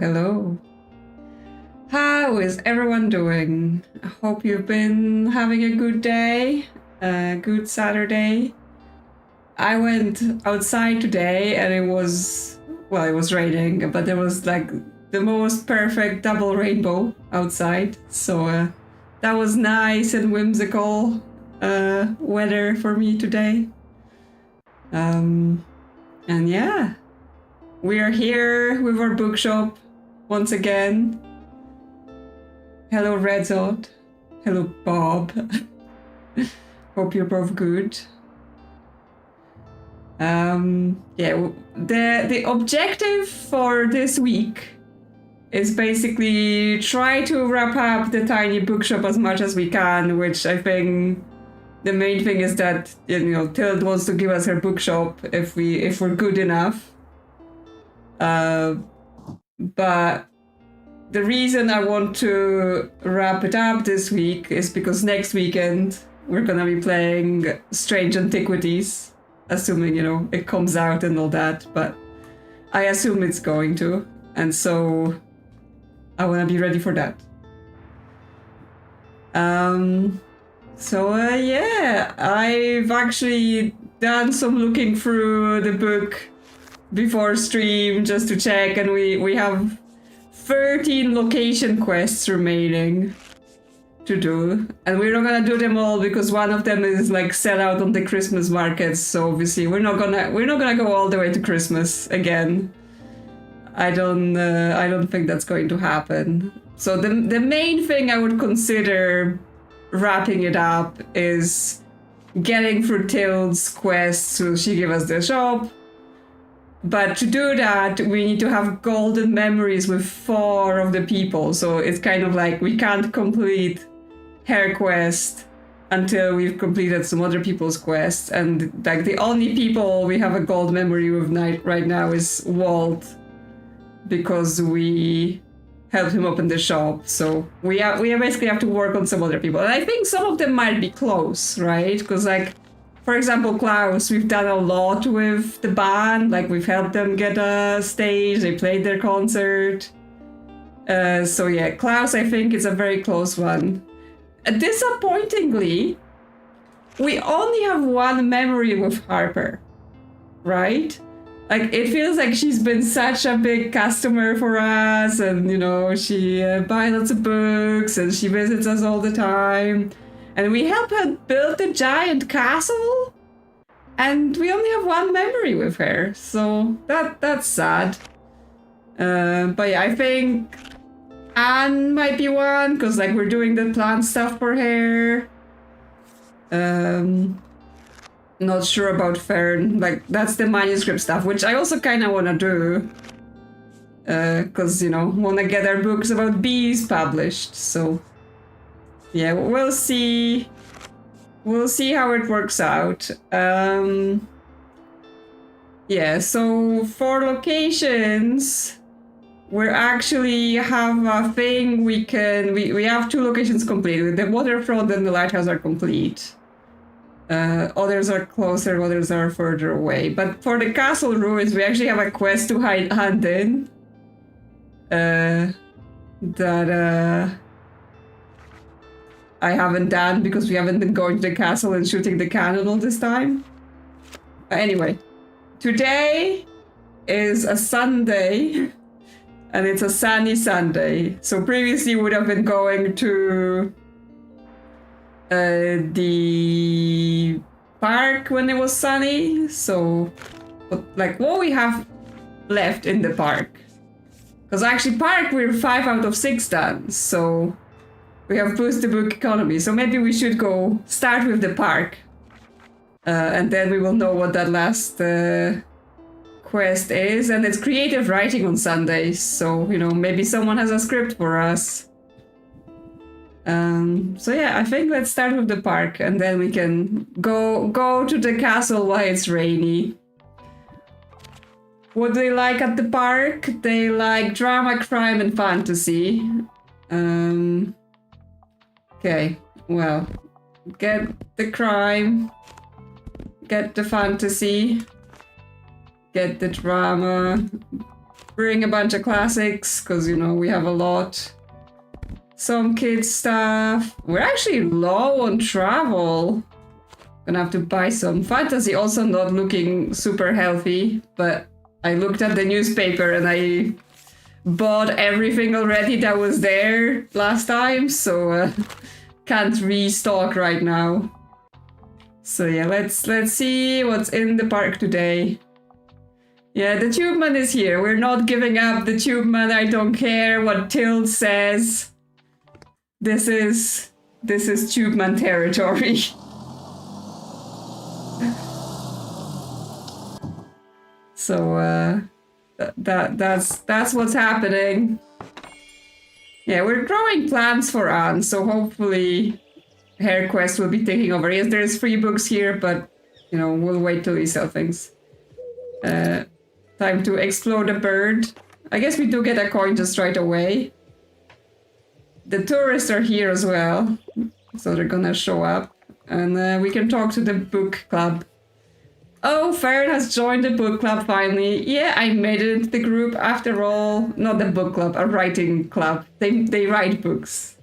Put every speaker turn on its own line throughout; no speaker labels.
Hello. How is everyone doing? I hope you've been having a good day, a good Saturday. I went outside today and it was raining, but there was like the most perfect double rainbow outside. So that was nice and whimsical weather for me today. And yeah, we are here with our bookshop once again. Hello, Redzot. Hello, Bob. Hope you're both good. The objective for this week is basically try to wrap up the Tiny Bookshop as much as we can, which I think the main thing is that, Tild wants to give us her bookshop if we're good enough. But the reason I want to wrap it up this week is because next weekend we're gonna be playing Strange Antiquities, assuming, it comes out and all that, but I assume it's going to, and so I wanna be ready for that. I've actually done some looking through the book before stream just to check, and we have 13 location quests remaining to do, and we're not gonna do them all because one of them is like sell out on the Christmas markets, so obviously we're not gonna go all the way to Christmas again. I don't think that's going to happen. So the main thing I would consider wrapping it up is getting through Tild's quest so she give us the shop. But to do that, we need to have golden memories with 4 of the people. So it's kind of like we can't complete her quest until we've completed some other people's quests. And like the only people we have a gold memory with right now is Walt, because we helped him open the shop. So we basically have to work on some other people. And I think some of them might be close, right? Because like, for example, Klaus, we've done a lot with the band. Like, we've helped them get a stage. They played their concert. So yeah, Klaus, I think, is a very close one. Disappointingly, we only have one memory with Harper, right? Like, it feels like she's been such a big customer for us, and, she buys lots of books, and she visits us all the time. And we help her build the giant castle, and we only have one memory with her, so that's sad. But yeah, I think Anne might be one, because like we're doing the plant stuff for her. Not sure about Fern, like that's the manuscript stuff, which I also kind of want to do. Because, want to get our books about bees published, so... yeah, we'll see. We'll see how it works out. Yeah, so for locations, we actually have a thing we have 2 locations complete. The waterfront and the lighthouse are complete. Others are closer, others are further away. But for the castle ruins, we actually have a quest to hand in. I haven't done because we haven't been going to the castle and shooting the cannon all this time. Anyway, today is a Sunday, and it's a sunny Sunday. So previously we would have been going to the park when it was sunny. So, like, what we have left in the park? Because actually park we're 5 out of 6 done, so... we have boosted the book economy, so maybe we should go start with the park. And then we will know what that last quest is. And it's creative writing on Sundays, so, maybe someone has a script for us. So yeah, I think let's start with the park, and then we can go to the castle while it's rainy. What do they like at the park? They like drama, crime, and fantasy. Okay, well, get the crime, get the fantasy, get the drama, bring a bunch of classics, because, you know, we have a lot. Some kids stuff. We're actually low on travel. Gonna have to buy some. Fantasy also not looking super healthy, but I looked at the newspaper and I bought everything already that was there last time, so can't restock right now. So yeah, let's see what's in the park today. Yeah, the Tube Man is here. We're not giving up the Tube Man. I don't care what Tilt says. This is Tube Man territory. So that's what's happening. Yeah, we're growing plants for Anne, so hopefully Hair Quest will be taking over. Yes, there's free books here, but you know, we'll wait till we sell things. Time to explode a bird. I guess we do get a coin just right away. The tourists are here as well, so they're gonna show up. And we can talk to the book club. Oh, Farron has joined the book club finally. Yeah, I made it into the group after all. Not the book club, a writing club. They write books.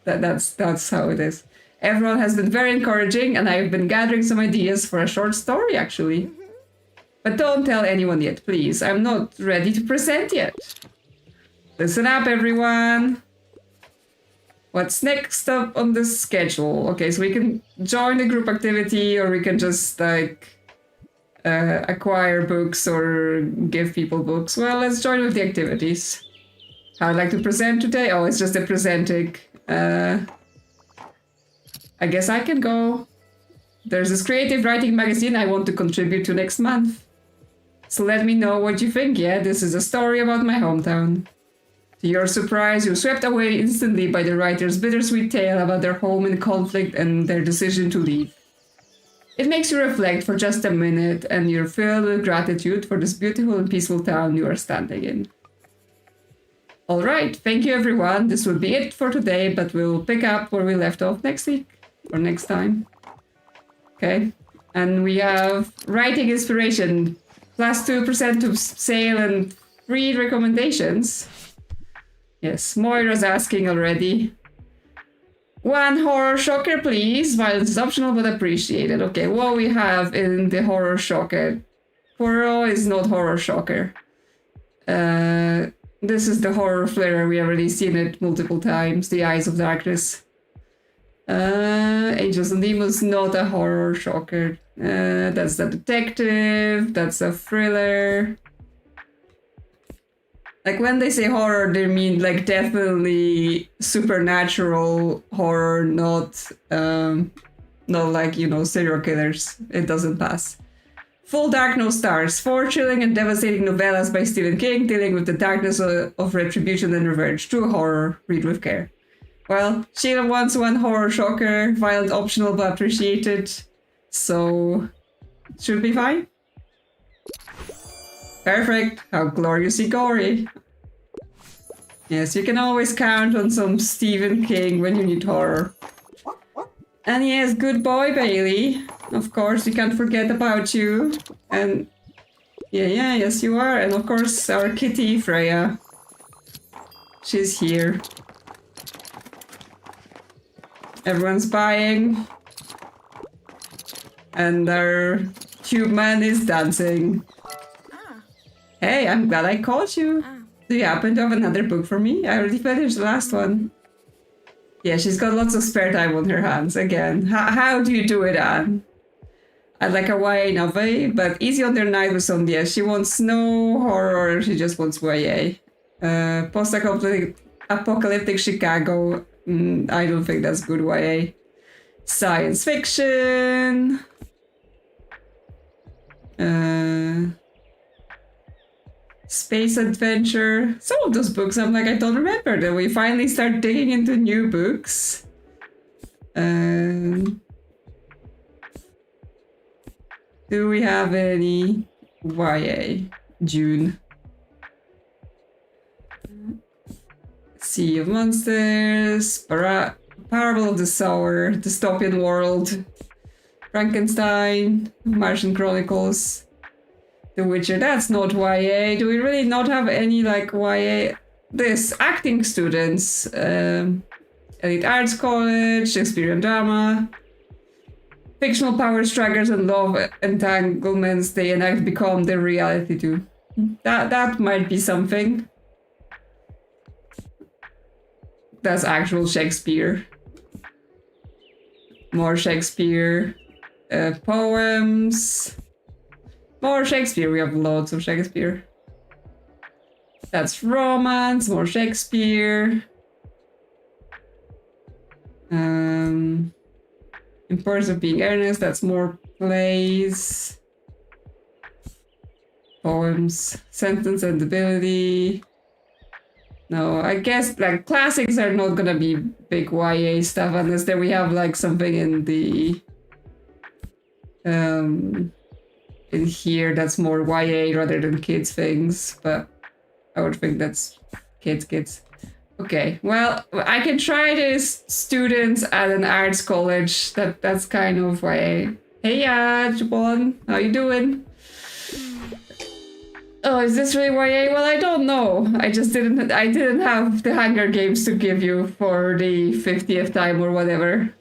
That's how it is. Everyone has been very encouraging, and I've been gathering some ideas for a short story, actually. But don't tell anyone yet, please. I'm not ready to present yet. Listen up, everyone. What's next up on the schedule? Okay, so we can join the group activity, or we can just, like, acquire books or give people books. Well, let's join with the activities. How I'd like to present today? Oh, it's just a presenting. I guess I can go. There's this creative writing magazine I want to contribute to next month. So let me know what you think. Yeah, this is a story about my hometown. To your surprise, you're swept away instantly by the writer's bittersweet tale about their home in conflict and their decision to leave. It makes you reflect for just a minute, and you're filled with gratitude for this beautiful and peaceful town you are standing in. Alright, thank you everyone. This will be it for today, but we'll pick up where we left off next week, or next time. Okay, and we have writing inspiration, plus 2% to sale and free recommendations. Yes, Moira's asking already. One horror shocker, please. Violence is optional, but appreciated. Okay, what we have in the horror shocker. Poirot is not horror shocker. This is the horror flarer. We have already seen it multiple times. The Eyes of Darkness. Angels and Demons, not a horror shocker. That's a detective. That's a thriller. Like, when they say horror, they mean, like, definitely supernatural horror, not like, you know, serial killers. It doesn't pass. Full Dark, No Stars. 4 chilling and devastating novellas by Stephen King dealing with the darkness of retribution and revenge. True horror. Read with care. Well, Sheila wants one horror shocker. Violent optional, but appreciated. So, should be fine. Perfect. How gloriously gory. Yes, you can always count on some Stephen King when you need horror. And yes, good boy, Bailey. Of course, we can't forget about you. And yes, you are. And of course, our kitty, Freya. She's here. Everyone's buying. And our Tube Man is dancing. Hey, I'm glad I called you. Do you happen to have another book for me? I already finished the last one. Yeah, she's got lots of spare time on her hands again. How do you do it, Anne? I'd like a YA novel, but easy on their night with some. Yeah, she wants no horror, she just wants YA. Post-apocalyptic Chicago. I don't think that's good YA. Science fiction. Space adventure. Some of those books I'm like, I don't remember. Then we finally start digging into new books. Do we have any YA? June. Sea of Monsters. Parable of the Sower. Dystopian World. Frankenstein. Martian Chronicles. The Witcher, that's not YA. Do we really not have any like YA? This acting students, elite arts college, Shakespearean drama, fictional power struggles and love entanglements they enact become their reality too. That might be something. That's actual Shakespeare. More Shakespeare. Poems. More Shakespeare. We have loads of Shakespeare. That's romance. More Shakespeare. Importance of being earnest. That's more plays. Poems. Sentence and ability. No, I guess like classics are not gonna be big YA stuff unless there we have like something in the in here that's more YA rather than kids things, but I would think that's kids. Okay, well I can try this students at an arts college. That's kind of YA. Hey Jabon, how you doing? Oh, is this really YA? Well, I don't know. I didn't have the Hunger Games to give you for the 50th time or whatever.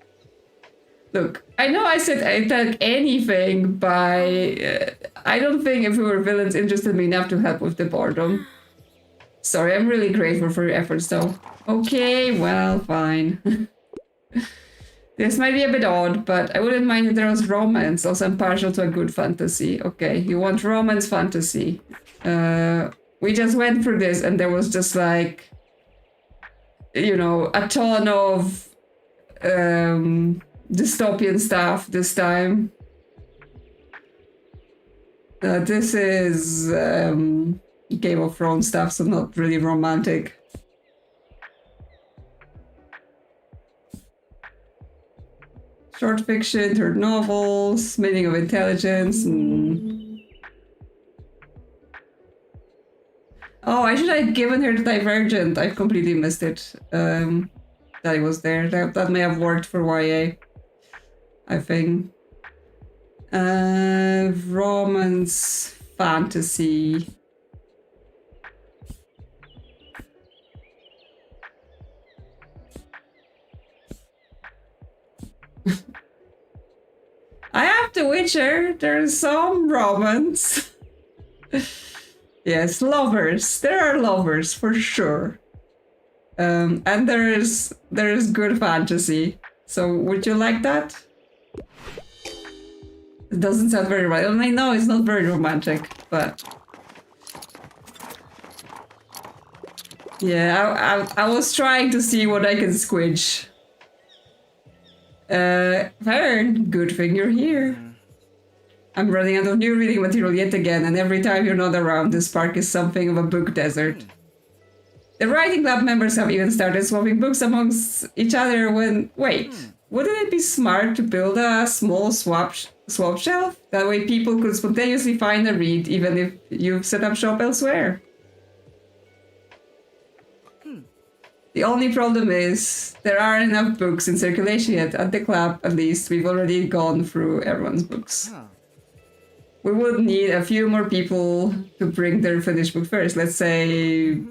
Look, I know I said I'd take anything by... I don't think if we were villains interested me enough to help with the boredom. Sorry, I'm really grateful for your efforts though. Okay, well, fine. This might be a bit odd, but I wouldn't mind if there was romance. Also, I'm partial to a good fantasy. Okay, you want romance fantasy. We just went through this and there was just like, you know, a ton of dystopian stuff this time. This is Game of Thrones stuff, so not really romantic. Short fiction, third novels, meaning of intelligence. Oh, I should have given her the Divergent. I've completely missed it. That it was there. That may have worked for YA. I think. Romance, fantasy. I have The Witcher. There's some romance. Yes, lovers. There are lovers for sure. And there is good fantasy. So would you like that? It doesn't sound very right. I mean, no, it's not very romantic, but yeah, I was trying to see what I can squidge. Vern, good thing you're here. I'm running out of new reading material yet again, and every time you're not around, this park is something of a book desert. The writing club members have even started swapping books amongst each other when... Wait, wouldn't it be smart to build a small swap shelf? That way people could spontaneously find a read even if you've set up shop elsewhere. The only problem is there aren't enough books in circulation yet. At the club, at least, we've already gone through everyone's books. We would need a few more people to bring their finished book first. Let's say...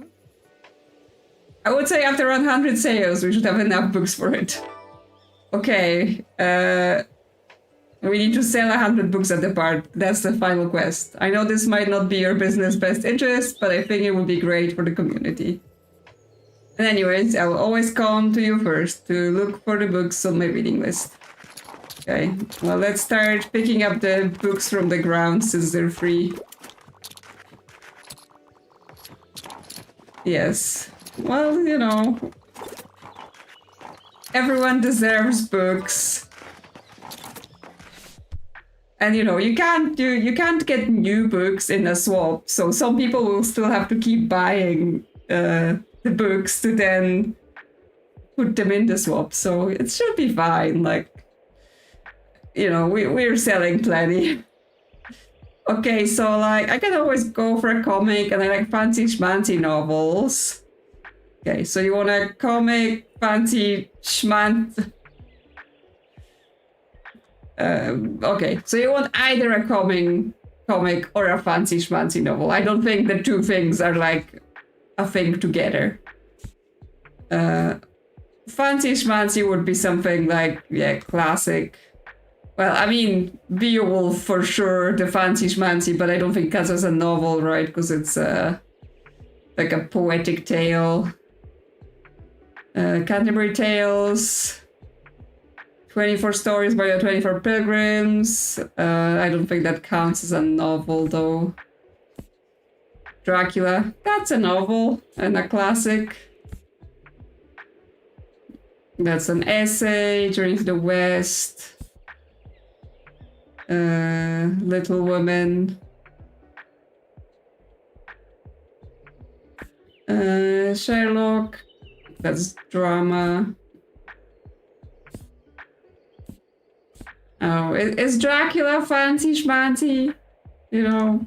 I would say after 100 sales, we should have enough books for it. Okay, we need to sell 100 books at the park. That's the final quest. I know this might not be your business best interest, but I think it would be great for the community. And anyways, I will always come to you first to look for the books on my reading list. Okay, well, let's start picking up the books from the ground since they're free. Yes. Well, you know, everyone deserves books. And you know, you can't get new books in a swap, so some people will still have to keep buying the books to then put them in the swap, so it should be fine. Like, you know, we're selling plenty. Okay, so like I can always go for a comic, and I like fancy schmancy novels. Okay, so you want a comic, fancy schmant. Okay, so you want either a comic comic or a fancy schmancy novel. I don't think the two things are like a thing together. Fancy schmancy would be something like, yeah, classic. Well, I mean, Beowulf for sure, the fancy schmancy, but I don't think that's as a novel, right? Because it's like a poetic tale. Canterbury Tales. 24 Stories by the 24 Pilgrims. I don't think that counts as a novel, though. Dracula. That's a novel and a classic. That's an essay. Journey to the West. Little Women. Sherlock. That's drama. Oh, is Dracula fancy schmancy? You know?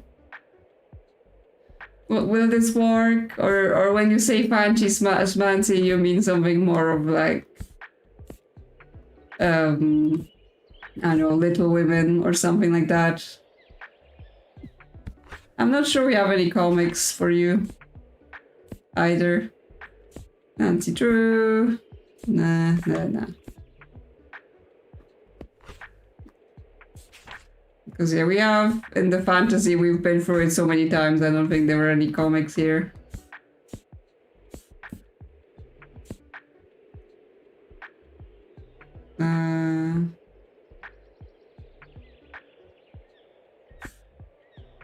Will this work? Or when you say fancy schmancy, you mean something more of like... I don't know, Little Women or something like that. I'm not sure we have any comics for you either. Nancy Drew. Nah. Because yeah, we have in the fantasy, we've been through it so many times, I don't think there were any comics here.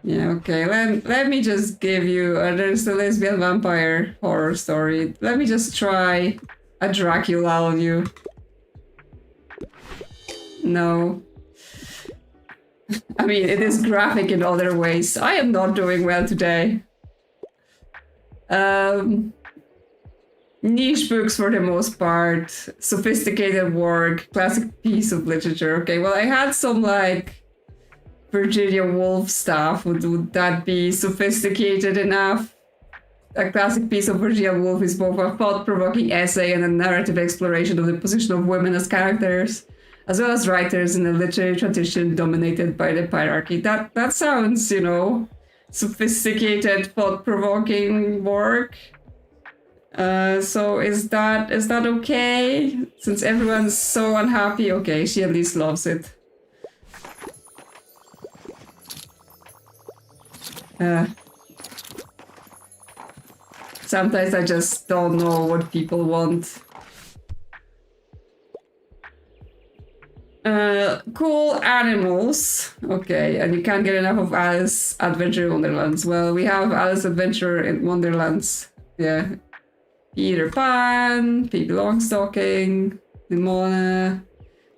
Yeah, okay, let me just give you, there's the lesbian vampire horror story. Let me just try a Dracula on you. No. I mean, it is graphic in other ways. I am not doing well today. Niche books for the most part. Sophisticated work. Classic piece of literature. Okay, well, I had some, like, Virginia Woolf stuff. Would that be sophisticated enough? A classic piece of Virginia Woolf is both a thought-provoking essay and a narrative exploration of the position of women as characters, as well as writers in a literary tradition dominated by the hierarchy. That sounds, you know, sophisticated, thought-provoking work. So is that okay? Since everyone's so unhappy, okay, she at least loves it. Sometimes I just don't know what people want. Cool animals. Okay, and you can't get enough of Alice Adventure in Wonderlands. Well, we have Alice Adventure in Wonderlands. Yeah. Peter Pan, Pippi Longstocking, Nimona,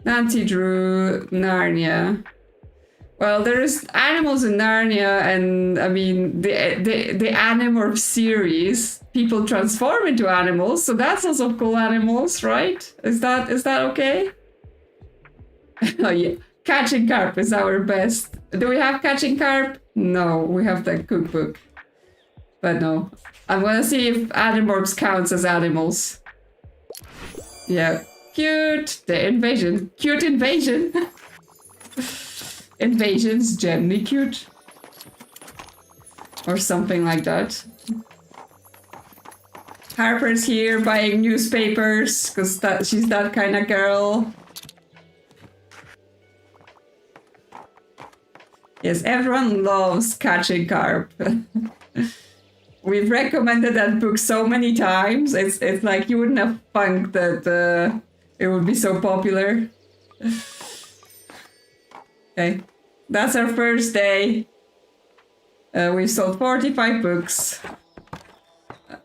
Nancy Drew, Narnia. Well, there's animals in Narnia, and I mean the Animorph series. People transform into animals, so that's also cool animals, right? Is that okay? Oh yeah, Catching Carp is our best. Do we have Catching Carp? No, we have the cookbook. But no, I'm gonna see if Animorphs counts as animals. Yeah, cute. The invasion, cute invasion. Invasion's generally cute. Or something like that. Harper's here buying newspapers, because she's that kind of girl. Yes, everyone loves Catching Carp. We've recommended that book so many times. It's like you wouldn't have thunk that it would be so popular. Okay, that's our first day. We've sold 45 books.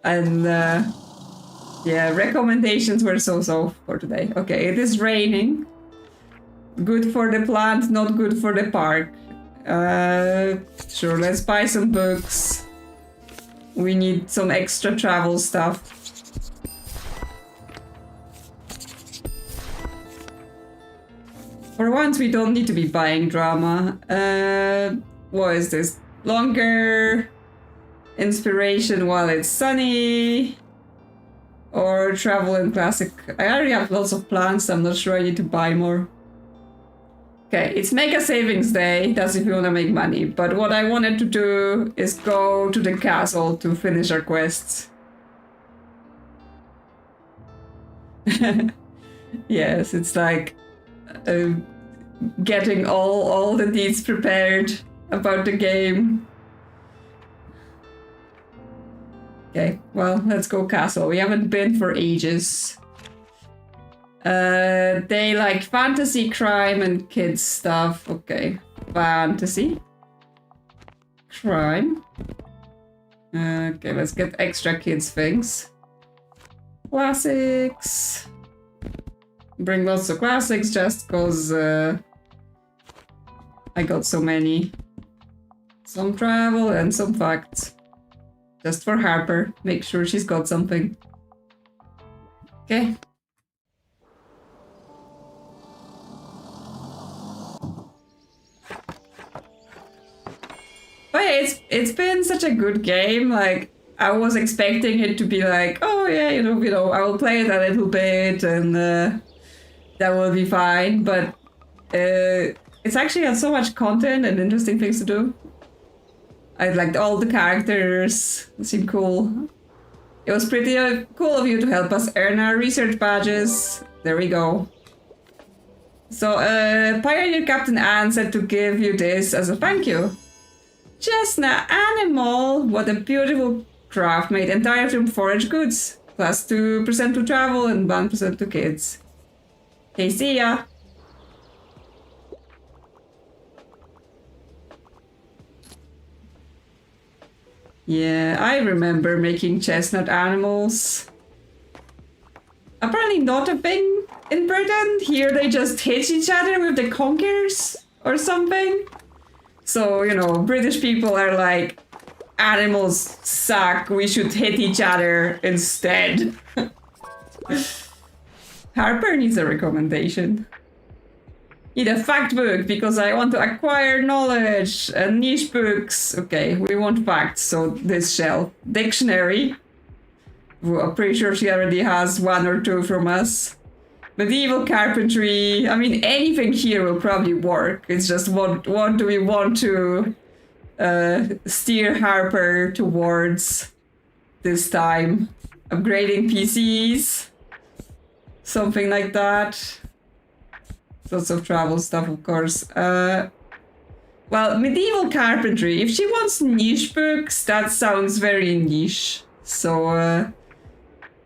And yeah, recommendations were so-so for today. Okay, it is raining. Good for the plant, not good for the park. Sure, let's buy some books. We need some extra travel stuff. For once, we don't need to be buying drama. What is this? Longer inspiration while it's sunny. Or travel in classic. I already have lots of plants, I'm not sure I need to buy more. Okay, it's Mega Savings Day. That's if you want to make money. But what I wanted to do is go to the castle to finish our quests. Yes, it's like getting all the deeds prepared about the game. Okay, well, let's go castle. We haven't been for ages. They like fantasy, crime, and kids stuff. Okay, fantasy. Crime. Okay, let's get extra kids things. Classics. Bring lots of classics just cause I got so many. Some travel and some facts. Just for Harper. Make sure she's got something. Okay. But yeah, it's been such a good game. Like, I was expecting it to be like, oh yeah, you know, I will play it a little bit and that will be fine. But it's actually had so much content and interesting things to do. I liked all the characters. It seemed cool. It was pretty cool of you to help us earn our research badges. There we go. So, Pioneer Captain Anne said to give you this as a thank you. Chestnut animal! What a beautiful craft made entirely from forage goods. Plus 2% to travel and 1% to kids. Okay, see ya! Yeah, I remember making chestnut animals. Apparently not a thing in Britain. Here they just hit each other with the conkers or something. So, you know, British people are like, animals suck, we should hit each other instead. Harper needs a recommendation. Need a fact book because I want to acquire knowledge and niche books. Okay, we want facts, so this shelf. Dictionary. Well, I'm pretty sure she already has 1 or 2 from us. Medieval carpentry. I mean, anything here will probably work. It's just what do we want to steer Harper towards this time? Upgrading PCs. Something like that. Lots of travel stuff, of course. Well, medieval carpentry. If she wants niche books, that sounds very niche. So,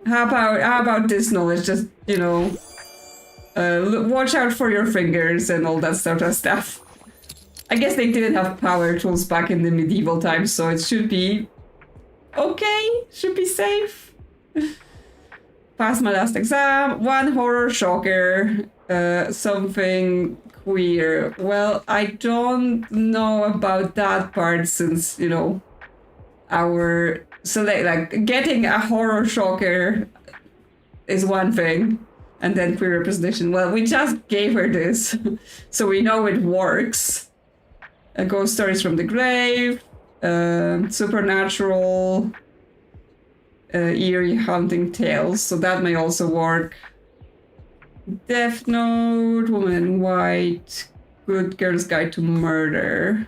how about this knowledge? Just, you know, watch out for your fingers and all that sort of stuff. I guess they didn't have power tools back in the medieval times, so it should be okay. Should be safe. Passed my last exam. 1 horror shocker. Something queer. Well, I don't know about that part since, you know, like getting a horror shocker is one thing, and then queer representation. Well, we just gave her this, so we know it works. Ghost stories from the grave, supernatural, eerie haunting tales. So that may also work. Death Note, Woman in White, Good Girl's Guide to Murder.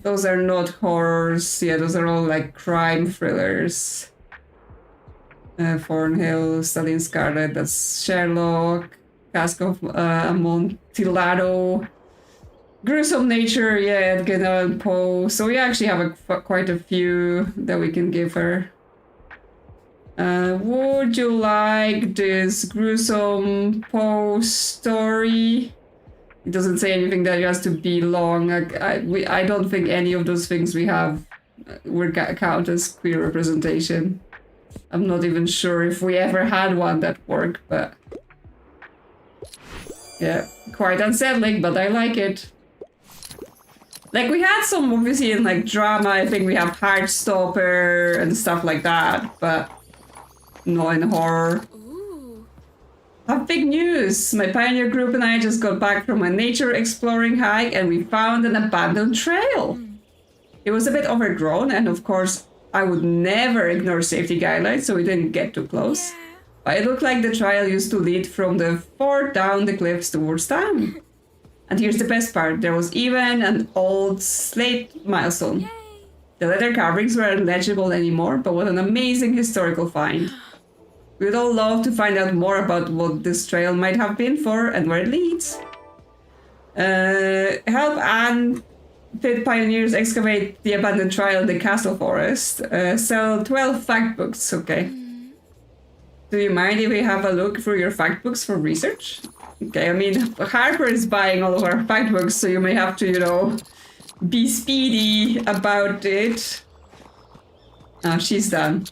Those are not horrors. Yeah, those are all like crime thrillers. Thornhill, Stallion Scarlet, that's Sherlock. Cask of Amontillado. Gruesome Nature, yeah, Edgar Allan Poe. So we actually have quite a few that we can give her. Would you like this gruesome Poe story? It doesn't say anything that it has to be long. I don't think any of those things we have would count as queer representation. I'm not even sure if we ever had one that worked, but yeah, quite unsettling, but I like it. Like, we had some obviously in like drama. I think we have Heartstopper and stuff like that, but no in horror.
Ooh.
Have big news! My pioneer group and I just got back from a nature exploring hike and we found an abandoned trail. It was a bit overgrown and of course I would never ignore safety guidelines, so we didn't get too close.
Yeah.
But it looked like the trail used to lead from the fort down the cliffs towards town. And here's the best part. There was even an old slate milestone. Yay. The leather carvings weren't legible anymore, but what an amazing historical find. We'd all love to find out more about what this trail might have been for and where it leads. Help Anne Pit Pioneers excavate the abandoned trail in the castle forest. Sell 12 fact books, okay. Do you mind if we have a look through your fact books for research? Okay, I mean, Harper is buying all of our fact books, so you may have to, you know, be speedy about it. Oh, she's done.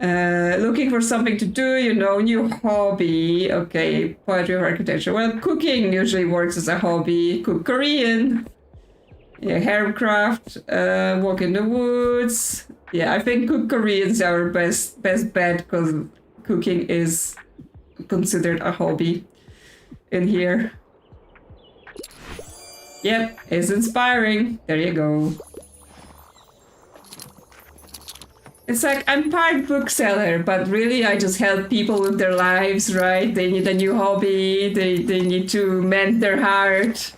Looking for something to do, you know, new hobby. Okay, poetry or architecture. Well, cooking usually works as a hobby. Cook Korean. Yeah, haircraft, walk in the woods. Yeah, I think cook Korean is our best bet because cooking is considered a hobby in here. Yep, it's inspiring. There you go. It's like, I'm part bookseller, but really I just help people with their lives, right? They need a new hobby, they need to mend their heart.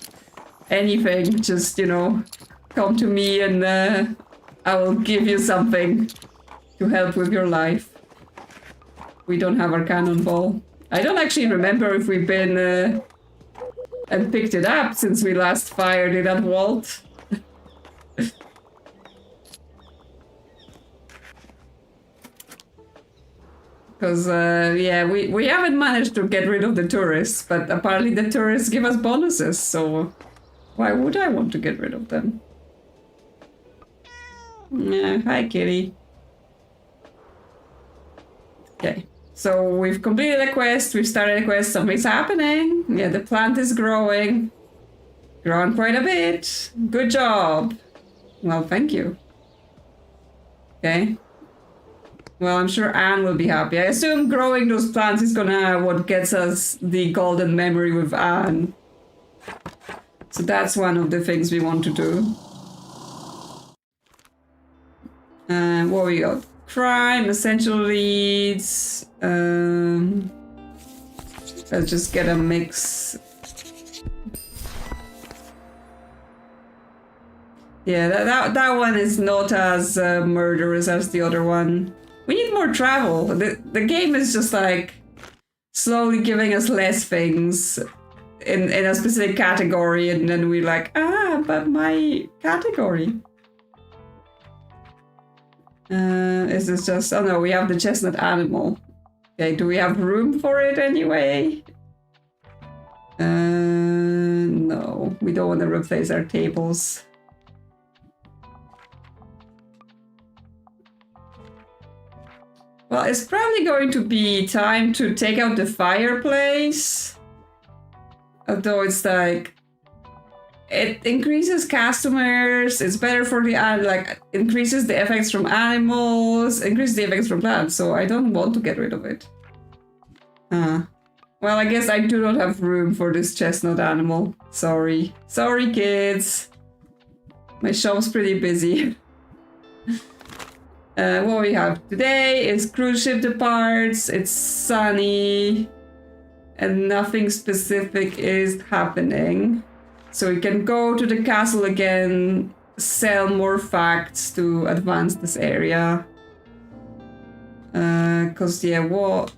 Anything, just, you know, come to me and I will give you something to help with your life. We don't have our cannonball. I don't actually remember if we've been and picked it up since we last fired it at Walt. Because, yeah, we haven't managed to get rid of the tourists, but apparently the tourists give us bonuses, so why would I want to get rid of them? Yeah, hi, kitty. Okay, so we've completed a quest, we've started a quest, something's happening. Yeah, the plant is growing. Grown quite a bit. Good job. Well, thank you. Okay. Well, I'm sure Anne will be happy. I assume growing those plants is gonna what gets us the golden memory with Anne. So that's one of the things we want to do. What we got? Crime, essential leads. Let's just get a mix. Yeah, that one is not as murderous as the other one. We need more travel. The game is just like slowly giving us less things in a specific category, and then we're like, but my category. Is this just... Oh no, we have the chestnut animal. Okay, do we have room for it anyway? No, we don't want to replace our tables. Well, it's probably going to be time to take out the fireplace. Although it's like... It increases customers, it's better for the... like, increases the effects from animals, increases the effects from plants, so I don't want to get rid of it. Well, I guess I do not have room for this chestnut animal. Sorry. Sorry, kids. My shop's pretty busy. What we have today is cruise ship departs, it's sunny, and nothing specific is happening. So we can go to the castle again, sell more facts to advance this area. Cause yeah, what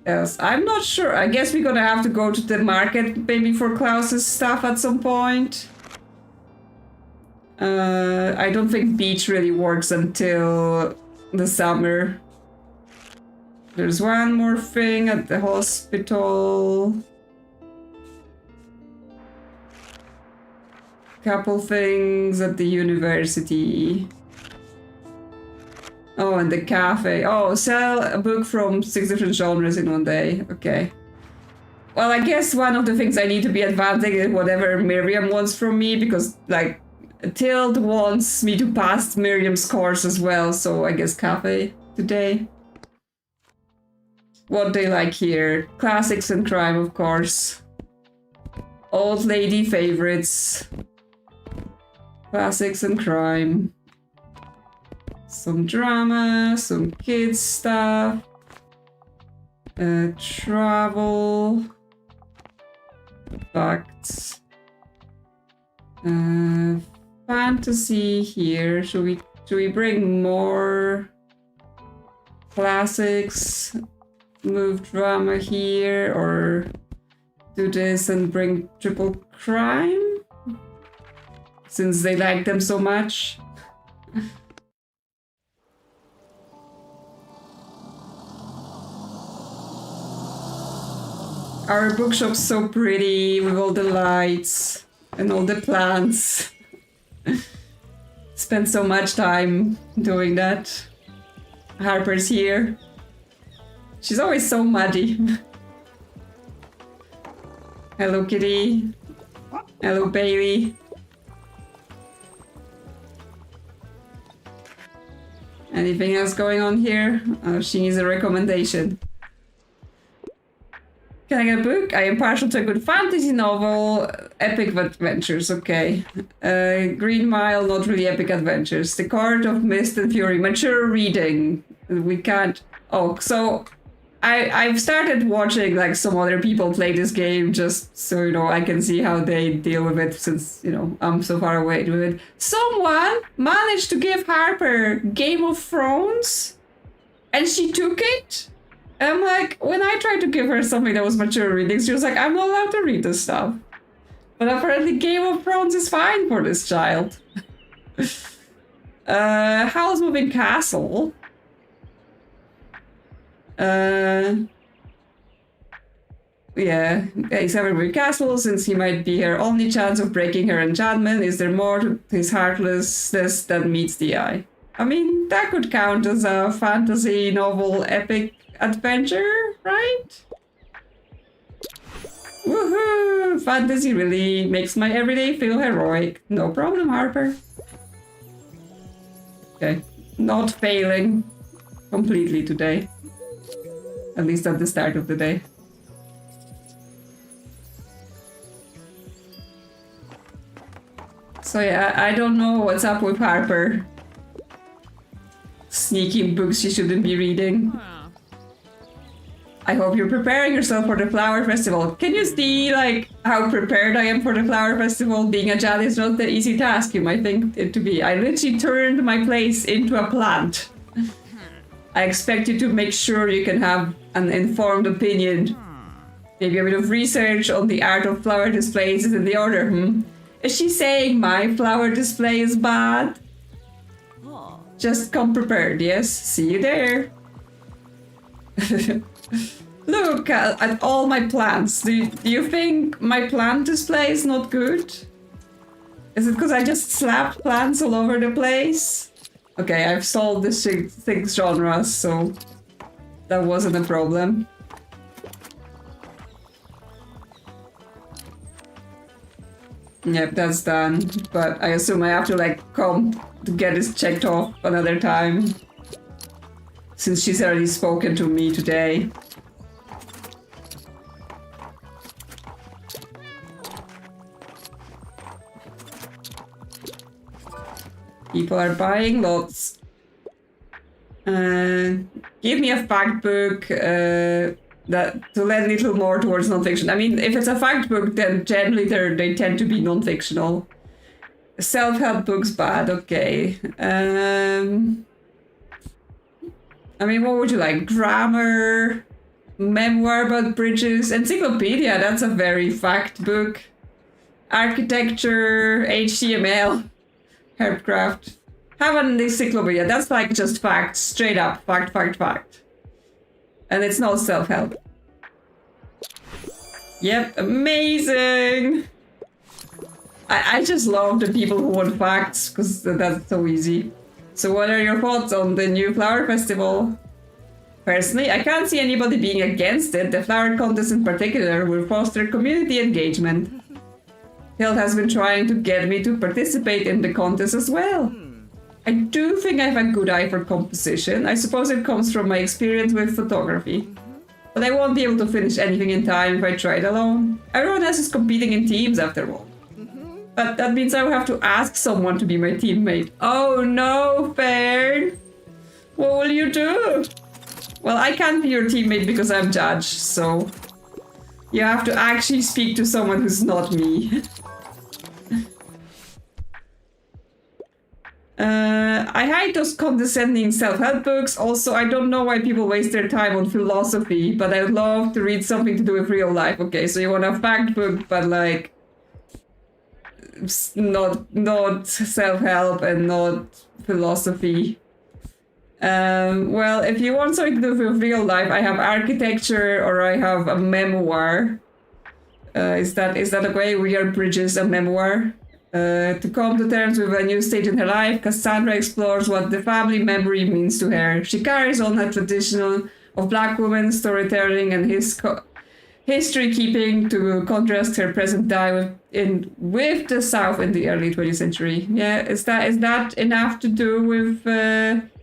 else? I'm not sure. I guess we're gonna have to go to the market maybe for Klaus's stuff at some point. I don't think beach really works until the summer. There's one more thing at the hospital. Couple things at the university. Oh, and the cafe. Oh, sell a book from 6 different genres in one day. Okay. Well, I guess one of the things I need to be advancing is whatever Miriam wants from me, because, like, Tild wants me to pass Miriam's course as well, so I guess cafe today. What they like here. Classics and crime, of course. Old lady favorites. Classics and crime. Some drama, some kids stuff. Travel. Facts. Fantasy here. Should we bring more classics? Move drama here, or do this and bring triple crime? Since they like them so much. Our bookshop's so pretty with all the lights and all the plants. Spent so much time doing that. Harper's here. She's always so muddy. Hello, Kitty. Hello, Bailey. Anything else going on here? Oh, she needs a recommendation. Can I get a book? I am partial to a good fantasy novel. Epic adventures, okay. Green Mile, not really epic adventures. The Court of Mist and Fury, mature reading. We can't... Oh, so... I've started watching like some other people play this game just so, you know, I can see how they deal with it since, you know, I'm so far away with it. Someone managed to give Harper Game of Thrones and she took it. And I'm like, when I tried to give her something that was mature reading, she was like, I'm not allowed to read this stuff. But apparently Game of Thrones is fine for this child. Howl's Moving Castle. Yeah, he's having a castle since he might be her only chance of breaking her enchantment. Is there more to his heartlessness that meets the eye? I mean, that could count as a fantasy novel epic adventure, right? Woohoo! Fantasy really makes my everyday feel heroic. No problem, Harper. Okay, not failing completely today. At least at the start of the day. So yeah, I don't know what's up with Harper. Sneaking books she shouldn't be reading. I hope you're preparing yourself for the flower festival. Can you see like how prepared I am for the flower festival? Being a Jad is not the easy task you might think it to be. I literally turned my place into a plant. I expect you to make sure you can have an informed opinion. Maybe a bit of research on the art of flower displays is in the order, Is she saying my flower display is bad? Just come prepared, yes? See you there. Look at all my plants. Do you think my plant display is not good? Is it because I just slapped plants all over the place? Okay, I've solved the six genres, so that wasn't a problem. Yep, that's done. But I assume I have to like come to get this checked off another time. Since she's already spoken to me today. People are buying lots. Give me a fact book that to lend a little more towards non-fiction. I mean, if it's a fact book, then generally they tend to be non-fictional. Self-help books, bad. Okay. I mean, what would you like? Grammar, memoir about bridges, encyclopedia. That's a very fact book. Architecture, HTML. Herbcraft. Have an encyclopedia. That's like just facts. Straight up. Fact, fact, fact. And it's not self-help. Yep. Amazing. I just love the people who want facts because that's so easy. So what are your thoughts on the new flower festival? Personally, I can't see anybody being against it. The flower contest in particular will foster community engagement. Hild has been trying to get me to participate in the contest as well. I do think I have a good eye for composition. I suppose it comes from my experience with photography. But I won't be able to finish anything in time if I try it alone. Everyone else is competing in teams after all. But that means I will have to ask someone to be my teammate. Oh no, Fern! What will you do? Well, I can't be your teammate because I'm judge, so you have to actually speak to someone who's not me. I hate those condescending self-help books. Also, I don't know why people waste their time on philosophy, but I would love to read something to do with real life. Okay, so you want a fact book, but like not self-help and not philosophy. Well, if you want something to do with real life, I have architecture or I have a memoir. Is that okay? We Are Bridges, a memoir. To come to terms with a new stage in her life, Cassandra explores what the family memory means to her. She carries on her tradition of Black women storytelling and history keeping to contrast her present day with the South in the early 20th century. Yeah, is that enough to do with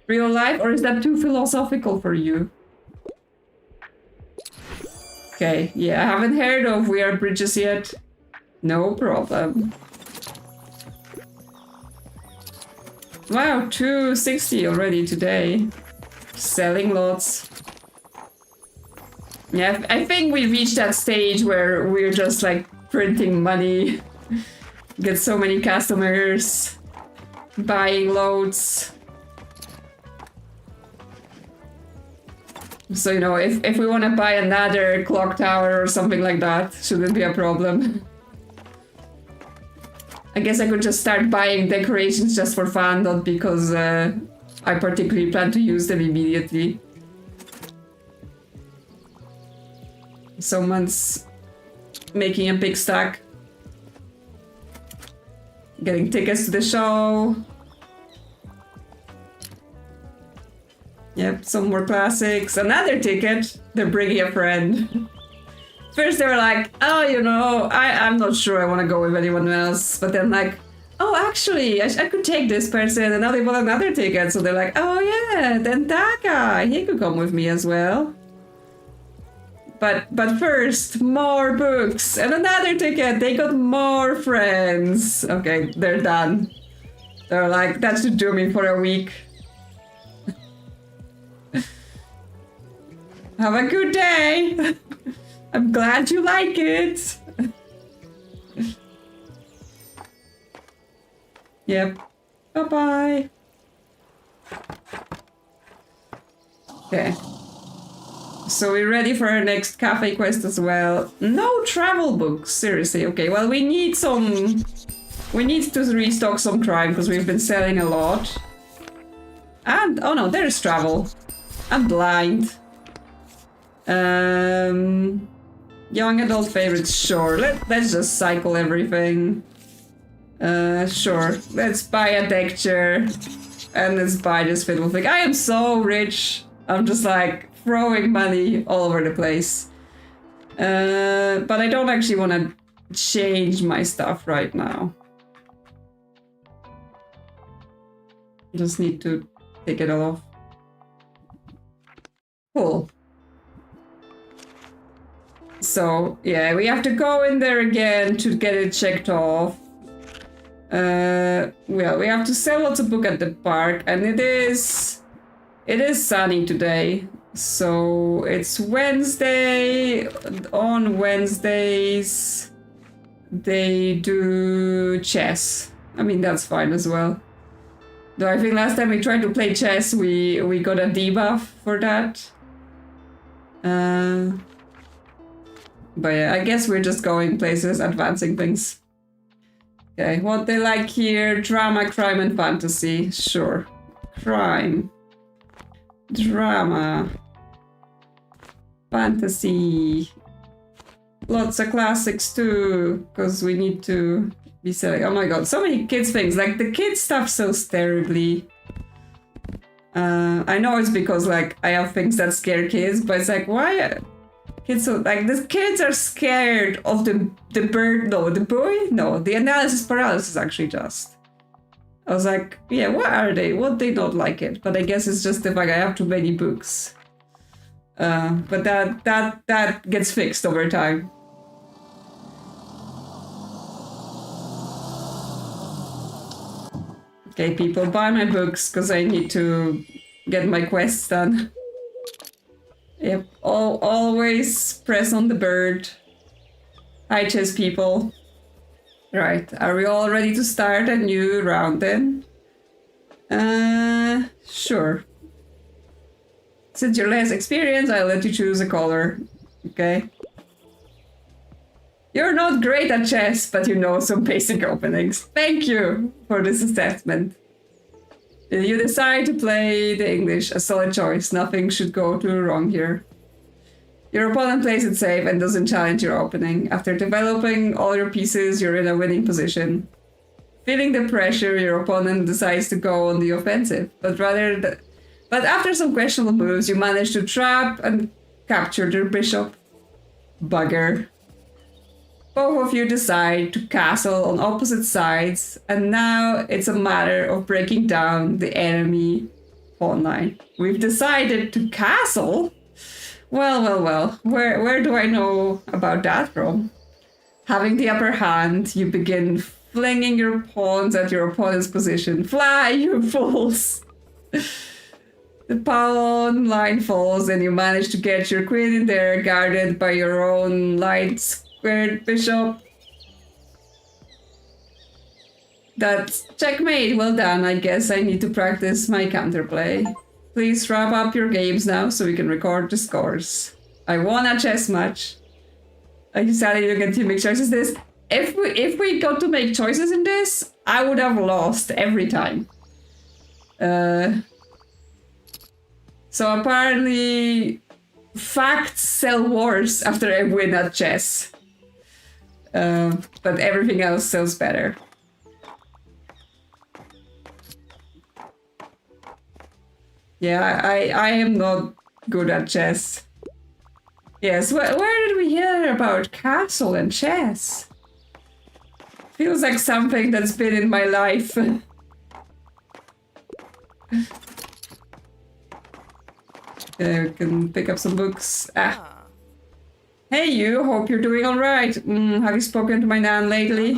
real life, or is that too philosophical for you? Okay, yeah, I haven't heard of We Are Bridges yet. No problem. Wow, 260 already today. Selling lots. Yeah, I think we reached that stage where we're just like printing money. Get so many customers. Buying loads. So, you know, if we want to buy another clock tower or something like that, shouldn't be a problem. I guess I could just start buying decorations just for fun, not because I particularly plan to use them immediately. Someone's making a big stack. Getting tickets to the show. Yep, some more classics. Another ticket. They're bringing a friend. First they were like, oh, you know, I'm not sure I want to go with anyone else. But then like, oh, actually, I could take this person. And now they bought another ticket. So they're like, oh, yeah, then that guy, he could come with me as well. But first, more books and another ticket. They got more friends. Okay, they're done. They're like, that should do me for a week. Have a good day. I'm glad you like it. Yep. Bye-bye. Okay. So we're ready for our next cafe quest as well. No travel books, seriously. Okay, well we need to restock some crime because we've been selling a lot. And, oh no, there's travel. I'm blind. Young adult favorites, sure. Let's just cycle everything. Sure. Let's buy a deck chair. And let's buy this fiddle thing. I am so rich. I'm just like throwing money all over the place. But I don't actually want to change my stuff right now. Just need to take it all off. Cool. So, yeah, we have to go in there again to get it checked off. Well, we have to sell lots of books at the park, and it is sunny today. So, it's Wednesday. On Wednesdays, they do chess. I mean, that's fine as well. Though I think last time we tried to play chess, we got a debuff for that. But yeah, I guess we're just going places, advancing things. Okay, what they like here, drama, crime, and fantasy. Sure. Crime. Drama. Fantasy. Lots of classics too, because we need to be selling. Oh my god, so many kids things. Like, the kids stuff sells terribly. I know it's because, like, I have things that scare kids, but it's like, why... Kids, so like the kids are scared of the analysis paralysis actually just. I was like, yeah, what are they? What they don't like it? But I guess it's just the fact I have too many books. But that gets fixed over time. Okay, people, buy my books because I need to get my quests done. Yep, always press on the bird. Hi, chess people. Right, are we all ready to start a new round then? Sure. Since your last experience, I'll let you choose a color. Okay. You're not great at chess, but you know some basic openings. Thank you for this assessment. You decide to play the English, a solid choice. Nothing should go too wrong here. Your opponent plays it safe and doesn't challenge your opening. After developing all your pieces, you're in a winning position. Feeling the pressure, your opponent decides to go on the offensive, but after some questionable moves, you manage to trap and capture their bishop. Bugger. Both of you decide to castle on opposite sides, and now it's a matter of breaking down the enemy pawn line. We've decided to castle? Well. Where do I know about that from? Having the upper hand, you begin flinging your pawns at your opponent's position. Fly, you fools! The pawn line falls, and you manage to get your queen in there, guarded by your own light squared bishop. That's checkmate. Well done. I guess I need to practice my counterplay. Please wrap up your games now so we can record the scores. I won a chess match. I decided you get to make choices. If we got to make choices in this, I would have lost every time. So apparently facts sell worse after I win at chess. But everything else sells better. Yeah, I am not good at chess. Yes, where did we hear about castle and chess? Feels like something that's been in my life. We can pick up some books. Hey you, hope you're doing alright. Have you spoken to my nan lately?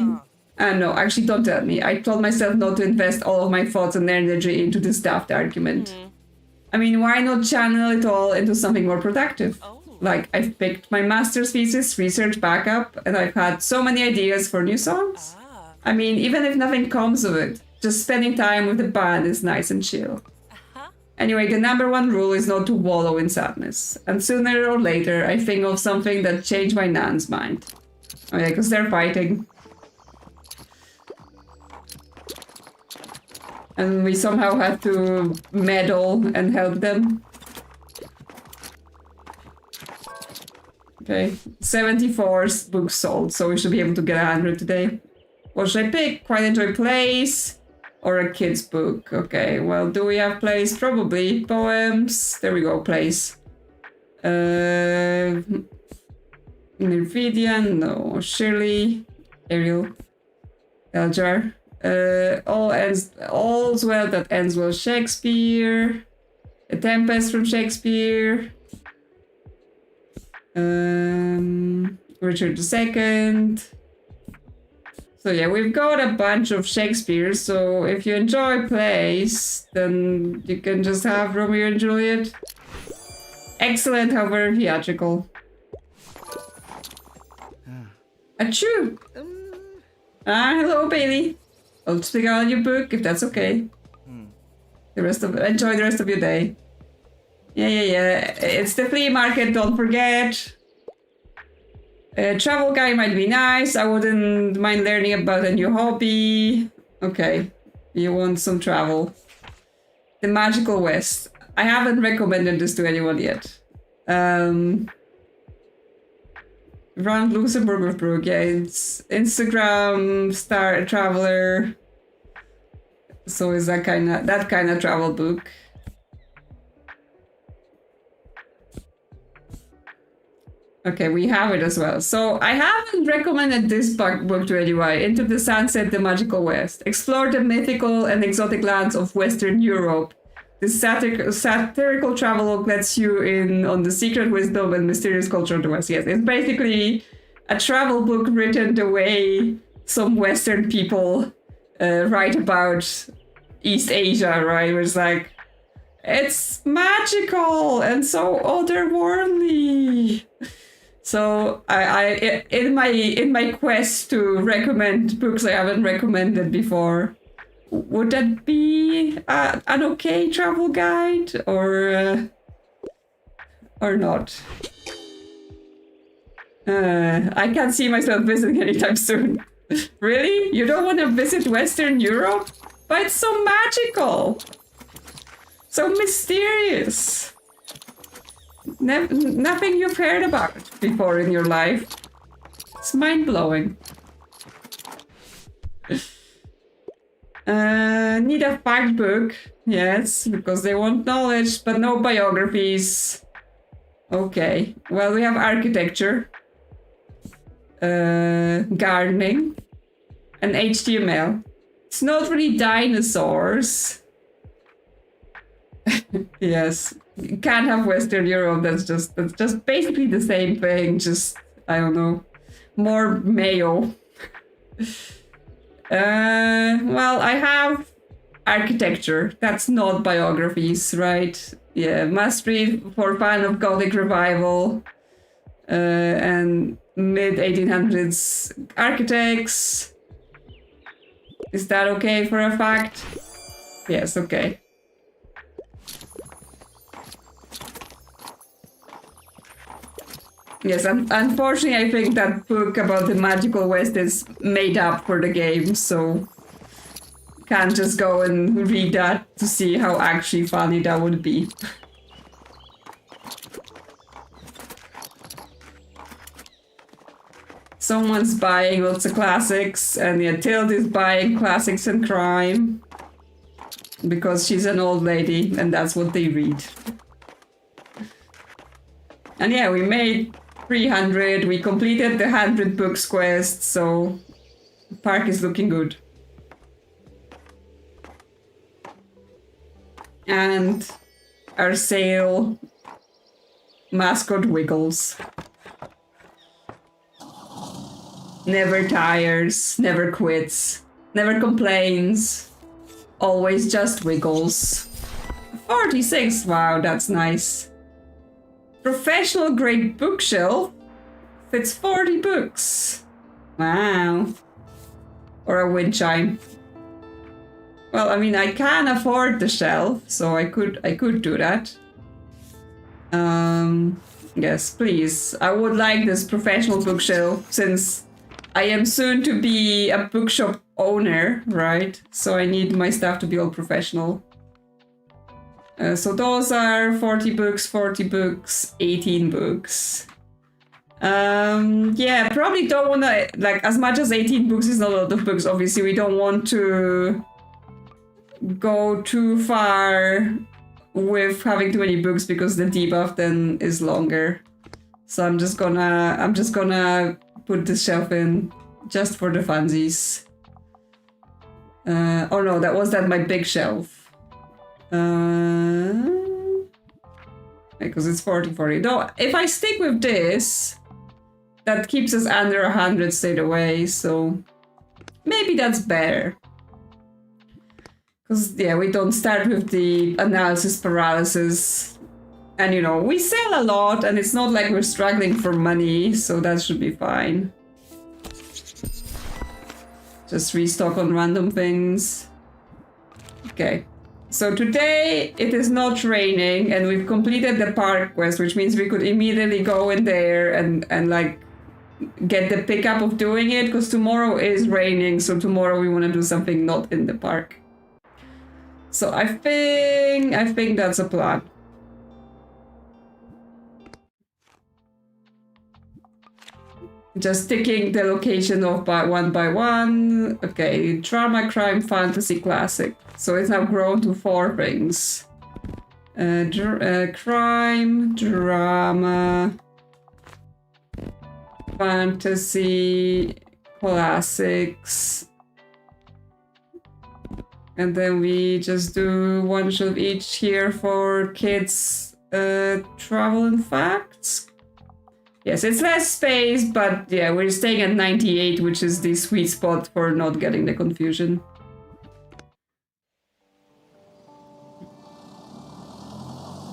No, actually don't tell me. I told myself not to invest all of my thoughts and energy into this daft argument. I mean, why not channel it all into something more productive? Like, I've picked my master's thesis, research backup, and I've had so many ideas for new songs. I mean, even if nothing comes of it, just spending time with the band is nice and chill. Anyway, the number one rule is not to wallow in sadness. And sooner or later, I think of something that changed my nan's mind. Oh yeah, because they're fighting. And we somehow had to meddle and help them. Okay, 74 books sold, so we should be able to get 100 today. What should I pick? Quite enjoy plays or a kid's book? Okay, well, do we have plays? Probably. Poems. There we go, plays. Nirvidian, no. Shirley, Ariel, Eljar. All's well that ends well. Shakespeare. A Tempest from Shakespeare. Richard II. So yeah, we've got a bunch of Shakespeare, so if you enjoy plays, then you can just have Romeo and Juliet. Excellent, however theatrical. Achoo! Hello, Bailey. I'll speak on your book, if that's okay. Enjoy the rest of your day. Yeah. It's the flea market, don't forget. Travel guy might be nice. I wouldn't mind learning about a new hobby. Okay, you want some travel. The Magical West. I haven't recommended this to anyone yet. Around Luxembourg with Brooke. Yeah, it's Instagram star traveler. So is that kind of travel book. Okay, we have it as well. So I haven't recommended this book to anyone. Into the Sunset, the Magical West. Explore the mythical and exotic lands of Western Europe. This satirical travel book lets you in on the secret wisdom and mysterious culture of the West. Yes, it's basically a travel book written the way some Western people write about East Asia, right? Where it's like, It's magical and so otherworldly. So I in my quest to recommend books I haven't recommended before, would that be an okay travel guide or not? I can't see myself visiting anytime soon. Really? You don't want to visit Western Europe? But it's so magical! So mysterious! Nothing you've heard about before in your life. It's mind-blowing. Need a fact book. Yes, because they want knowledge, but no biographies. Okay, well, we have architecture. Gardening. And HTML. It's not really dinosaurs. Yes. You can't have Western Europe, that's just basically the same thing, just, I don't know, more mayo. Well, I have architecture, that's not biographies, right? Yeah, must read for fan of Gothic revival, and mid-1800s architects. Is that okay for a fact? Yes, okay. Yes, unfortunately I think that book about the magical West is made up for the game, so can't just go and read that to see how actually funny that would be. Someone's buying lots of classics, and yeah, Tilt is buying classics and crime. Because she's an old lady, and that's what they read. And yeah, we made 300, we completed the 100 books quest, so the park is looking good. And our sale mascot Wiggles. Never tires, never quits, never complains, always just wiggles. 46, wow, that's nice. Professional grade bookshelf fits 40 books. Wow. Or a wind chime. Well, I mean, I can afford the shelf, so I could do that. Yes, please. I would like this professional bookshelf since I am soon to be a bookshop owner, right? So I need my stuff to be all professional. So those are 40 books, 18 books. Yeah, probably don't want to, like, as much as 18 books is not a lot of books, obviously we don't want to go too far with having too many books because the debuff then is longer. So I'm just gonna put this shelf in just for the funsies. Oh no, that was my big shelf. Because it's 40. Though, if I stick with this, that keeps us under 100 straight away, so maybe that's better. Because, yeah, we don't start with the analysis paralysis. And, you know, we sell a lot, and it's not like we're struggling for money, so that should be fine. Just restock on random things. Okay. So today it is not raining and we've completed the park quest, which means we could immediately go in there and like get the pickup of doing it, because tomorrow is raining, so tomorrow we want to do something not in the park. So I think that's a plan. Just ticking the location off by one. Okay, drama, crime, fantasy, classic. So it's now grown to 4 things. Crime, drama, fantasy, classics. And then we just do one of each here for kids, travel and facts. Yes, it's less space, but yeah, we're staying at 98, which is the sweet spot for not getting the confusion.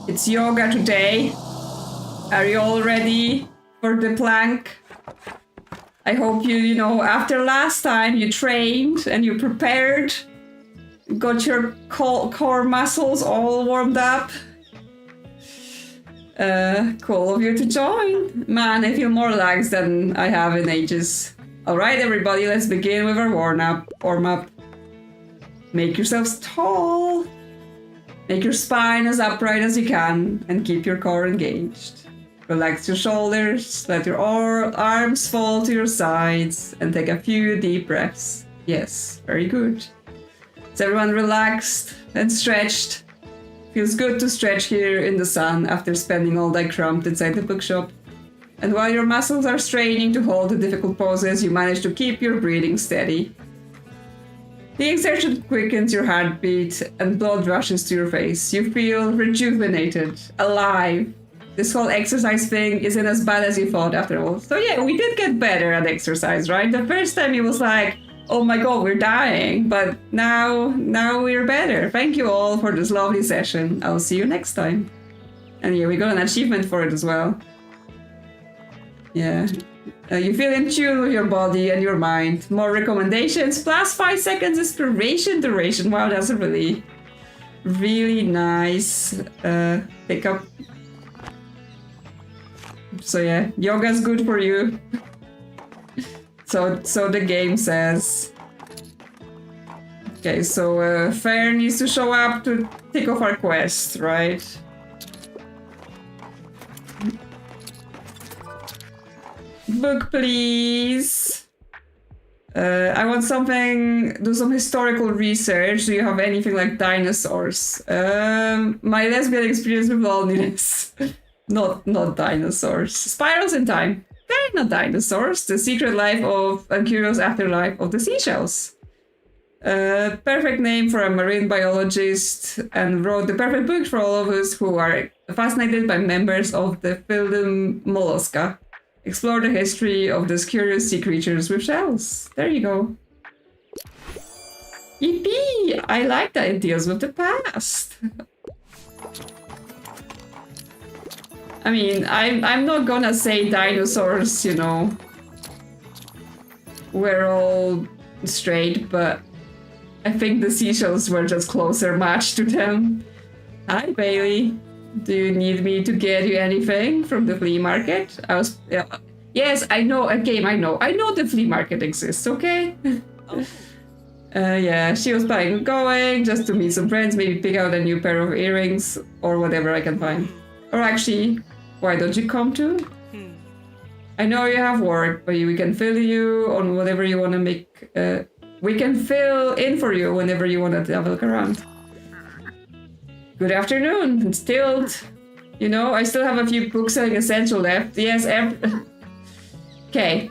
It's yoga today. Are you all ready for the plank? I hope you know, after last time you trained and you prepared, got your core muscles all warmed up. Cool of you to join. Man, I feel more relaxed than I have in ages. Alright everybody, let's begin with our warm up. Make yourselves tall. Make your spine as upright as you can and keep your core engaged. Relax your shoulders, let your arms fall to your sides and take a few deep breaths. Yes, very good. Is everyone relaxed and stretched? Feels good to stretch here in the sun after spending all day cramped inside the bookshop. And while your muscles are straining to hold the difficult poses, you manage to keep your breathing steady. The exertion quickens your heartbeat and blood rushes to your face. You feel rejuvenated, alive. This whole exercise thing isn't as bad as you thought after all. So yeah, we did get better at exercise, right? The first time it was like, oh my god, we're dying. But now we're better. Thank you all for this lovely session. I'll see you next time. And yeah, we got an achievement for it as well. Yeah. You feel in tune with your body and your mind. More recommendations, plus 5 seconds inspiration duration. Wow, that's a really nice pickup. So yeah, yoga's good for you. So the game says. Okay, so Fair needs to show up to tick off our quest, right? Book, please. I want do some historical research. Do you have anything like dinosaurs? My lesbian experience with loneliness. not dinosaurs. Spirals in time. They're not dinosaurs. The secret life of and curious afterlife of the seashells. Perfect name for a marine biologist, and wrote the perfect book for all of us who are fascinated by members of the phylum Mollusca. Explore the history of these curious sea creatures with shells. There you go. Yippee! I like that it deals with the past. I mean, I'm not gonna say dinosaurs, you know, we're all straight, but I think the seashells were just closer match to them. Hi, Bailey. Do you need me to get you anything from the flea market? Yes, I know, a game, I know the flea market exists, okay? Oh. Yeah, she was planning on going just to meet some friends, maybe pick out a new pair of earrings or whatever I can find. Or actually, why don't you come too? I know you have work, but we can fill you on whatever you want to make. We can fill in for you whenever you want to have a look around. Good afternoon. It's Tilt. You know, I still have a few books selling essential left. Yes, okay.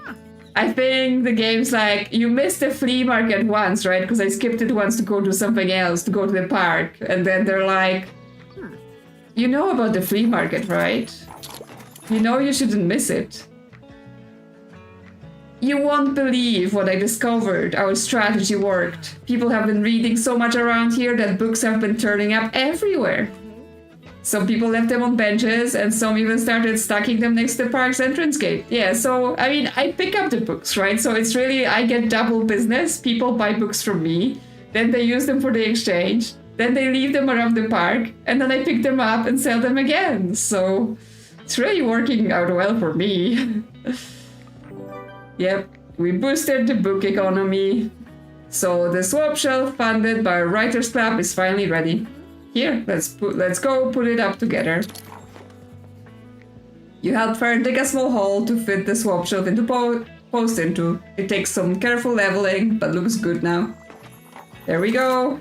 I think the game's like, you missed the flea market once, right? Because I skipped it once to go do something else, to go to the park. And then they're like, you know about the flea market, right? You know you shouldn't miss it. You won't believe what I discovered. Our strategy worked. People have been reading so much around here that books have been turning up everywhere. Some people left them on benches, and some even started stacking them next to the park's entrance gate. Yeah, so, I mean, I pick up the books, right? So it's really, I get double business. People buy books from me, then they use them for the exchange, then they leave them around the park, and then I pick them up and sell them again. So it's really working out well for me. Yep, we boosted the book economy. So the swap shelf funded by Writers Club is finally ready. Here, let's go put it up together. You helped Fern dig a small hole to fit the swap shelf into post into. It takes some careful leveling, but looks good now. There we go.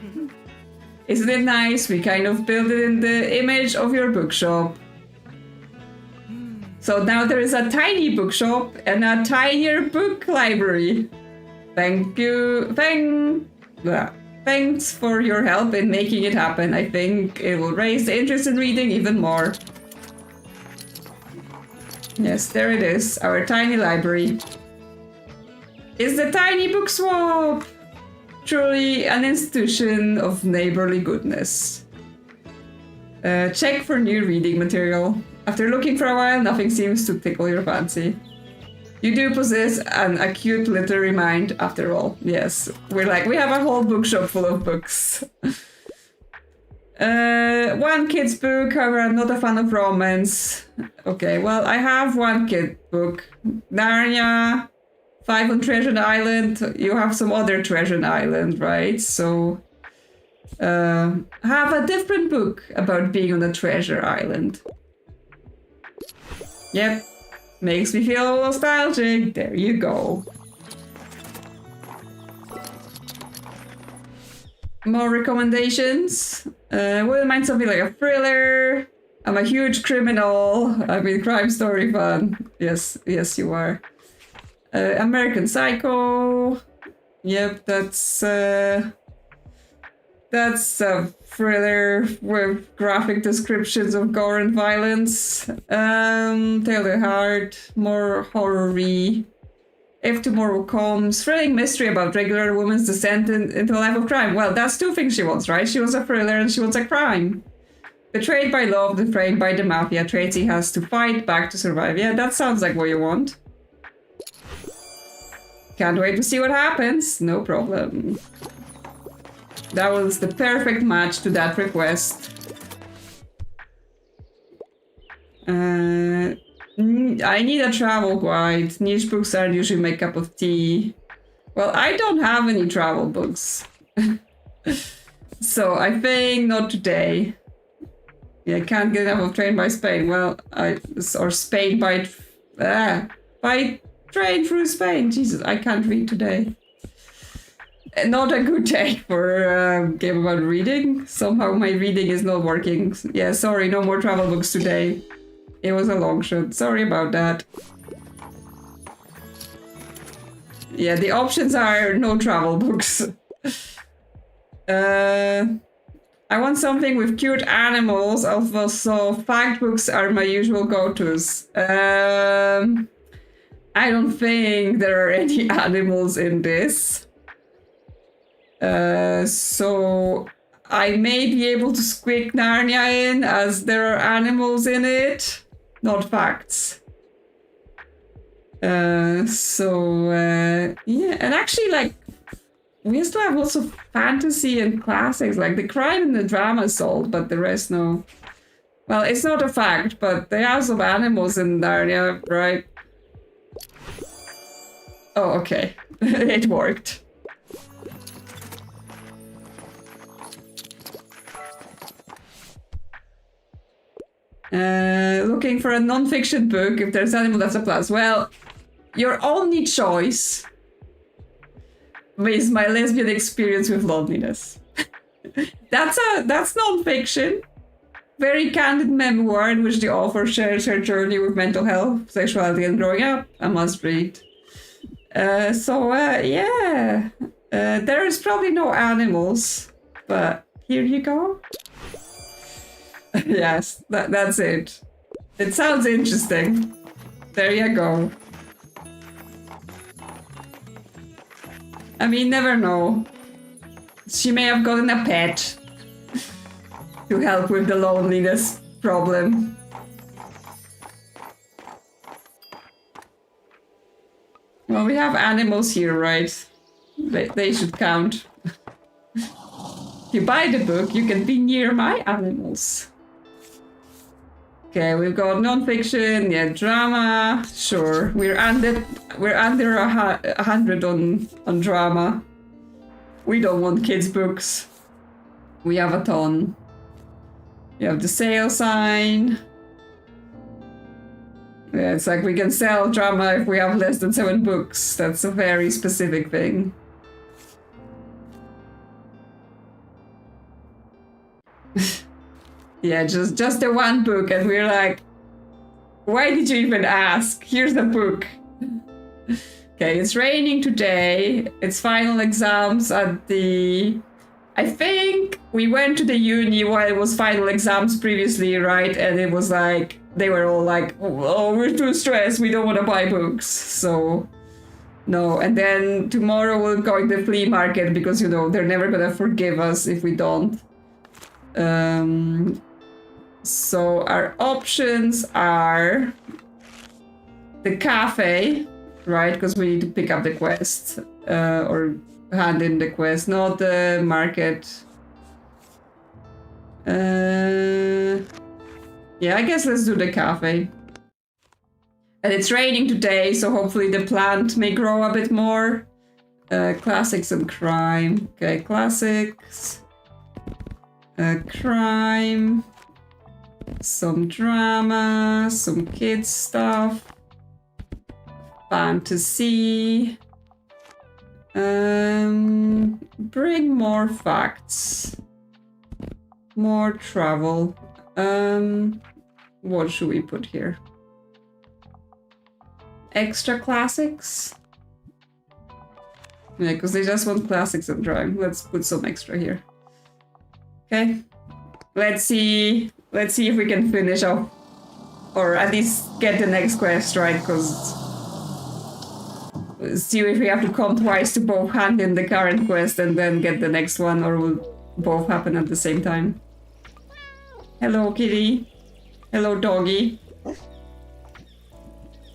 Isn't it nice? We kind of built it in the image of your bookshop. So now there is a tiny bookshop and a tinier book library. Thank you. Thanks for your help in making it happen. I think it will raise the interest in reading even more. Yes, there it is, our tiny library. It's the Tiny Book Swap! Truly an institution of neighborly goodness. Check for new reading material. After looking for a while, nothing seems to tickle your fancy. You do possess an acute literary mind, after all. Yes, we have a whole bookshop full of books. One kid's book, however, I'm not a fan of romance. Okay, well, I have one kid book. Narnia, 5 on Treasure Island. You have some other Treasure Island, right? So, have a different book about being on a treasure island. Yep. Makes me feel nostalgic. There you go. More recommendations. Wouldn't mind something like a thriller. I'm a huge criminal. I mean, crime story fan. Yes, you are. American Psycho. Yep, that's a thriller with graphic descriptions of gore and violence. Taylor Heart, more horror-y. If Tomorrow Comes, thrilling mystery about regular woman's descent into a life of crime. Well, that's two things she wants, right? She wants a thriller and she wants a crime. Betrayed by love, betrayed by the mafia. Tracy has to fight back to survive. Yeah, that sounds like what you want. Can't wait to see what happens. No problem. That was the perfect match to that request. I need a travel guide. Niche books aren't usually my cup of tea. Well, I don't have any travel books. So I think not today. Yeah, can't get enough of Train by Spain. Well, or Spain by train through Spain. Jesus, I can't read today. Not a good day for a game about reading. Somehow my reading is not working. Yeah, sorry, no more travel books today. It was a long shot. Sorry about that. Yeah, the options are no travel books. I want something with cute animals. Also, fact books are my usual go-tos. I don't think there are any animals in this. So I may be able to squeak Narnia in as there are animals in it, not facts. Yeah, and actually, like, we used to have lots of fantasy and classics, like the crime and the drama sold, but the rest no. Well, it's not a fact, but they have some animals in Narnia, right? Oh, okay. It worked. Looking for a non-fiction book. If there's animal, that's a plus. Well, your only choice is my lesbian experience with loneliness. That's non-fiction. Very candid memoir in which the author shares her journey with mental health, sexuality, and growing up. A must read. Yeah. There is probably no animals, but here you go. Yes, that's it. It sounds interesting. There you go. I mean, never know. She may have gotten a pet to help with the loneliness problem. Well, we have animals here, right? They should count. If you buy the book, you can be near my animals. Okay, we've got non-fiction, yeah, drama, sure. We're under 100 on drama. We don't want kids' books. We have a ton. You have the sale sign. Yeah, it's like we can sell drama if we have less than 7 books. That's a very specific thing. Yeah, just the one book, and we're like, why did you even ask? Here's the book. Okay, it's raining today. It's final exams at the... I think we went to the uni while it was final exams previously, right? And it was like, they were all like, oh, we're too stressed, we don't want to buy books. So, no. And then tomorrow we'll go to the flea market because, you know, they're never gonna forgive us if we don't. So our options are the cafe, right? Because we need to pick up the quest or hand in the quest, not the market. Yeah, I guess let's do the cafe. And it's raining today, so hopefully the plant may grow a bit more. Classics and crime. Okay, classics. Crime. Some drama. Some kids stuff. Fantasy. Bring more facts. More travel. What should we put here? Extra classics? Yeah, because they just want classics and crime. Let's put some extra here. Okay. Let's see if we can finish off. Or at least get the next quest, right? Because see if we have to come twice to both hand in the current quest and then get the next one, or will both happen at the same time. Hello, kitty. Hello, doggy.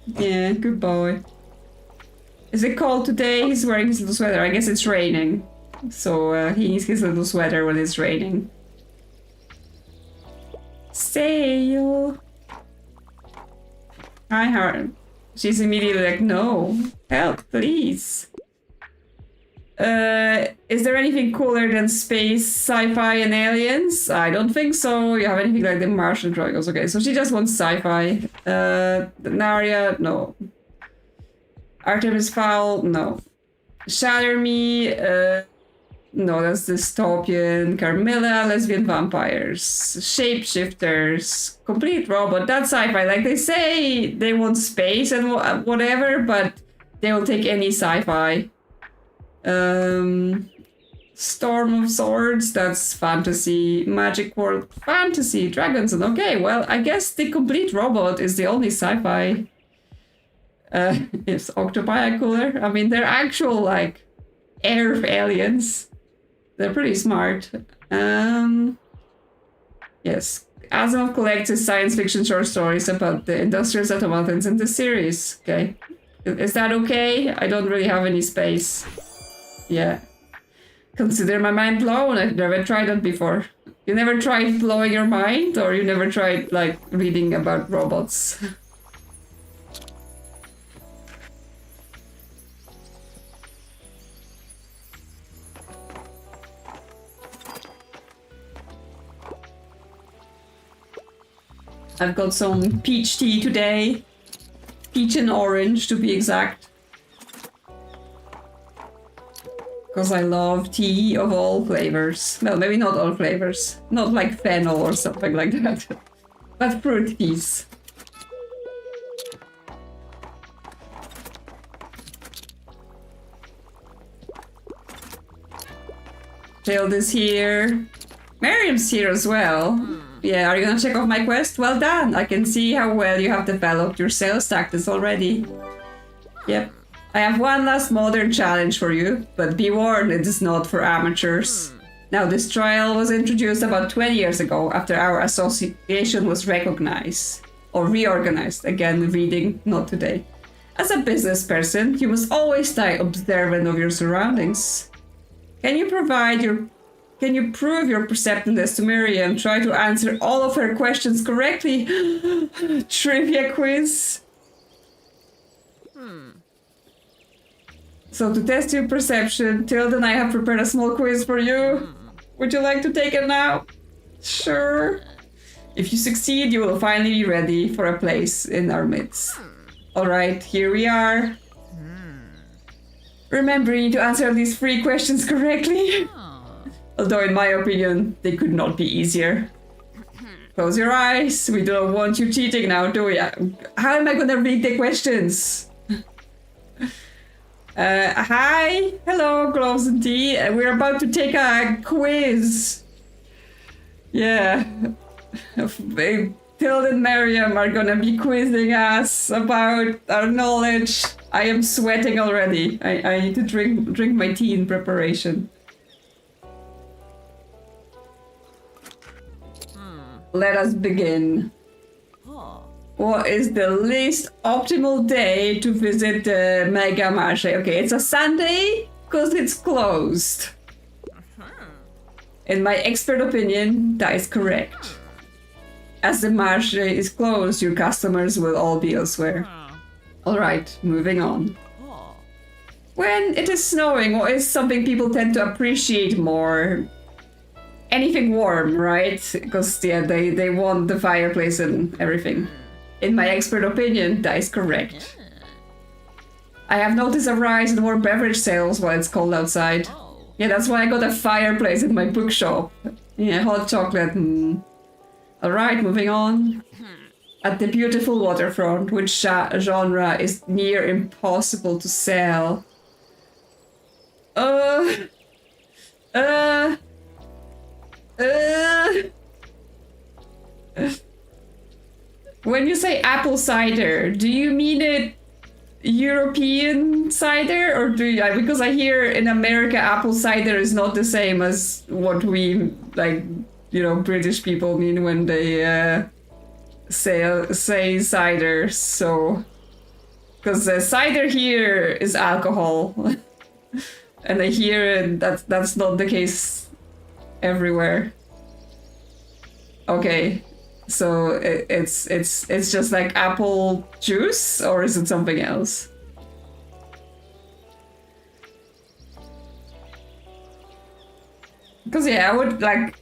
Yeah, good boy. Is it cold today? He's wearing his little sweater. I guess it's raining. So he needs his little sweater when it's raining. Sail. Hi, Harper. She's immediately like, no. Help, please. Is there anything cooler than space, sci-fi, and aliens? I don't think so. You have anything like the Martian Dragons? Okay, so she just wants sci-fi. Naria, no. Artemis Fowl, no. Shatter Me, no, that's dystopian. Carmilla, lesbian vampires. Shapeshifters, complete robot, that's sci-fi. Like they say they want space and whatever, but they will take any sci-fi. Storm of Swords, that's fantasy. Magic World, fantasy. Dragons, and okay, well, I guess the complete robot is the only sci-fi. Is octopi cooler? I mean, they're actual, like, air aliens. They're pretty smart. Yes. Asimov collects his science fiction short stories about the industrial settlements in the series. Okay. Is that okay? I don't really have any space. Yeah. Consider my mind blown. I've never tried that before. You never tried blowing your mind? Or you never tried, like, reading about robots? I've got some peach tea today. Peach and orange, to be exact. Because I love tea of all flavors. Well, maybe not all flavors. Not like fennel or something like that. But fruit teas. Jill is here. Miriam's here as well. Yeah, are you gonna check off my quest? Well done! I can see how well you have developed your sales tactics already. Yep. I have one last modern challenge for you, but be warned, it is not for amateurs. Now, this trial was introduced about 20 years ago after our association was recognized. Or reorganized. Again, reading, not today. As a business person, you must always stay observant of your surroundings. Can you prove your perceptiveness to Miriam? Try to answer all of her questions correctly. Trivia quiz. So to test your perception, Tilda and I have prepared a small quiz for you. Would you like to take it now? Sure. If you succeed, you will finally be ready for a place in our midst. Alright, here we are. Remember, you need to answer these 3 questions correctly. Although in my opinion, they could not be easier. Close your eyes. We don't want you cheating now, do we? How am I gonna read the questions? Hi. Hello, Gloves and Tea. We're about to take a quiz. Yeah. Tilda and Miriam are gonna be quizzing us about our knowledge. I am sweating already. I need to drink my tea in preparation. let us begin. What is the least optimal day to visit the Mega Marché? Okay, it's a Sunday because it's closed. In my expert opinion, that is correct. As the Marché is closed, your customers will all be elsewhere. Alright, moving on. When it is snowing, what is something people tend to appreciate more? Anything warm, right? Because yeah, they want the fireplace and everything. In my expert opinion, that is correct. I have noticed a rise in warm beverage sales while it's cold outside. Yeah, that's why I got a fireplace in my bookshop. Yeah, hot chocolate. Alright, moving on. At the beautiful waterfront, which genre is near impossible to sell? When you say apple cider, do you mean it European cider, or do you, because I hear in America apple cider is not the same as what we, like, you know, British people mean when they say cider. So because cider here is alcohol and I hear that's not the case everywhere. Okay, so it's just like apple juice, or is it something else? Because yeah, I would like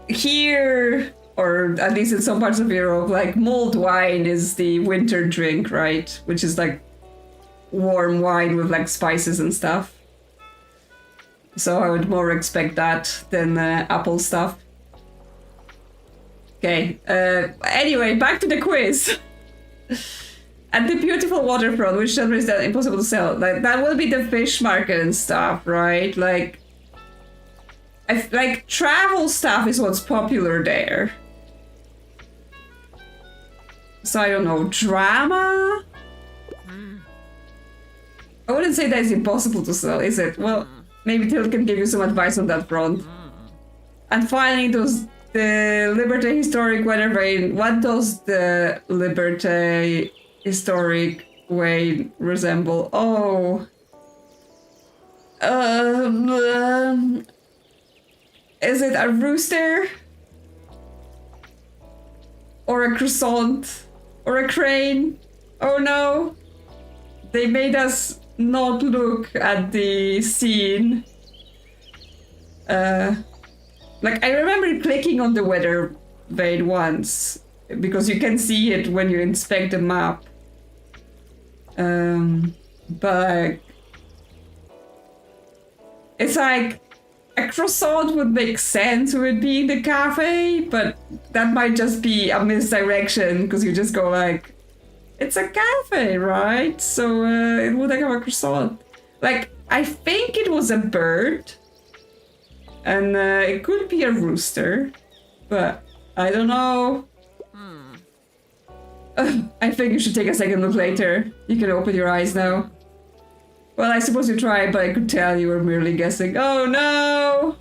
here, or at least in some parts of Europe, like mulled wine is the winter drink, right? Which is like warm wine with like spices and stuff. So I would more expect that than apple stuff. Okay, anyway, back to the quiz. At the beautiful waterfront, which genre is that impossible to sell? Like, that will be the fish market and stuff, right? Like, like travel stuff is what's popular there. So I don't know, drama? I wouldn't say that it's impossible to sell, is it? Well, maybe Till can give you some advice on that front. And finally, the Liberté Historique weather vane. What does the Liberté Historique vane resemble? Oh. Is it a rooster? Or a croissant? Or a crane? Oh no. They made us not look at the scene. Like, I remember clicking on the weather vane once, because you can see it when you inspect the map. But it's like, a croissant would make sense with it being the cafe, but that might just be a misdirection, because you just go like, it's a cafe, right? So it would have a croissant. Like, I think it was a bird. And it could be a rooster, but I don't know. I think you should take a second look later. You can open your eyes now. Well, I suppose you tried, but I could tell you were merely guessing. Oh no!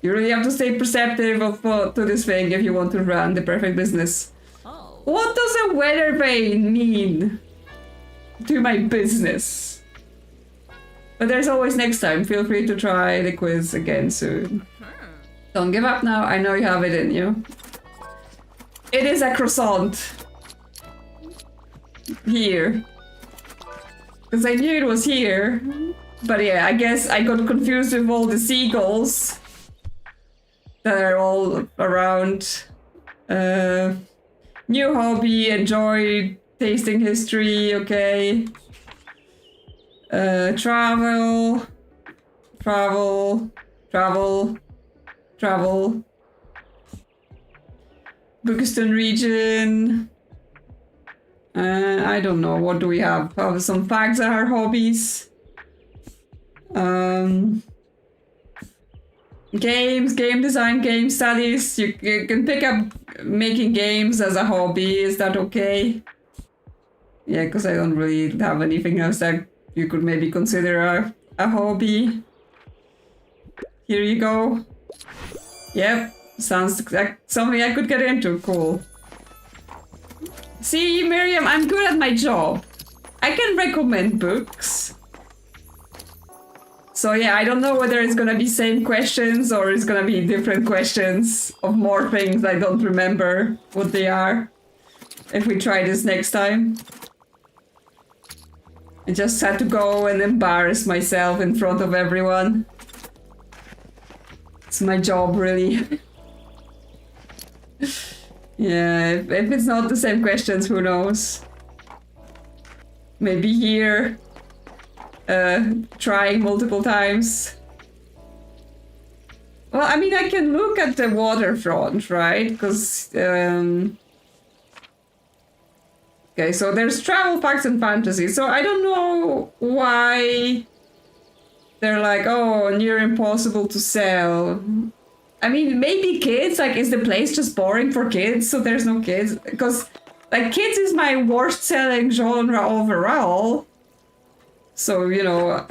You really have to stay perceptive to this thing if you want to run the perfect business. What does a weather vane mean to my business? But there's always next time. Feel free to try the quiz again soon. Don't give up now. I know you have it in you. It is a croissant. Here. Because I knew it was here. But yeah, I guess I got confused with all the seagulls that are all around. New hobby, enjoy tasting history, okay. Travel. Bukistan region. I don't know, what do we have? Some facts are our hobbies. Games, game design, game studies. You can pick up making games as a hobby. Is that okay? Yeah, because I don't really have anything else that you could maybe consider a hobby. Here you go. Yep, sounds like something I could get into. Cool. See, Miriam, I'm good at my job. I can recommend books. So yeah, I don't know whether it's gonna be same questions or it's gonna be different questions of more things I don't remember what they are. If we try this next time. I just had to go and embarrass myself in front of everyone. It's my job, really. Yeah, if it's not the same questions, who knows? Maybe here, trying multiple times. Well, I mean, I can look at the waterfront, right? Because, okay, so there's travel, facts, and fantasy. So I don't know why they're like, oh, near impossible to sell. I mean, maybe kids, like, is the place just boring for kids, so there's no kids? Because, like, kids is my worst selling genre overall. So, you know,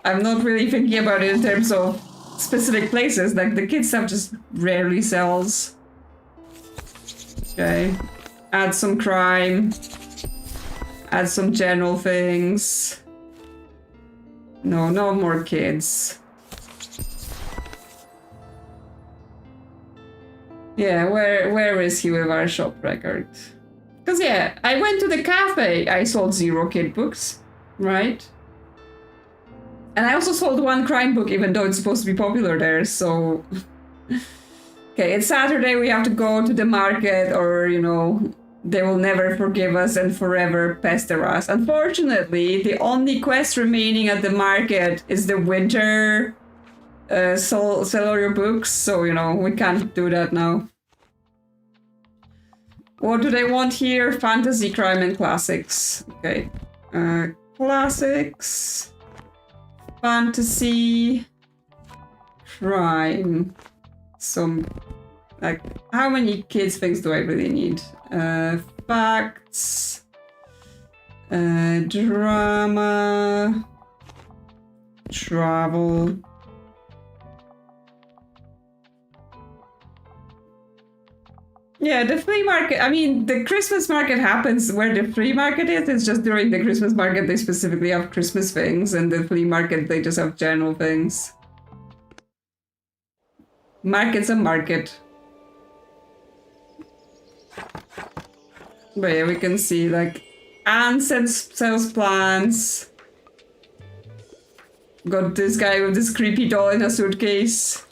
I'm not really thinking about it in terms of specific places. Like, the kids stuff just rarely sells. Okay. Add some crime. Add some general things. No, no more kids. Yeah, where is he with our shop record? Because yeah, I went to the cafe, I sold 0 kid books, right? And I also sold 1 crime book, even though it's supposed to be popular there, so... Okay, it's Saturday, we have to go to the market, or, you know, they will never forgive us and forever pester us. Unfortunately, the only quest remaining at the market is the winter... sell all your books, so, you know, we can't do that now. What do they want here? Fantasy, crime, and classics. Okay. Classics. Fantasy. Crime. Some... Like, how many kids things do I really need? Facts. Drama. Travel. Yeah, the flea market, I mean, the Christmas market happens where the flea market is. It's just during the Christmas market they specifically have Christmas things, and the flea market they just have general things. Market's a market. But yeah, we can see, like, Anne sells plants. Got this guy with this creepy doll in a suitcase.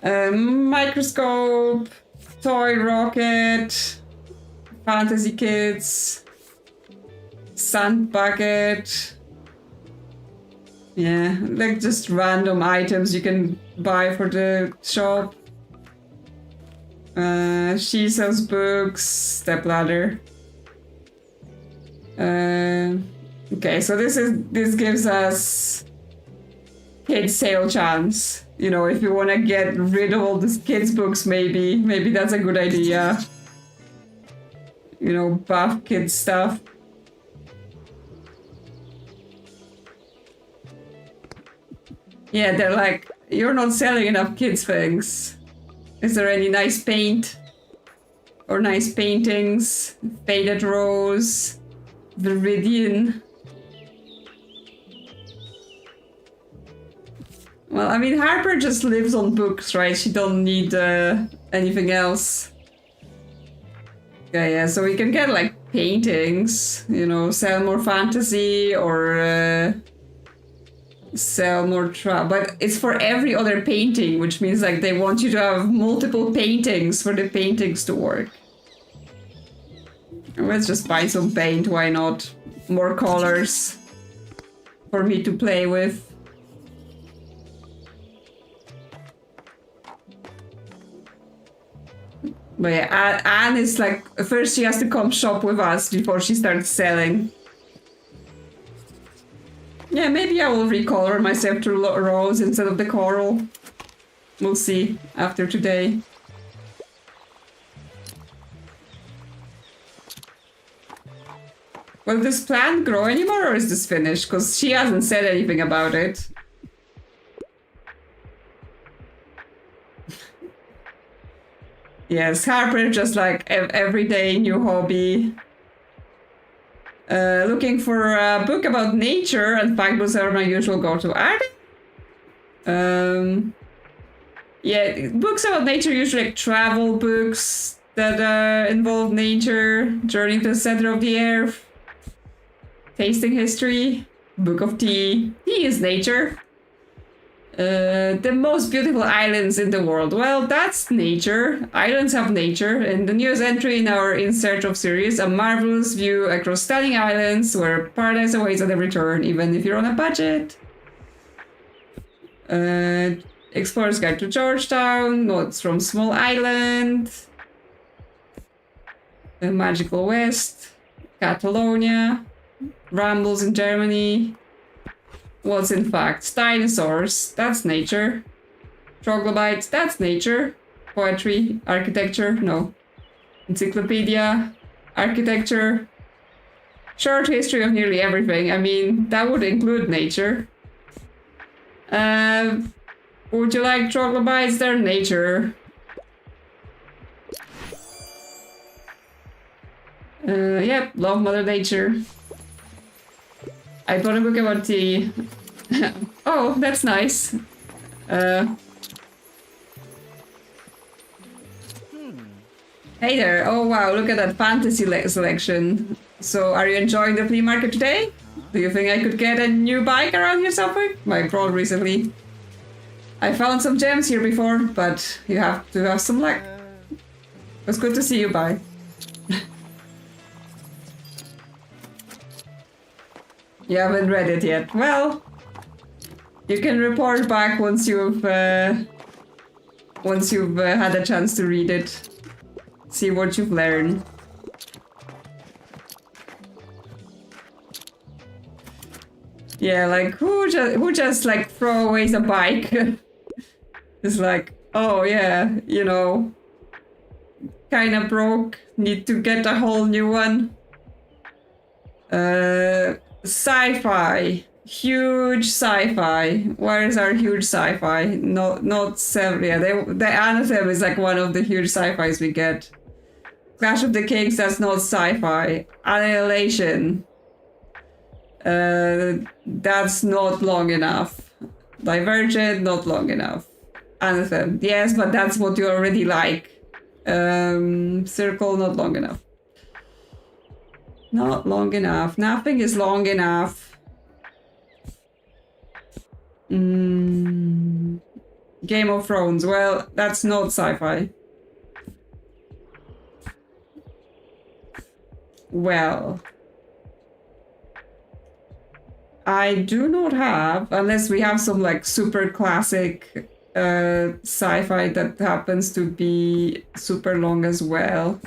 Microscope. Toy rocket, fantasy kids, sand bucket. Yeah, like just random items you can buy for the shop. She sells books, stepladder. Okay, so this gives us kid sale chance. You know, if you want to get rid of all these kids' books, maybe that's a good idea. You know, buff kids stuff. Yeah, they're like, you're not selling enough kids' things. Is there any nice paint? Or nice paintings? Faded rose, Viridian. Well, I mean, Harper just lives on books, right? She don't need anything else. Okay, yeah, so we can get, like, paintings, you know, sell more fantasy or sell more but it's for every other painting, which means, like, they want you to have multiple paintings for the paintings to work. Let's just buy some paint, why not? More colors for me to play with. But yeah, Anne is like, first she has to come shop with us before she starts selling. Yeah, maybe I will recolor myself to rose instead of the coral. We'll see after today. Will this plant grow anymore, or is this finished? Because she hasn't said anything about it. Yes, Harper, just like everyday new hobby. Looking for a book about nature, and fact books are my usual go-to. Are they? Yeah, books about nature usually like travel books that involve nature, journey to the center of the earth, tasting history, book of tea. Tea is nature. The most beautiful islands in the world. Well, that's nature. Islands have nature. And the newest entry in our In Search of series, a marvelous view across stunning islands where paradise awaits at every turn, even if you're on a budget. Explorer's Guide to Georgetown, Notes from Small Island, The Magical West, Catalonia, Rambles in Germany. What's in fact? Dinosaurs, that's nature. Troglobites, that's nature. Poetry, architecture, no. Encyclopedia, architecture. Short history of nearly everything. I mean, that would include nature. Would you like troglobites? They're nature. Yep, love Mother Nature. I bought a book about tea. Oh, that's nice. Hey there. Oh wow, look at that fantasy selection. So, are you enjoying the flea market today? Do you think I could get a new bike around here somewhere? I crawled recently. I found some gems here before, but you have to have some luck. It was good to see you, bye. You haven't read it yet. Well, you can report back once you've had a chance to read it. See what you've learned. Yeah, like who just like throw away a bike? It's like, oh yeah, you know, kind of broke. Need to get a whole new one. Sci-fi. Huge sci-fi. Where is our huge sci-fi? Not seven. Yeah, the Anthem is like one of the huge sci-fis we get. Clash of the Kings, that's not sci-fi. Annihilation. That's not long enough. Divergent, not long enough. Anthem, yes, but that's what you already like. Circle, not long enough. Not long enough. Nothing is long enough. Game of Thrones. Well, that's not sci-fi. Well, I do not have, unless we have some like super classic sci-fi that happens to be super long as well.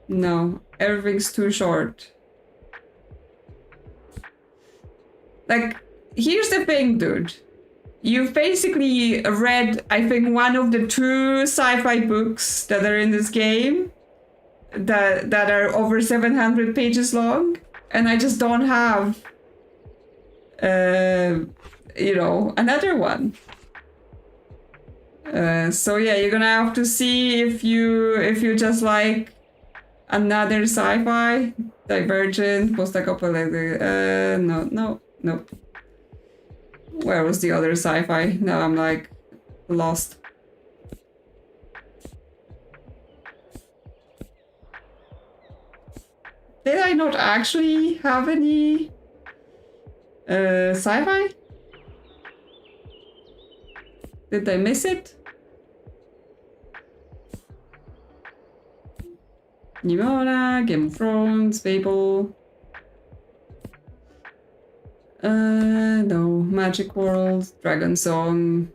No, everything's too short. Like, here's the thing, dude. You've basically read, I think, one of the two sci-fi books that are in this game that are over 700 pages long, and I just don't have, you know, another one. So yeah, you're gonna have to see if you just like another sci-fi, Divergent, post-apocalyptic. No. Where was the other sci-fi? Now I'm like lost. Did I not actually have any sci-fi? Did I miss it? Nimona, Game of Thrones, Fable. No. Magic World, Dragon Song.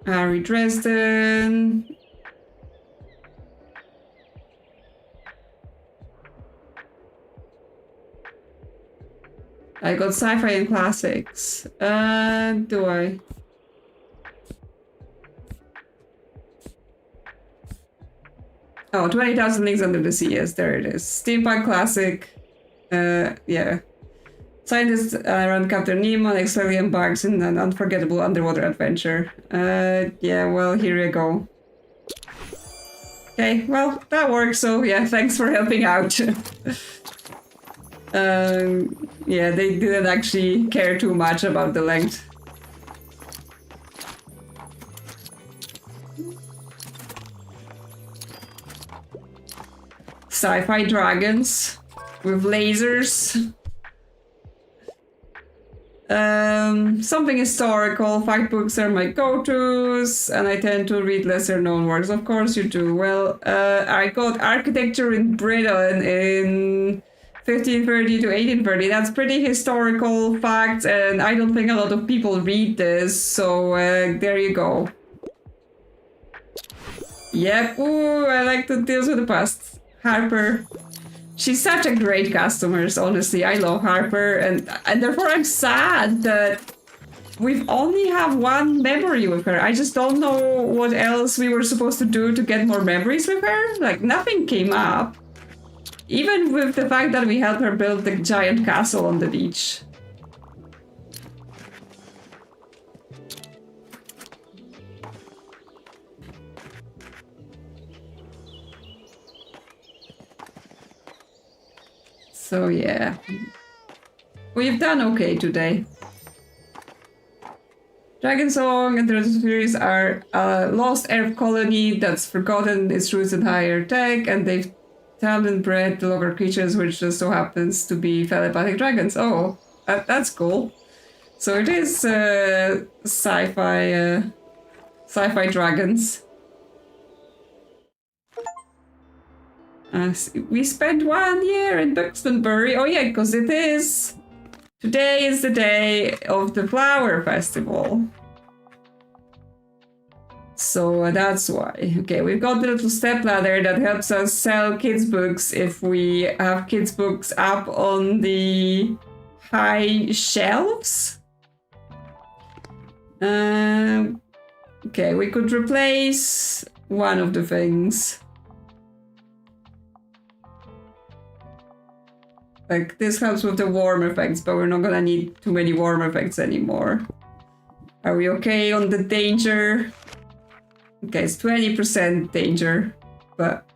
Harry Dresden. I got sci-fi and classics. Do I? Oh, 20,000 Leagues Under the Sea. Yes, there it is. Steampunk classic. Yeah. Scientists around Captain Nemo unexpectedly embarks in an unforgettable underwater adventure. Yeah, well, here you go. Okay, well, that works, so yeah, thanks for helping out. Yeah, they didn't actually care too much about the length. Sci-fi dragons with lasers. Something historical. Fact books are my go-tos, and I tend to read lesser-known works. Of course you do. Well, I got architecture in Britain in 1530 to 1830. That's pretty historical facts, and I don't think a lot of people read this, so there you go. Yep, ooh, I like the deals with the past. Harper. She's such a great customer, honestly. I love Harper, and therefore I'm sad that we've only have one memory with her. I just don't know what else we were supposed to do to get more memories with her. Like, nothing came up. Even with the fact that we helped her build the giant castle on the beach. So yeah, we've done okay today. Dragon Song and the series are a lost Earth colony that's forgotten its roots in higher tech, and they've talent bred the local creatures, which just so happens to be telepathic dragons. Oh, that's cool. So it is sci-fi dragons. We spent 1 year in Buxtonbury. Oh yeah, because today is the day of the flower festival. So that's why. Okay, we've got the little stepladder that helps us sell kids' books if we have kids' books up on the high shelves. Okay, we could replace one of the things. Like, this helps with the warm effects, but we're not gonna need too many warm effects anymore. Are we okay on the danger? Okay, it's 20% danger, but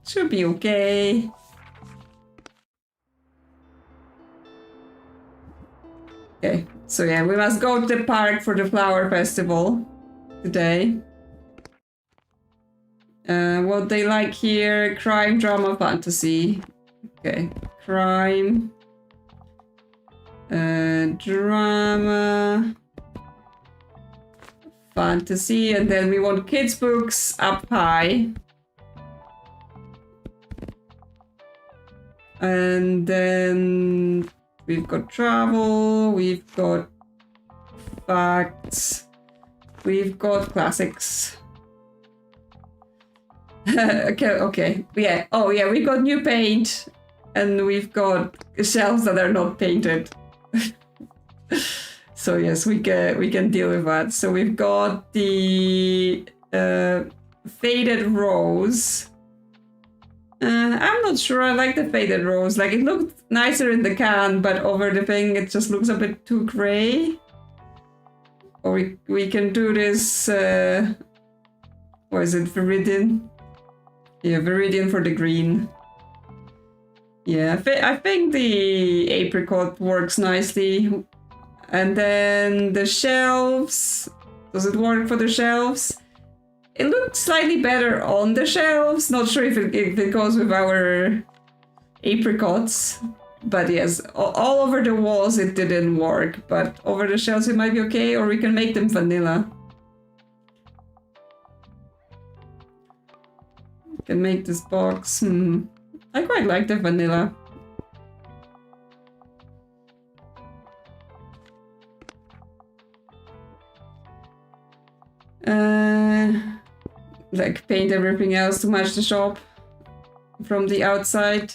should be okay. Okay, so yeah, we must go to the park for the flower festival today. What they like here, crime, drama, fantasy. Okay, crime, drama, fantasy, and then we want kids' books up high. And then we've got travel, we've got facts, we've got classics. Okay, yeah. Oh yeah, we've got new paint, and we've got shelves that are not painted. So yes, we can deal with that. So we've got the faded rose. I'm not sure I like the faded rose. Like, it looked nicer in the can, but over the thing it just looks a bit too gray. Or we can do this. What is it? Viridian. Yeah, Viridian for the green. Yeah, I think the apricot works nicely. And then the shelves. Does it work for the shelves? It looked slightly better on the shelves. Not sure if it goes with our apricots. But yes, all over the walls it didn't work. But over the shelves it might be okay, or we can make them vanilla. Can make this box. I quite like the vanilla. Like, paint everything else to match the shop from the outside.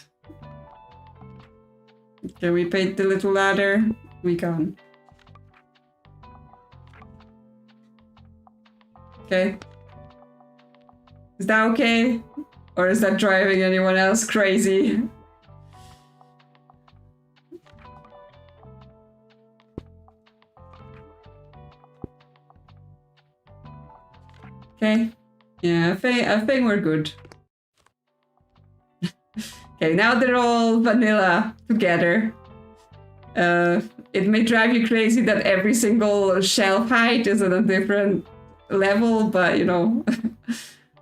Can we paint the little ladder? We can. Okay. Is that okay? Or is that driving anyone else crazy? Okay. Yeah, I think we're good. Okay, now they're all vanilla together. It may drive you crazy that every single shelf height is at a different level, but you know,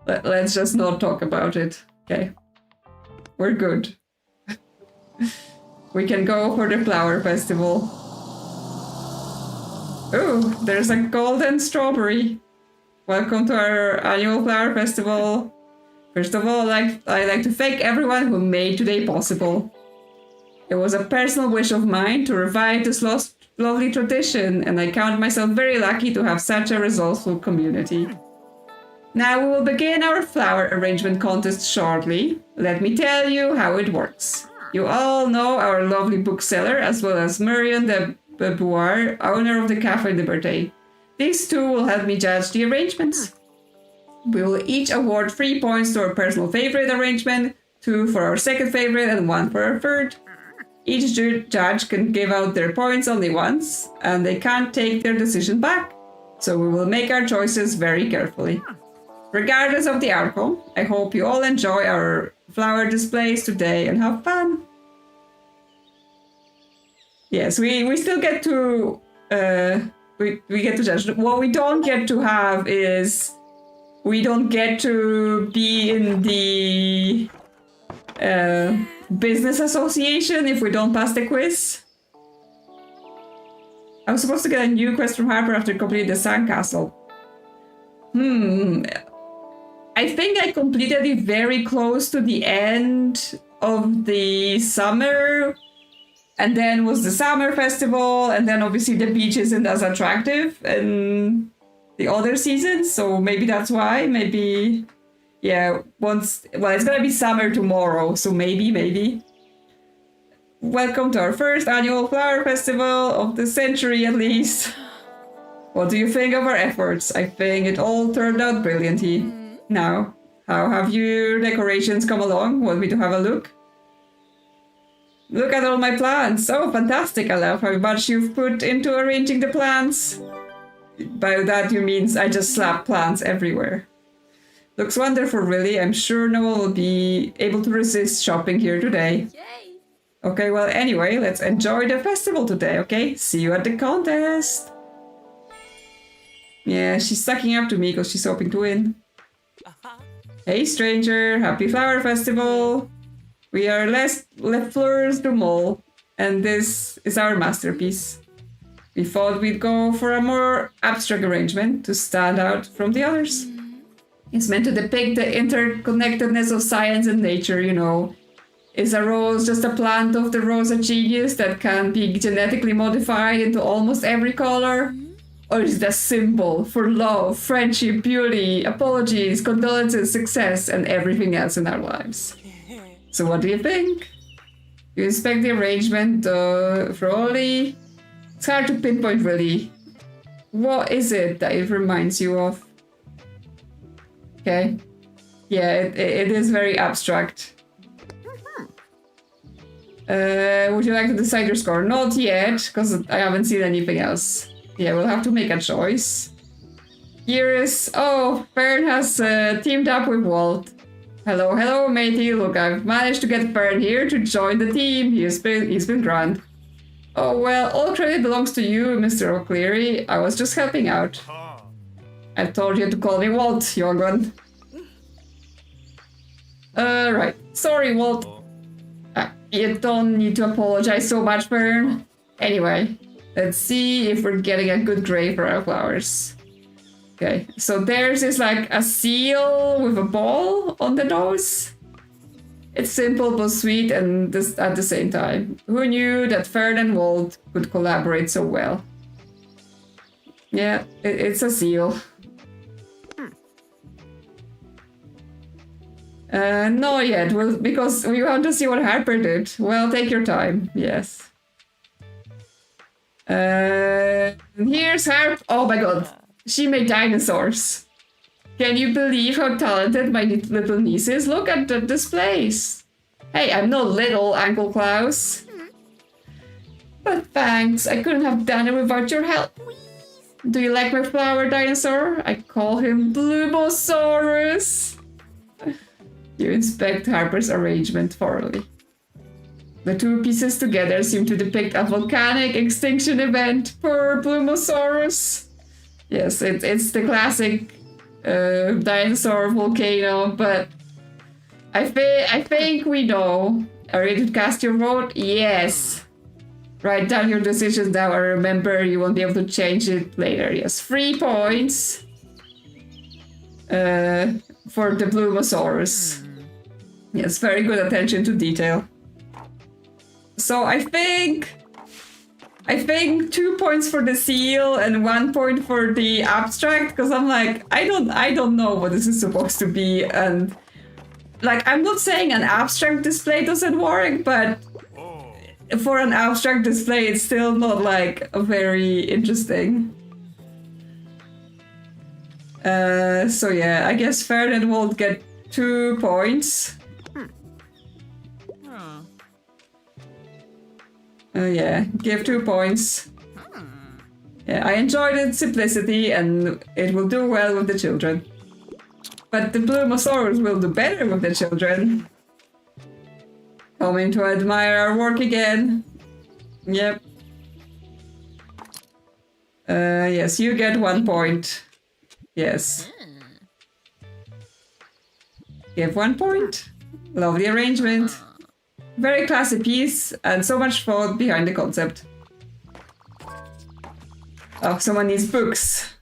let's just not talk about it. Okay, we're good. We can go for the flower festival. Oh, there's a golden strawberry. Welcome to our annual flower festival. First of all, I'd like to thank everyone who made today possible. It was a personal wish of mine to revive this lovely tradition, and I count myself very lucky to have such a resourceful community. Now we will begin our flower arrangement contest shortly. Let me tell you how it works. You all know our lovely bookseller, as well as Marion de Beauvoir, owner of the Café Liberté. These two will help me judge the arrangements. We will each award 3 points to our personal favorite arrangement, 2 for our second favorite, and 1 for our third. Each judge can give out their points only once, and they can't take their decision back. So we will make our choices very carefully. Regardless of the outcome, I hope you all enjoy our flower displays today and have fun. Yes, we still get to we get to judge. What we don't get to have is we don't get to be in the business association if we don't pass the quiz. I was supposed to get a new quest from Harper after completing the sandcastle. I think I completed it very close to the end of the summer, and then was the summer festival, and then obviously the beach isn't as attractive in the other seasons, so maybe that's why. Maybe, yeah, it's gonna be summer tomorrow, so maybe. Welcome to our first annual flower festival of the century, at least. What do you think of our efforts? I think it all turned out brilliantly. Now, how have your decorations come along? Want me to have a look? Look at all my plants. Oh, fantastic. I love how much you've put into arranging the plants. By that you mean I just slap plants everywhere. Looks wonderful, really. I'm sure no one will be able to resist shopping here today. Yay! Okay, well, anyway, let's enjoy the festival today, okay? See you at the contest. Yeah, she's sucking up to me because she's hoping to win. Hey, stranger. Happy Flower Festival. We are Les Fleurs du Mole, and this is our masterpiece. We thought we'd go for a more abstract arrangement to stand out from the others. It's meant to depict the interconnectedness of science and nature, you know. Is a rose just a plant of the rosa genius that can be genetically modified into almost every color? Or is it a symbol for love, friendship, beauty, apologies, condolences, success, and everything else in our lives? So what do you think? You inspect the arrangement for only... It's hard to pinpoint, really. What is it that it reminds you of? Okay. Yeah, it is very abstract. Would you like to decide your score? Not yet, because I haven't seen anything else. Yeah, we'll have to make a choice. Here is... Oh, Fern has teamed up with Walt. Hello, matey. Look, I've managed to get Fern here to join the team. He's been grand. Oh, well, all credit belongs to you, Mr. O'Cleary. I was just helping out. I told you to call me Walt, young one. Right. Sorry, Walt. You don't need to apologize so much, Fern. Anyway, let's see if we're getting a good grade for our flowers. Okay, so theirs is like a seal with a ball on the nose. It's simple but sweet and at the same time. Who knew that Fern and Walt could collaborate so well? Yeah, it's a seal. Not yet, well, because we want to see what Harper did. Well, take your time, yes. Here's Harper. Oh my god, she made dinosaurs. Can you believe how talented my little niece is? Look at the displays. Hey, I'm not little, Uncle Klaus. But thanks, I couldn't have done it without your help. Do you like my flower dinosaur? I call him Blumosaurus. You inspect Harper's arrangement thoroughly. The two pieces together seem to depict a volcanic extinction event for Blumosaurus. Yes, it's the classic dinosaur volcano, but I think we know. Are you ready to cast your vote? Yes. Write down your decisions now and remember you won't be able to change it later. Yes, 3 points for the Blumosaurus. Yes, very good attention to detail. So I think 2 points for the seal and 1 point for the abstract, because I'm like, I don't know what this is supposed to be, and like I'm not saying an abstract display doesn't work, but for an abstract display it's still not like very interesting. So yeah, I guess Ferdinand won't get 2 points. Yeah, give 2 points. Yeah, I enjoyed its simplicity and it will do well with the children. But the Blumosaurus will do better with the children. Coming to admire our work again. Yep. Yes, you get 1 point. Yes. Give 1 point. Lovely arrangement. Very classy piece, and so much thought behind the concept. Oh, someone needs books.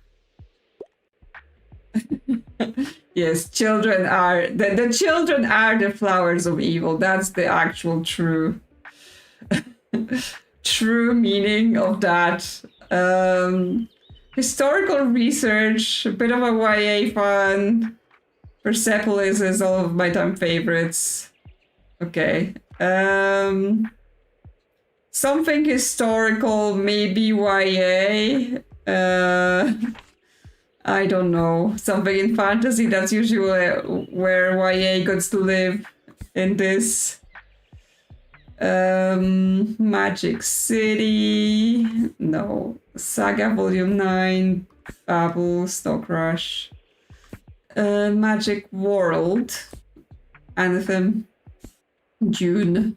Yes, children are... The children are the flowers of evil. That's the actual true... true meaning of that. Historical research, a bit of a YA fun. Persepolis is all of my time favorites. Okay. Something historical, maybe YA. I don't know. Something in fantasy, that's usually where YA gets to live in this. Magic City. No. Saga Volume 9. Fable, Stock Rush. Magic World. Anthem. June.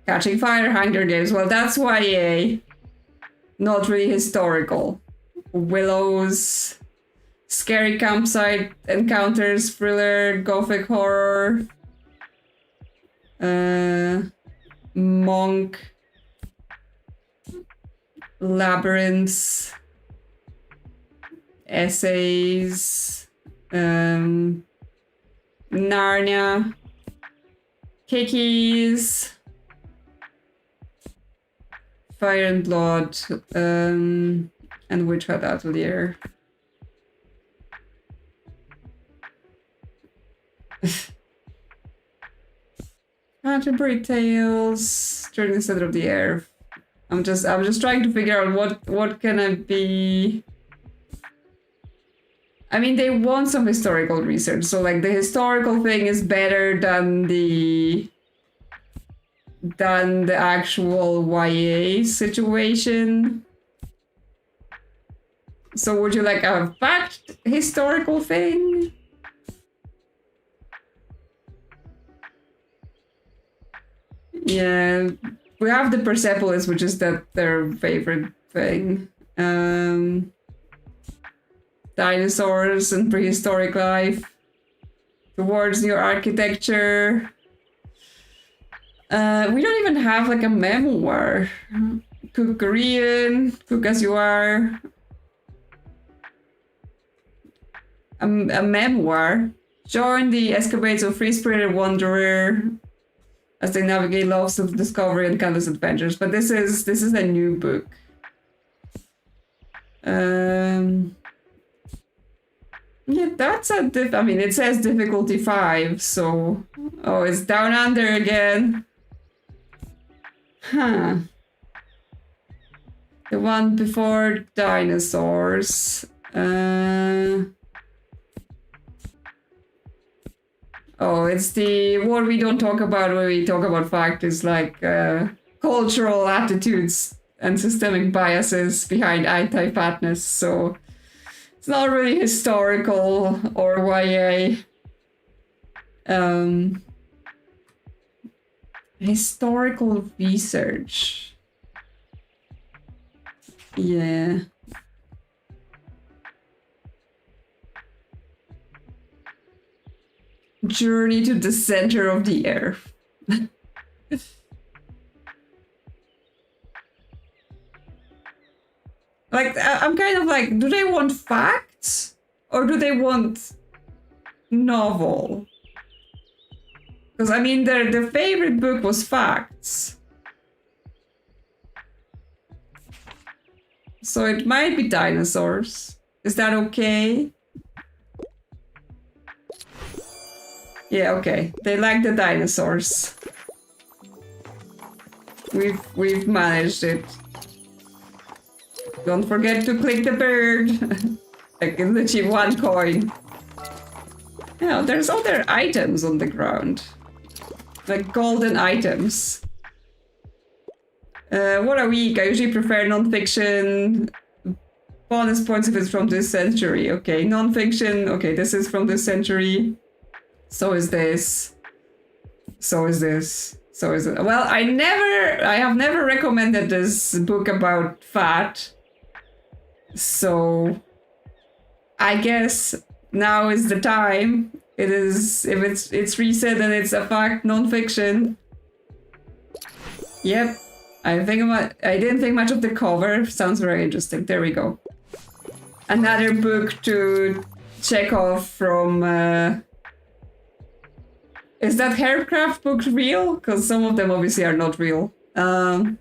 Catching Fire, Hunger Games. Well, that's YA. Not really historical. Willows. Scary Campsite Encounters, Thriller, Gothic Horror. Monk. Labyrinths. Essays. Narnia. Kikis. Fire and Blood. And Witchhead Atelier. Canterbury Tales during the center of the air. I'm just trying to figure out what can it be. I mean, they want some historical research, so like the historical thing is better than the actual YA situation. So would you like a fact historical thing? Yeah, we have the Persepolis, which is their favorite thing. Dinosaurs and prehistoric life. Towards new architecture. We don't even have like a memoir. Cook Korean, Cook As You Are. A memoir. Join the escapades of free-spirited wanderer as they navigate loves of discovery and countless adventures. But this is a new book. Yeah, that's I mean, it says difficulty 5, so... Oh, it's Down Under again. Huh. The one before dinosaurs. Oh, it's the what we don't talk about when we talk about fact is like cultural attitudes and systemic biases behind anti-fatness, so it's not really historical or YA. Historical research. Yeah. Journey to the center of the earth. Like, I'm kind of like, do they want facts? Or do they want novel? Because, I mean, their favorite book was facts. So it might be dinosaurs. Is that okay? Yeah, okay. They like the dinosaurs. We've managed it. Don't forget to click the bird. Like literally 1 coin. Yeah, there's other items on the ground. Like golden items. What a week. I usually prefer non-fiction. Bonus points if it's from this century. Okay, non-fiction. Okay, this is from this century. So is this. So is this. So is it. Well, I have never recommended this book about fat. So I guess now is the time. It is, if it's reset and it's a fact non-fiction. Yep. I didn't think much of the cover. Sounds very interesting. There we go. Another book to check off from is that Haircraft book real? Because some of them obviously are not real. I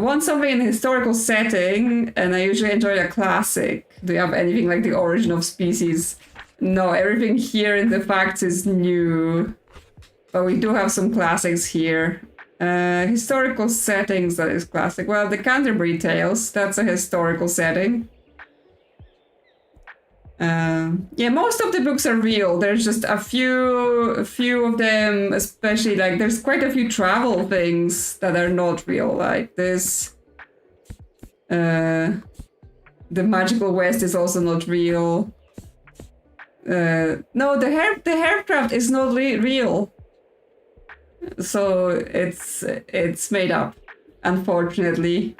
want something in a historical setting, and I usually enjoy a classic. Do you have anything like The Origin of Species? No, everything here in the facts is new. But we do have some classics here. Historical settings, that is classic. Well, the Canterbury Tales, that's a historical setting. Yeah, most of the books are real. There's just a few of them, especially like there's quite a few travel things that are not real, like this. The Magical West is also not real. No, the Haircraft is not real. So it's made up, unfortunately.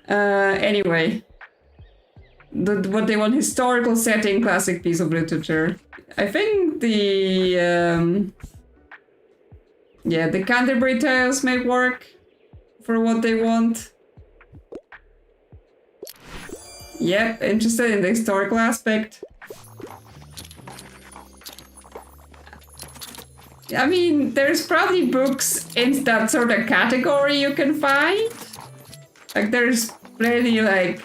Anyway. What they want, historical setting, classic piece of literature. I think the Canterbury Tales may work for what they want. Yep, interested in the historical aspect. I mean, there's probably books in that sort of category you can find. Like, there's plenty, like...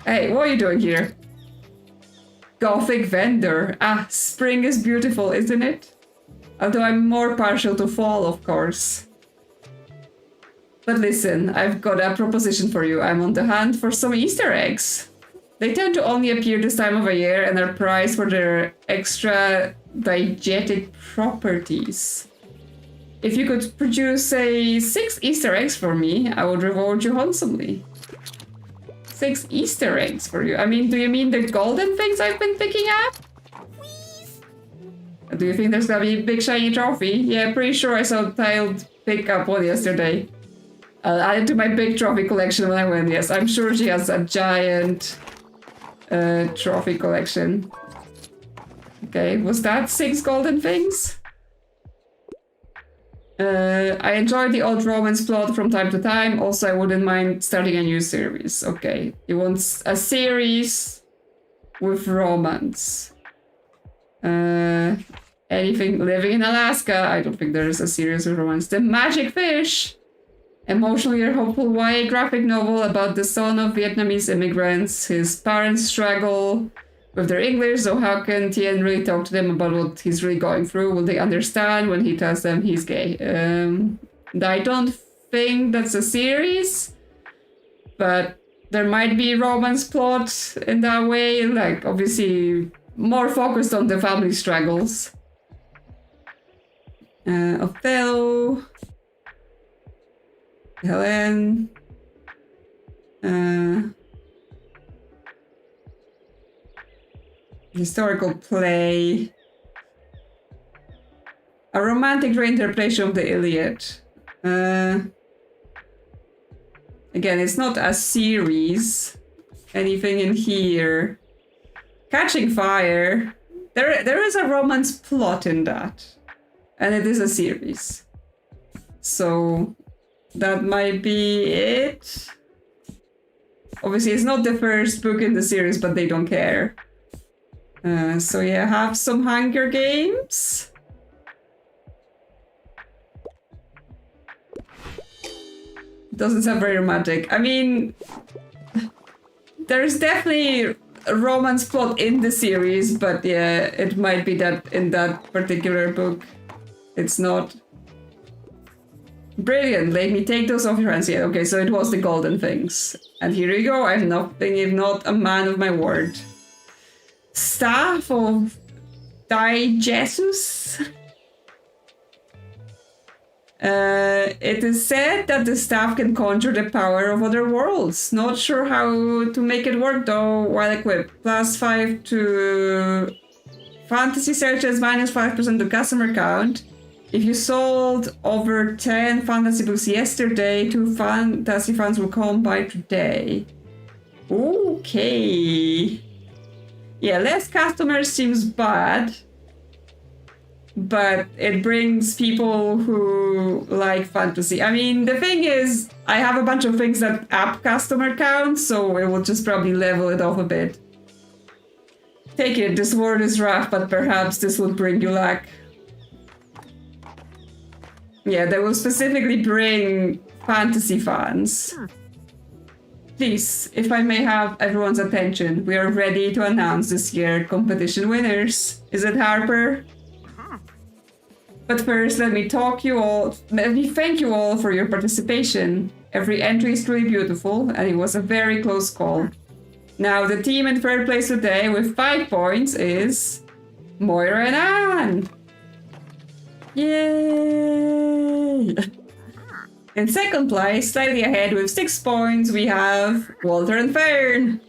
Hey, what are you doing here? Gothic vendor. Ah, spring is beautiful, isn't it? Although I'm more partial to fall, of course. But listen, I've got a proposition for you. I'm on the hunt for some Easter eggs. They tend to only appear this time of a year and are prized for their extra diegetic properties. If you could produce, say, 6 Easter eggs for me, I would reward you handsomely. 6 Easter eggs for you. I mean, do you mean the golden things I've been picking up? Do you think there's gonna be a big shiny trophy? Yeah, pretty sure I saw Tiled pick up one yesterday. I'll add it to my big trophy collection when I win. Yes, I'm sure she has a giant trophy collection. Okay, was that 6 golden things? I enjoy the old romance plot from time to time. Also, I wouldn't mind starting a new series. Okay, he wants a series with romance. Anything living in Alaska. I don't think there is a series with romance. The Magic Fish. Emotionally hopeful YA graphic novel about the son of Vietnamese immigrants. His parents struggle with their English, so how can Tien really talk to them about what he's really going through? Will they understand when he tells them he's gay? I don't think that's a series, but there might be romance plot in that way, like obviously more focused on the family struggles. Othello. Helen. Historical play. A romantic reinterpretation of the Iliad. Again, it's not a series. Anything in here? Catching Fire. There is a romance plot in that. And it is a series. So that might be it. Obviously, it's not the first book in the series, but they don't care. So yeah, have some Hunger Games. Doesn't sound very romantic. I mean, there's definitely a romance plot in the series, but yeah, it might be that in that particular book, it's not. Brilliant, let me take those off your hands. Yeah, okay, so it was the golden things. And here you go, I'm nothing if not a man of my word. Staff of Digesus? It is said that the staff can conjure the power of other worlds. Not sure how to make it work though, while equipped. +5 to fantasy searches, -5% to customer count. If you sold over 10 fantasy books yesterday, 2 fantasy fans will come by today. Okay. Yeah, less customers seems bad. But it brings people who like fantasy. I mean, the thing is, I have a bunch of things that up customer count, so it will just probably level it off a bit. Take it, this world is rough, but perhaps this will bring you luck. Yeah, they will specifically bring fantasy fans. Please, if I may have everyone's attention, we are ready to announce this year's competition winners. Is it Harper? But first, let me thank you all for your participation. Every entry is truly beautiful, and it was a very close call. Now, the team in third place today with 5 points is Moira and Anne. Yay! In second place, slightly ahead with 6 points, we have Walter and Fern.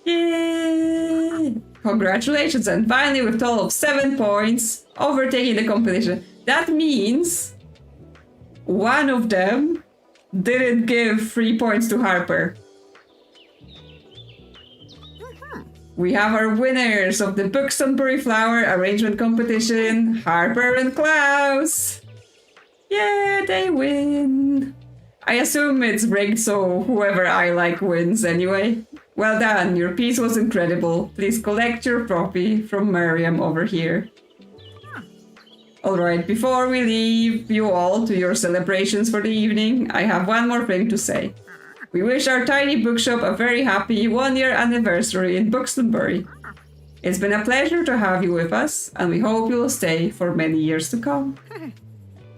Yay! Congratulations, and finally with a total of 7 points, overtaking the competition. That means one of them didn't give 3 points to Harper. We have our winners of the Buxtonbury Flower Arrangement Competition, Harper and Klaus. Yeah, they win. I assume it's rigged, so whoever I like wins anyway. Well done, your piece was incredible. Please collect your trophy from Miriam over here. Alright, before we leave you all to your celebrations for the evening, I have one more thing to say. We wish our Tiny Bookshop a very happy 1-year anniversary in Buxtonbury. It's been a pleasure to have you with us, and we hope you will stay for many years to come.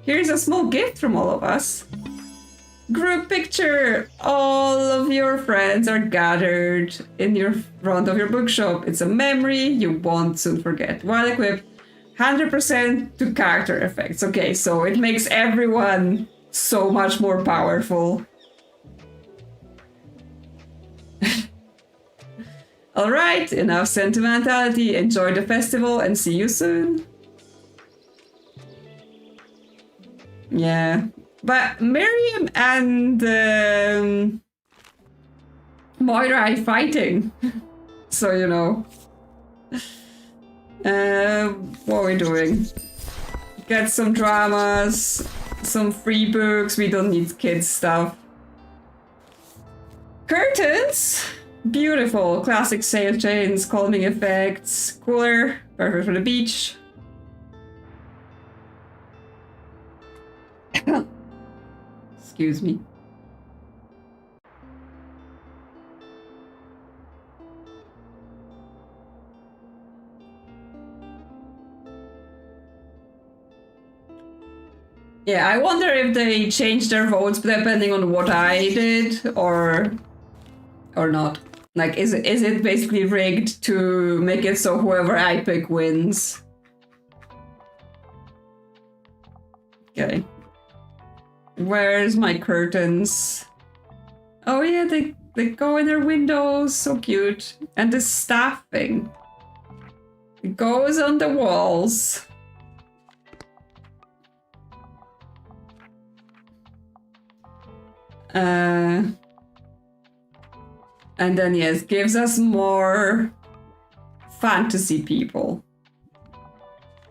Here's a small gift from all of us. Group picture! All of your friends are gathered in your front of your bookshop. It's a memory you won't soon forget. While equipped, 100% to character effects. Okay, so it makes everyone so much more powerful. Alright, enough sentimentality. Enjoy the festival and see you soon. Yeah. But Miriam and Moira are fighting. So, you know. What are we doing? Get some dramas, some free books. We don't need kids stuff. Curtains! Beautiful. Classic sail chains, calming effects. Cooler. Perfect for the beach. Excuse me. Yeah, I wonder if they changed their votes depending on what I did or not. Like, is it basically rigged to make it so whoever I pick wins? Okay. Where's my curtains? Oh yeah, they go in their windows, so cute. And the staffing. It goes on the walls. And then yes, gives us more fantasy people.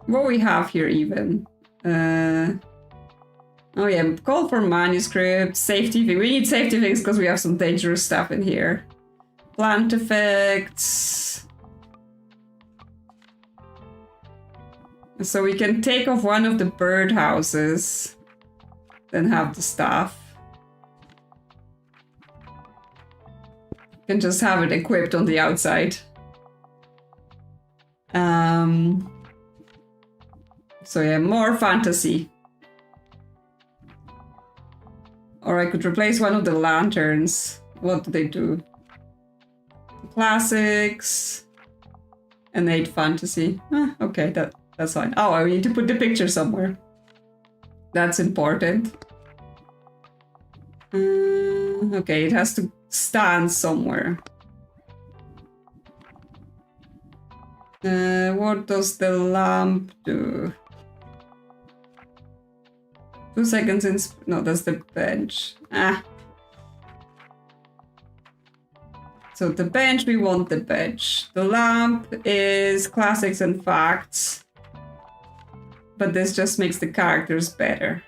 What we have here even? Oh yeah, call for manuscript, safety thing. We need safety things because we have some dangerous stuff in here. Plant effects. So we can take off one of the birdhouses, then have the staff. Can just have it equipped on the outside. So yeah, more fantasy. Or I could replace one of the lanterns. What do they do? Classics. Innate fantasy. Okay, that's fine. Oh, I need to put the picture somewhere. That's important. Okay, it has to stand somewhere. What does the lamp do? 2 seconds in... No, that's the bench. So the bench, we want the bench. The lamp is classics and facts. But this just makes the characters better.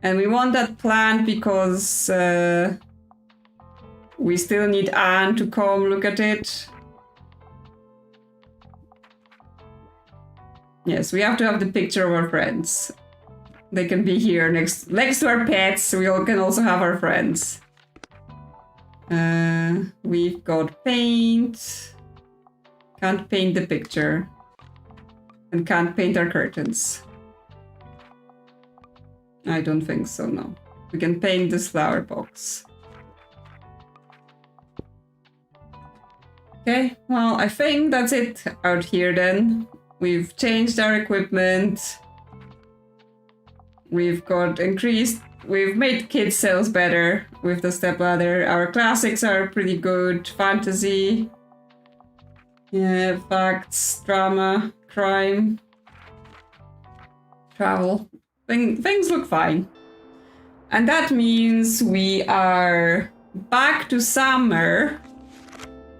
And we want that plant because we still need Anne to come look at it. Yes, we have to have the picture of our friends. They can be here next to our pets. We all can also have our friends. We've got paint. Can't paint the picture. And can't paint our curtains. I don't think so, no. We can paint this flower box. Okay, well, I think that's it out here then. We've changed our equipment. We've got increased... We've made kids sales better with the stepladder. Our classics are pretty good. Fantasy. Yeah, facts, drama, crime, travel. Things look fine. And that means we are back to summer.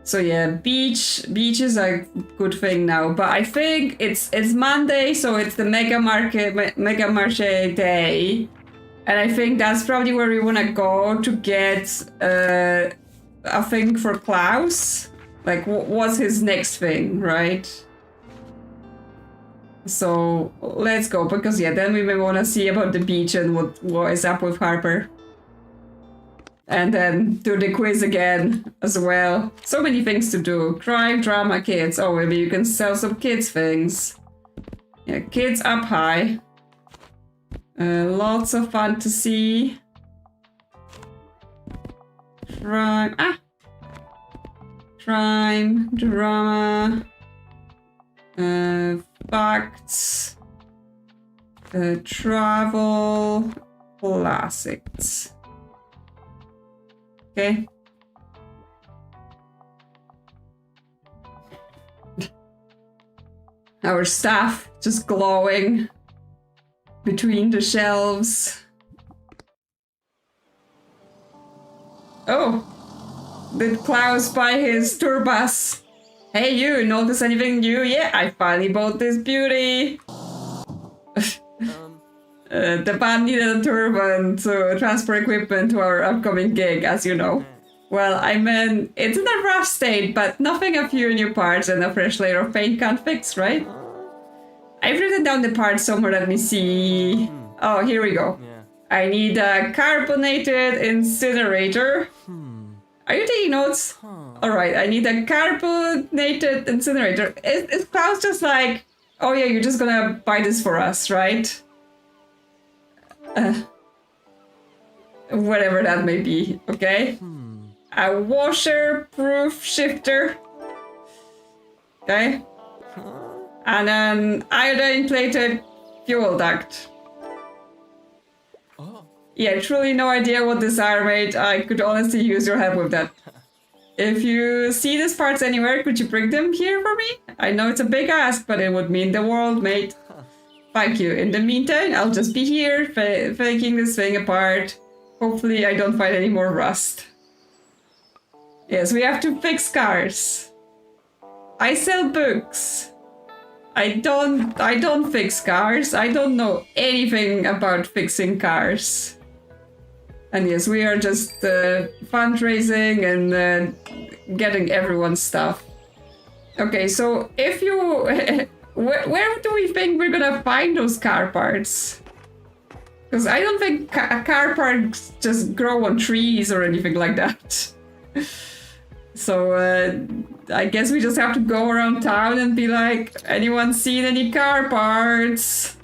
So yeah, beach is a good thing now. But I think it's Monday, so it's the Mega Marché day. And I think that's probably where we want to go to get a thing for Klaus. Like, what's his next thing, right? So let's go, because yeah, then we may want to see about the beach and what is up with Harper. And then do the quiz again as well. So many things to do. Crime, drama, kids. Oh, maybe you can sell some kids things. Yeah, kids up high. Lots of fantasy. Crime. Crime, drama. Facts. Travel. Classics. Okay. Our staff just glowing between the shelves. Oh, did Klaus buy his tour bus? Hey, you notice anything new? Yeah, I finally bought this beauty. The band needed a turban to transfer equipment to our upcoming gig, as you know. Well, I mean, it's in a rough state, but nothing a few new parts and a fresh layer of paint can't fix, right? I've written down the parts somewhere, let me see. Oh, here we go. I need a carbonated incinerator. Are you taking notes? Alright, I need a carbonated incinerator. Is Klaus just like, oh yeah, you're just gonna buy this for us, right? Whatever that may be, okay? A washer-proof shifter. Okay? And an iodine-plated fuel duct. Yeah, truly no idea what these are, mate. I could honestly use your help with that. If you see these parts anywhere, could you bring them here for me? I know it's a big ask, but it would mean the world, mate. Thank you. In the meantime, I'll just be here, faking this thing apart. Hopefully I don't find any more rust. Yes, we have to fix cars. I sell books. I don't fix cars. I don't know anything about fixing cars. And yes, we are just fundraising and getting everyone's stuff. Okay, so if you... where do we think we're gonna find those car parts? Because I don't think car parts just grow on trees or anything like that. So I guess we just have to go around town and be like, anyone seen any car parts?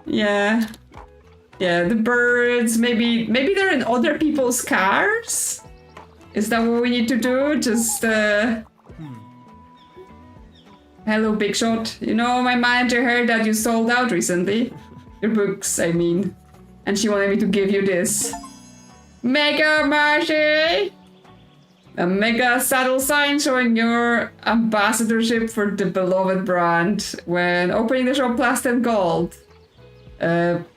Yeah. Yeah, the birds, maybe they're in other people's cars? Is that what we need to do? Just, Hello, Big Shot. You know, my manager heard that you sold out recently. Your books, I mean. And she wanted me to give you this. Mega Marche! A mega saddle sign showing your ambassadorship for the beloved brand. When opening the shop, plus 10 gold.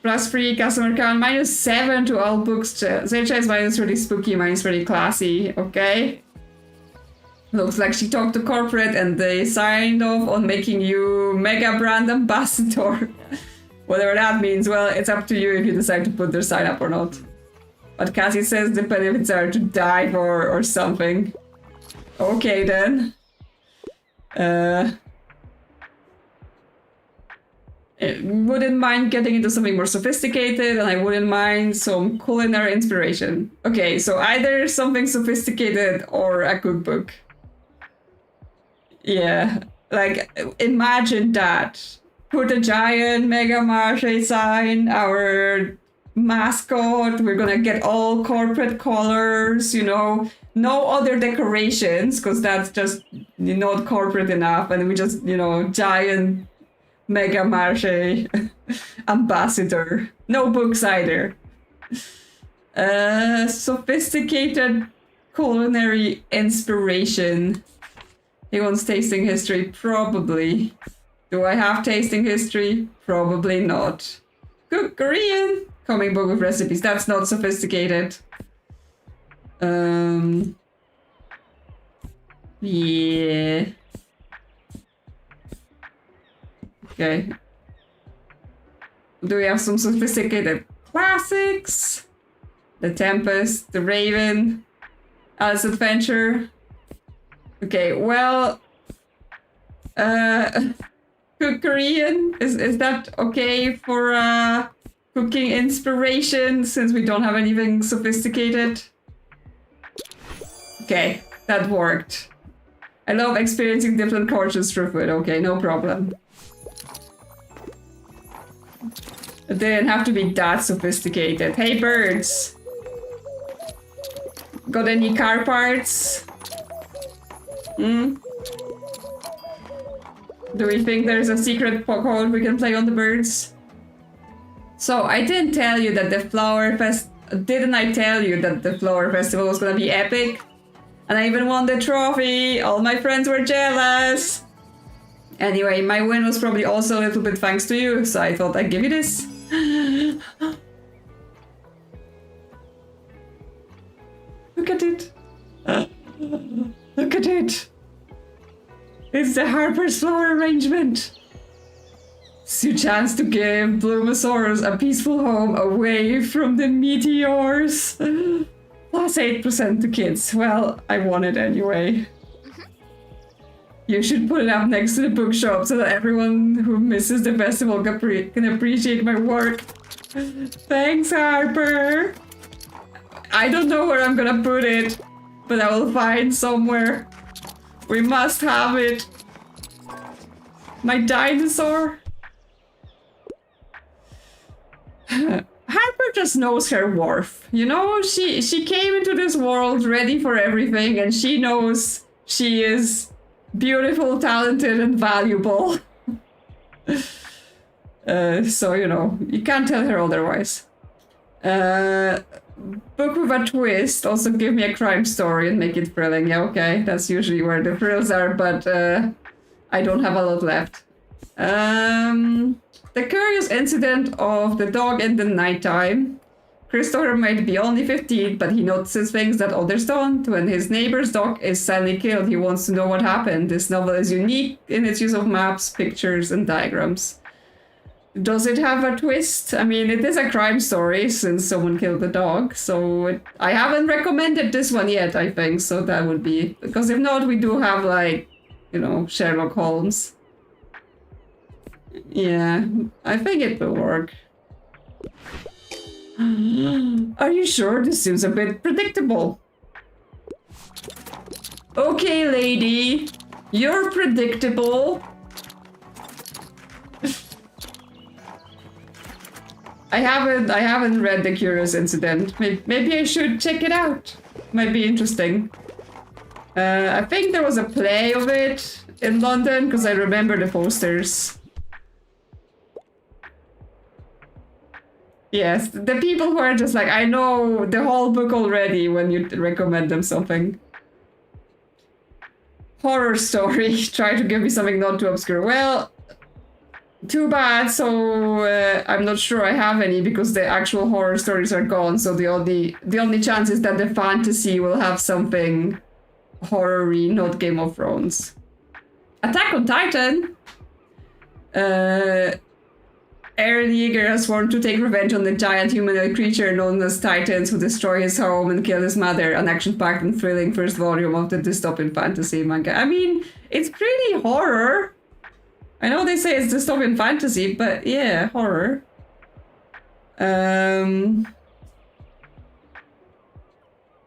Plus free customer count, -7 to all books. Secha is minus really spooky, minus really classy, okay? Looks like she talked to corporate and they signed off on making you mega brand ambassador. Whatever that means, well, it's up to you if you decide to put their sign up or not. But Cassie says the benefits are to die for or something. Okay then. I wouldn't mind getting into something more sophisticated, and I wouldn't mind some culinary inspiration. Okay, so either something sophisticated or a cookbook. Yeah, like, imagine that. Put a giant Mega Marche sign, our mascot, we're gonna get all corporate colors, you know, no other decorations, because that's just not corporate enough, and we just, you know, giant Mega Marche ambassador. No books either. Sophisticated culinary inspiration. He wants tasting history, probably. Do I have tasting history? Probably not. Cook Korean. Comic book with recipes. That's not sophisticated. Yeah. Okay. Do we have some sophisticated classics? The Tempest, The Raven, Alice Adventure. Okay, well, cook Korean, is that okay for cooking inspiration since we don't have anything sophisticated? Okay, that worked. I love experiencing different cultures through food. Okay, no problem. It didn't have to be that sophisticated. Hey, birds! Got any car parts? Hmm? Do we think there's a secret code we can play on the birds? So, I didn't tell you that the flower didn't I tell you that the flower festival was gonna be epic? And I even won the trophy! All my friends were jealous! Anyway, my win was probably also a little bit thanks to you, so I thought I'd give you this. Look at it! Look at it! It's the Harper's flower arrangement! It's your chance to give Bloomosaurus a peaceful home away from the meteors! Plus 8% to kids. Well, I won it anyway. You should put it up next to the bookshop so that everyone who misses the festival can appreciate my work. Thanks, Harper! I don't know where I'm gonna put it, but I will find somewhere. We must have it. My dinosaur. Harper just knows her worth. You know, she came into this world ready for everything, and she knows she is beautiful, talented, and valuable. So, you know, you can't tell her otherwise. Book with a twist. Also give me a crime story and make it thrilling. Yeah, okay. That's usually where the thrills are, but I don't have a lot left. The curious incident of the dog in the nighttime. Christopher might be only 15, but he notices things that others don't. When his neighbor's dog is suddenly killed, he wants to know what happened. This novel is unique in its use of maps, pictures, and diagrams. Does it have a twist? I mean, it is a crime story since someone killed the dog, so I haven't recommended this one yet, I think, so that would be... Because if not, we do have, like, you know, Sherlock Holmes. Yeah, I think it will work. Are you sure? This seems a bit predictable. Okay, lady. You're predictable. I haven't read The Curious Incident. Maybe I should check it out. Might be interesting. I think there was a play of it in London because I remember the posters. Yes, the people who are just like, I know the whole book already when you recommend them something. Horror story. Try to give me something not too obscure. Well, too bad. So I'm not sure I have any because the actual horror stories are gone. So the only chance is that the fantasy will have something horror-y, not Game of Thrones. Attack on Titan. Eren Yeager has sworn to take revenge on the giant humanoid creature known as Titans who destroy his home and kill his mother. An action-packed and thrilling first volume of the dystopian fantasy manga. I mean, it's pretty horror. I know they say it's dystopian fantasy, but yeah, horror.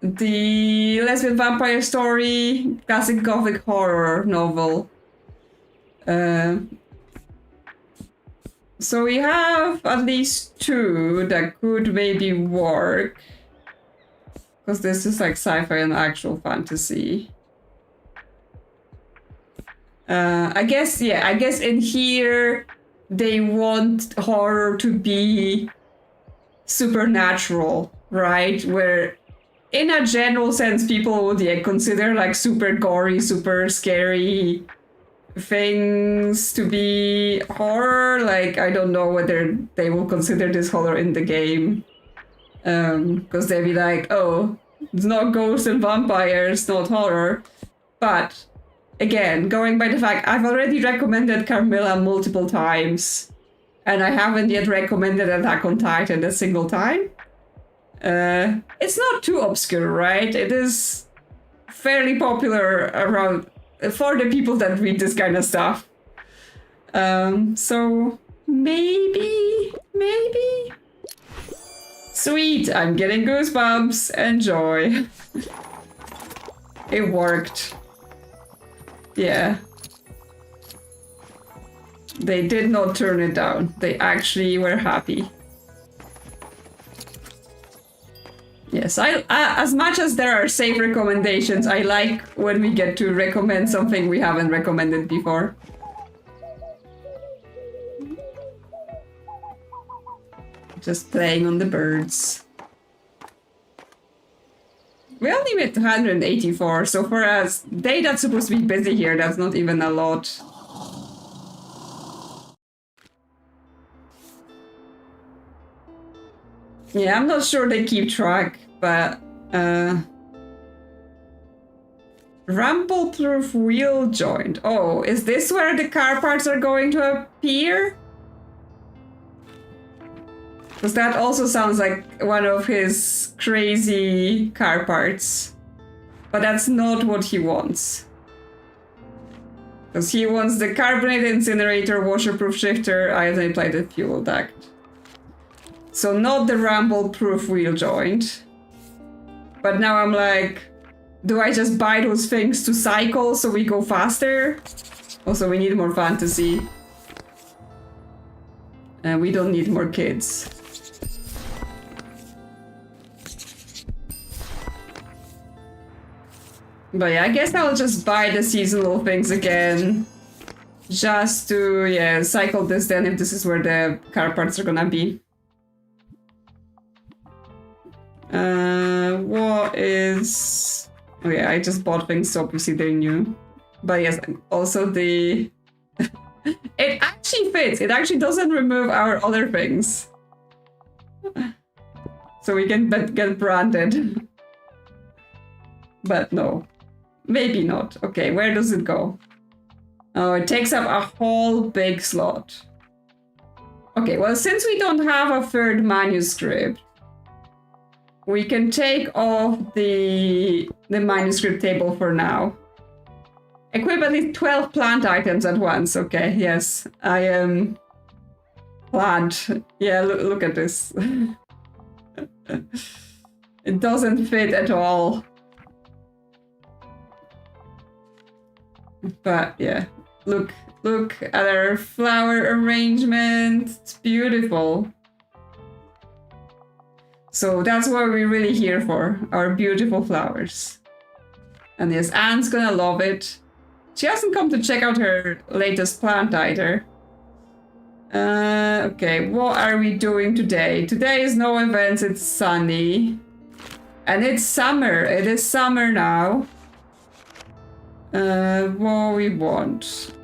The lesbian vampire story, classic gothic horror novel. So we have at least two that could maybe work. Because this is like sci-fi and actual fantasy. I guess in here they want horror to be supernatural, right? Where in a general sense people would consider like super gory, super scary things to be horror. Like, I don't know whether they will consider this horror in the game. Because they'll be like, oh, it's not ghosts and vampires, not horror. But again, going by the fact I've already recommended Carmilla multiple times, and I haven't yet recommended Attack on Titan a single time. It's not too obscure, right? It is fairly popular around for the people that read this kind of stuff. So maybe. Sweet, I'm getting goosebumps. Enjoy. It worked. Yeah. They did not turn it down. They actually were happy. Yes, I as much as there are safe recommendations, I like when we get to recommend something we haven't recommended before. Just playing on the birds. We only made 184, so for a day that's supposed to be busy here, that's not even a lot. Yeah, I'm not sure they keep track, but rumble-proof wheel joint. Oh, is this where the car parts are going to appear? Because that also sounds like one of his crazy car parts. But that's not what he wants. Because he wants the carbonated incinerator, washer-proof shifter, iodine-plated fuel duct. So not the rumble-proof wheel joint. But now I'm like, do I just buy those things to cycle so we go faster? Also, we need more fantasy. And we don't need more kids. But yeah, I guess I'll just buy the seasonal things again. Just to, yeah, cycle this then if this is where the car parts are gonna be. What is... Oh yeah, I just bought things so obviously they're new. But yes, also the... It actually fits. It actually doesn't remove our other things. So we can get branded. But no. Maybe not. Okay, where does it go? Oh, it takes up a whole big slot. Okay, well, since we don't have a third manuscript, we can take off the manuscript table for now. Equip at least 12 plant items at once. Okay, yes, I am plant. Yeah, look at this. It doesn't fit at all. But yeah, look at our flower arrangement. It's beautiful. So that's what we're really here for, our beautiful flowers. And yes, Anne's gonna love it. She hasn't come to check out her latest plant either. Okay, what are we doing today? Today is no events, it's sunny. And it's summer, it is summer now. What we want?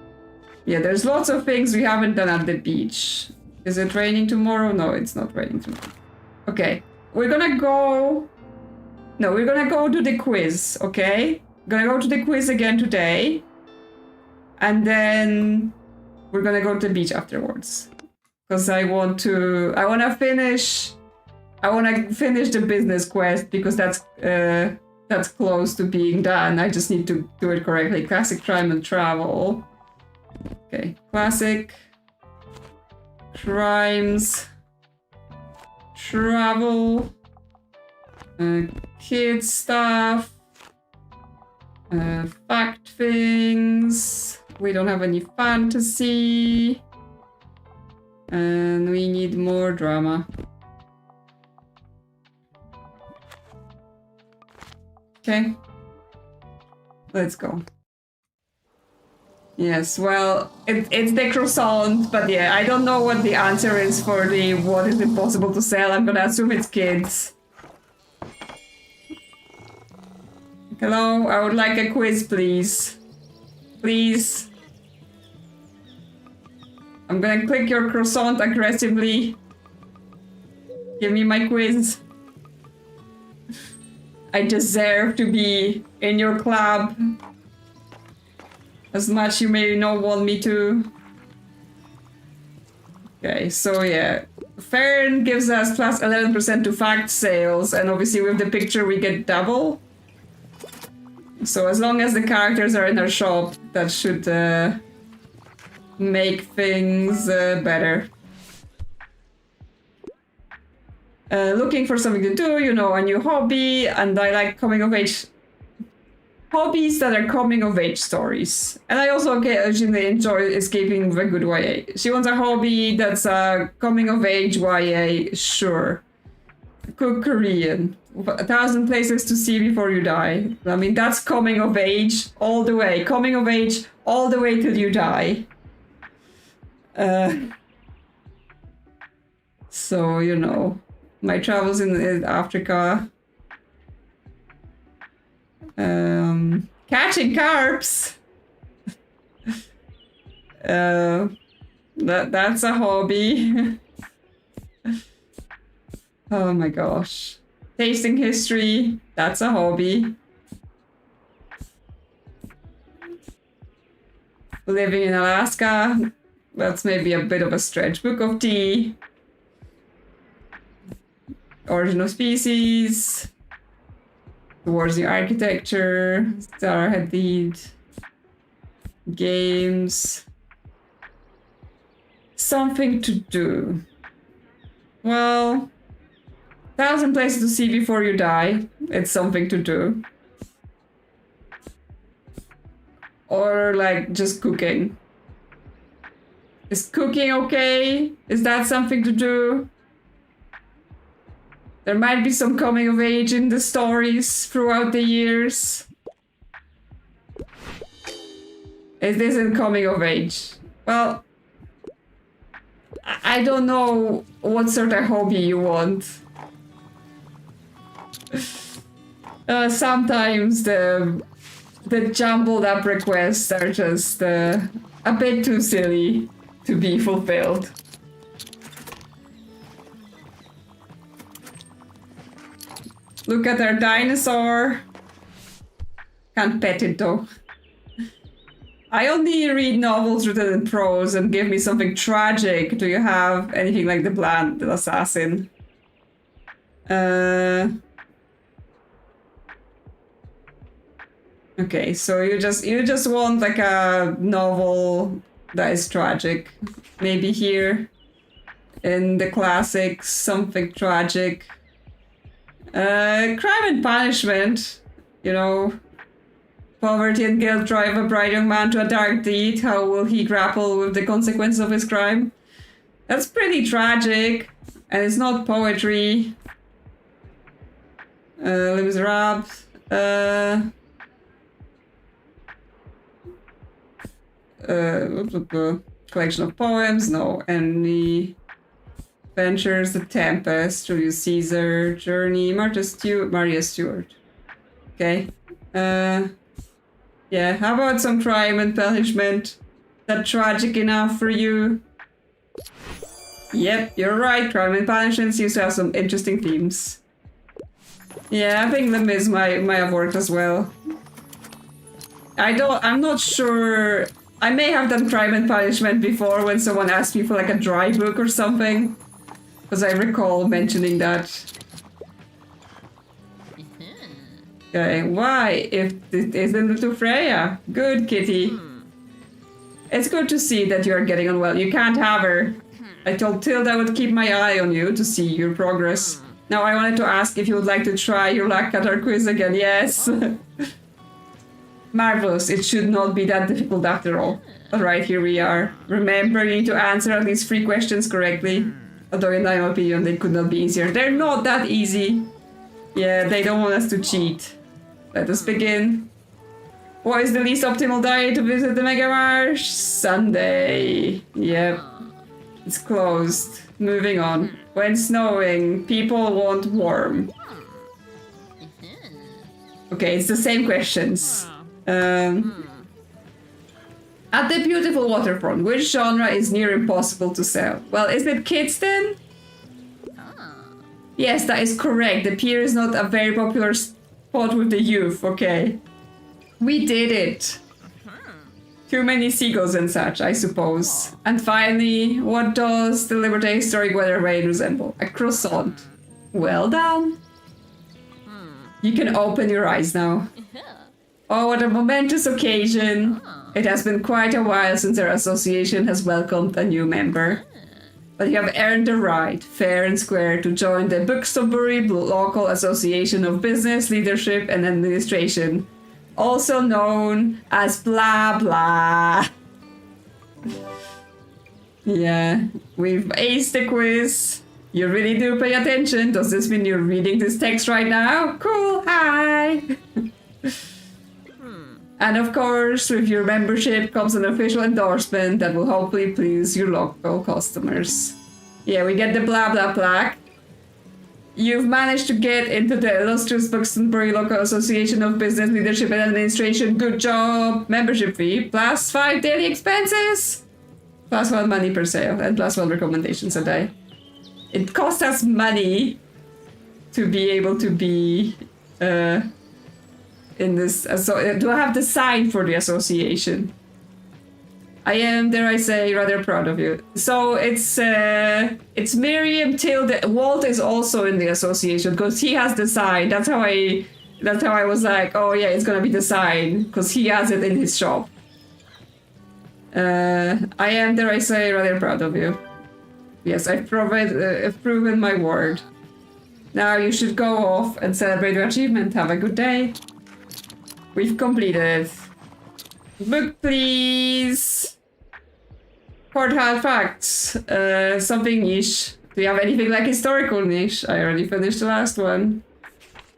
Yeah, there's lots of things we haven't done at the beach. Is it raining tomorrow? No, it's not raining tomorrow. Okay, we're gonna go... No, we're gonna go to the quiz, okay? Gonna go to the quiz again today. And then we're gonna go to the beach afterwards. Because I wanna finish the business quest because that's close to being done. I just need to do it correctly. Classic crime and travel. Okay, classic crimes, travel, kids stuff, fact things. We don't have any fantasy, and we need more drama. Okay, let's go. Yes, well, it's the croissant, but yeah, I don't know what the answer is for the what is impossible to sell. I'm gonna assume it's kids. Hello, I would like a quiz, please. Please. I'm gonna click your croissant aggressively. Give me my quiz. I deserve to be in your club. As much you may not want me to. Okay, so yeah. Fern gives us plus 11% to fact sales, and obviously with the picture we get double. So as long as the characters are in our shop, that should make things better. Looking for something to do, you know, a new hobby, and I like coming of age hobbies that are coming of age stories. And I also occasionally enjoy escaping with a good YA. She wants a hobby that's a coming of age YA, sure. Cook Korean. 1,000 places to see before you die. I mean, that's coming of age all the way. Coming of age all the way till you die. So, you know, my travels in Africa. Catching carps. That's a hobby. Oh my gosh. Tasting history, that's a hobby. Living in Alaska, that's maybe a bit of a stretch. Book of tea. Origin of species. Towards the architecture. Star Hadid. Games. Something to do. Well, 1,000 places to see before you die. It's something to do. Or like just cooking. Is cooking okay? Is that something to do? There might be some coming of age in the stories throughout the years. It isn't coming of age. Well, I don't know what sort of hobby you want. Sometimes the jumbled up requests are just a bit too silly to be fulfilled. Look at our dinosaur. Can't pet it though. I only read novels written in prose and give me something tragic. Do you have anything like The Bland Assassin? Okay, so you just want like a novel that is tragic. Maybe here in the classics, something tragic. Crime and Punishment, you know. Poverty and guilt drive a bright young man to a dark deed. How will he grapple with the consequences of his crime? That's pretty tragic, and it's not poetry. Les Miserables. Collection of poems. No. Any Ventures, The Tempest, Julius Caesar, Journey, Maria Stuart. Okay. Yeah, how about some Crime and Punishment? That tragic enough for you? Yep, you're right. Crime and Punishment seems to have some interesting themes. Yeah, I think Les Mis might have worked as well. I'm not sure. I may have done Crime and Punishment before when someone asked me for like a dry book or something. Because I recall mentioning that. Okay, why? If it isn't to Freya. Good, Kitty. It's good to see that you are getting on well. You can't have her. I told Tilda I would keep my eye on you to see your progress. Now I wanted to ask if you would like to try your luck at our quiz again. Yes. Marvelous. It should not be that difficult after all. Alright, here we are. Remember, you need to answer at least 3 questions correctly. Although in my opinion, they could not be easier. They're not that easy. Yeah, they don't want us to cheat. Let us begin. What is the least optimal day to visit the Megamarsh? Sunday. Yep. It's closed. Moving on. When snowing, people want warm. Okay, it's the same questions. At the beautiful waterfront, which genre is near impossible to sell? Well, is it kids then? Yes, that is correct. The pier is not a very popular spot with the youth, okay. We did it. Too many seagulls and such, I suppose. And finally, what does the Liberty Historic Weather Rain resemble? A croissant. Well done. You can open your eyes now. Oh, what a momentous occasion. It has been quite a while since our association has welcomed a new member. But you have earned the right, fair and square, to join the Buxtonbury Local Association of Business, Leadership and Administration, also known as blah blah. Yeah, we've aced the quiz. You really do pay attention. Does this mean you're reading this text right now? Cool, hi! And of course, with your membership comes an official endorsement that will hopefully please your local customers. Yeah, we get the blah blah plaque. You've managed to get into the illustrious Buxtonbury Local Association of Business, Leadership and Administration. Good job! Membership fee, plus 5 daily expenses, plus 1 money per sale, and plus 1 recommendations a day. It costs us money to be able to be in this. Do I have the sign for the association? I am, dare I say, rather proud of you. So it's Miriam Tilda. Walt is also in the association because he has the sign. That's how I was like, oh yeah, it's gonna be the sign because he has it in his shop. I am, dare I say, rather proud of you. Yes, I've proven my word. Now you should go off and celebrate your achievement. Have a good day. We've completed. Book, please. Court hard facts. Something niche. Do you have anything like historical niche? I already finished the last one.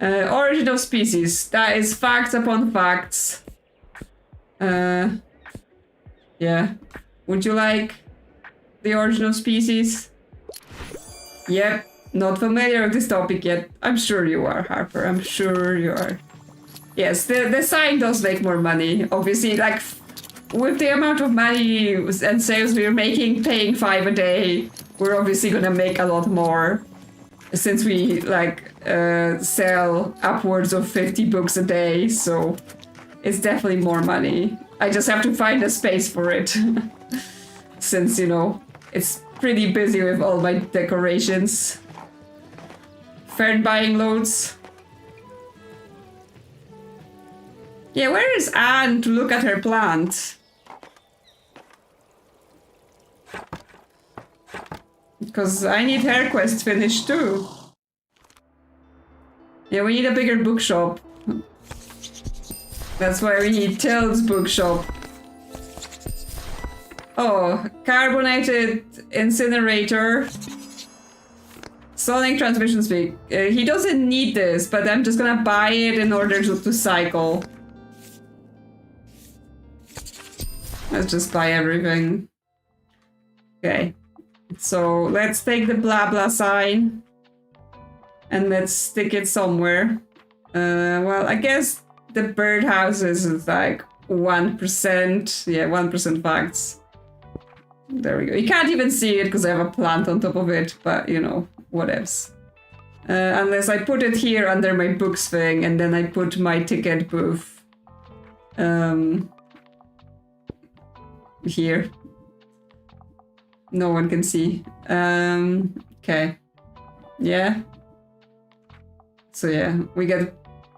Origin of species. That is facts upon facts. Yeah. Would you like the origin of species? Yep. Not familiar with this topic yet. I'm sure you are, Harper. I'm sure you are. Yes, the sign does make more money. Obviously, like, with the amount of money and sales we're making, paying 5 a day, we're obviously gonna make a lot more. Since we, like, sell upwards of 50 books a day, so it's definitely more money. I just have to find a space for it. Since, you know, it's pretty busy with all my decorations. Fern buying loads. Yeah, where is Anne to look at her plant? Because I need her quest finished too. Yeah, we need a bigger bookshop. That's why we need Till's bookshop. Oh, carbonated incinerator. Sonic transmission speed. He doesn't need this, but I'm just gonna buy it in order to cycle. Let's just buy everything. Okay. So let's take the blah blah sign. And let's stick it somewhere. Well, I guess the birdhouses is like 1%. Yeah, 1% facts. There we go. You can't even see it because I have a plant on top of it, but you know, whatevs. Unless I put it here under my books thing and then I put my ticket booth here. No one can see. Okay. Yeah. So yeah, we get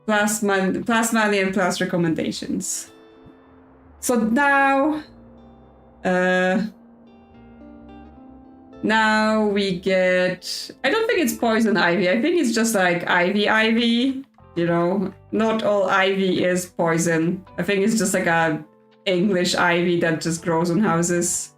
plus money and plus recommendations. So now, now we get, I don't think it's poison ivy. I think it's just like ivy, you know, not all ivy is poison. I think it's just like a English ivy that just grows on houses.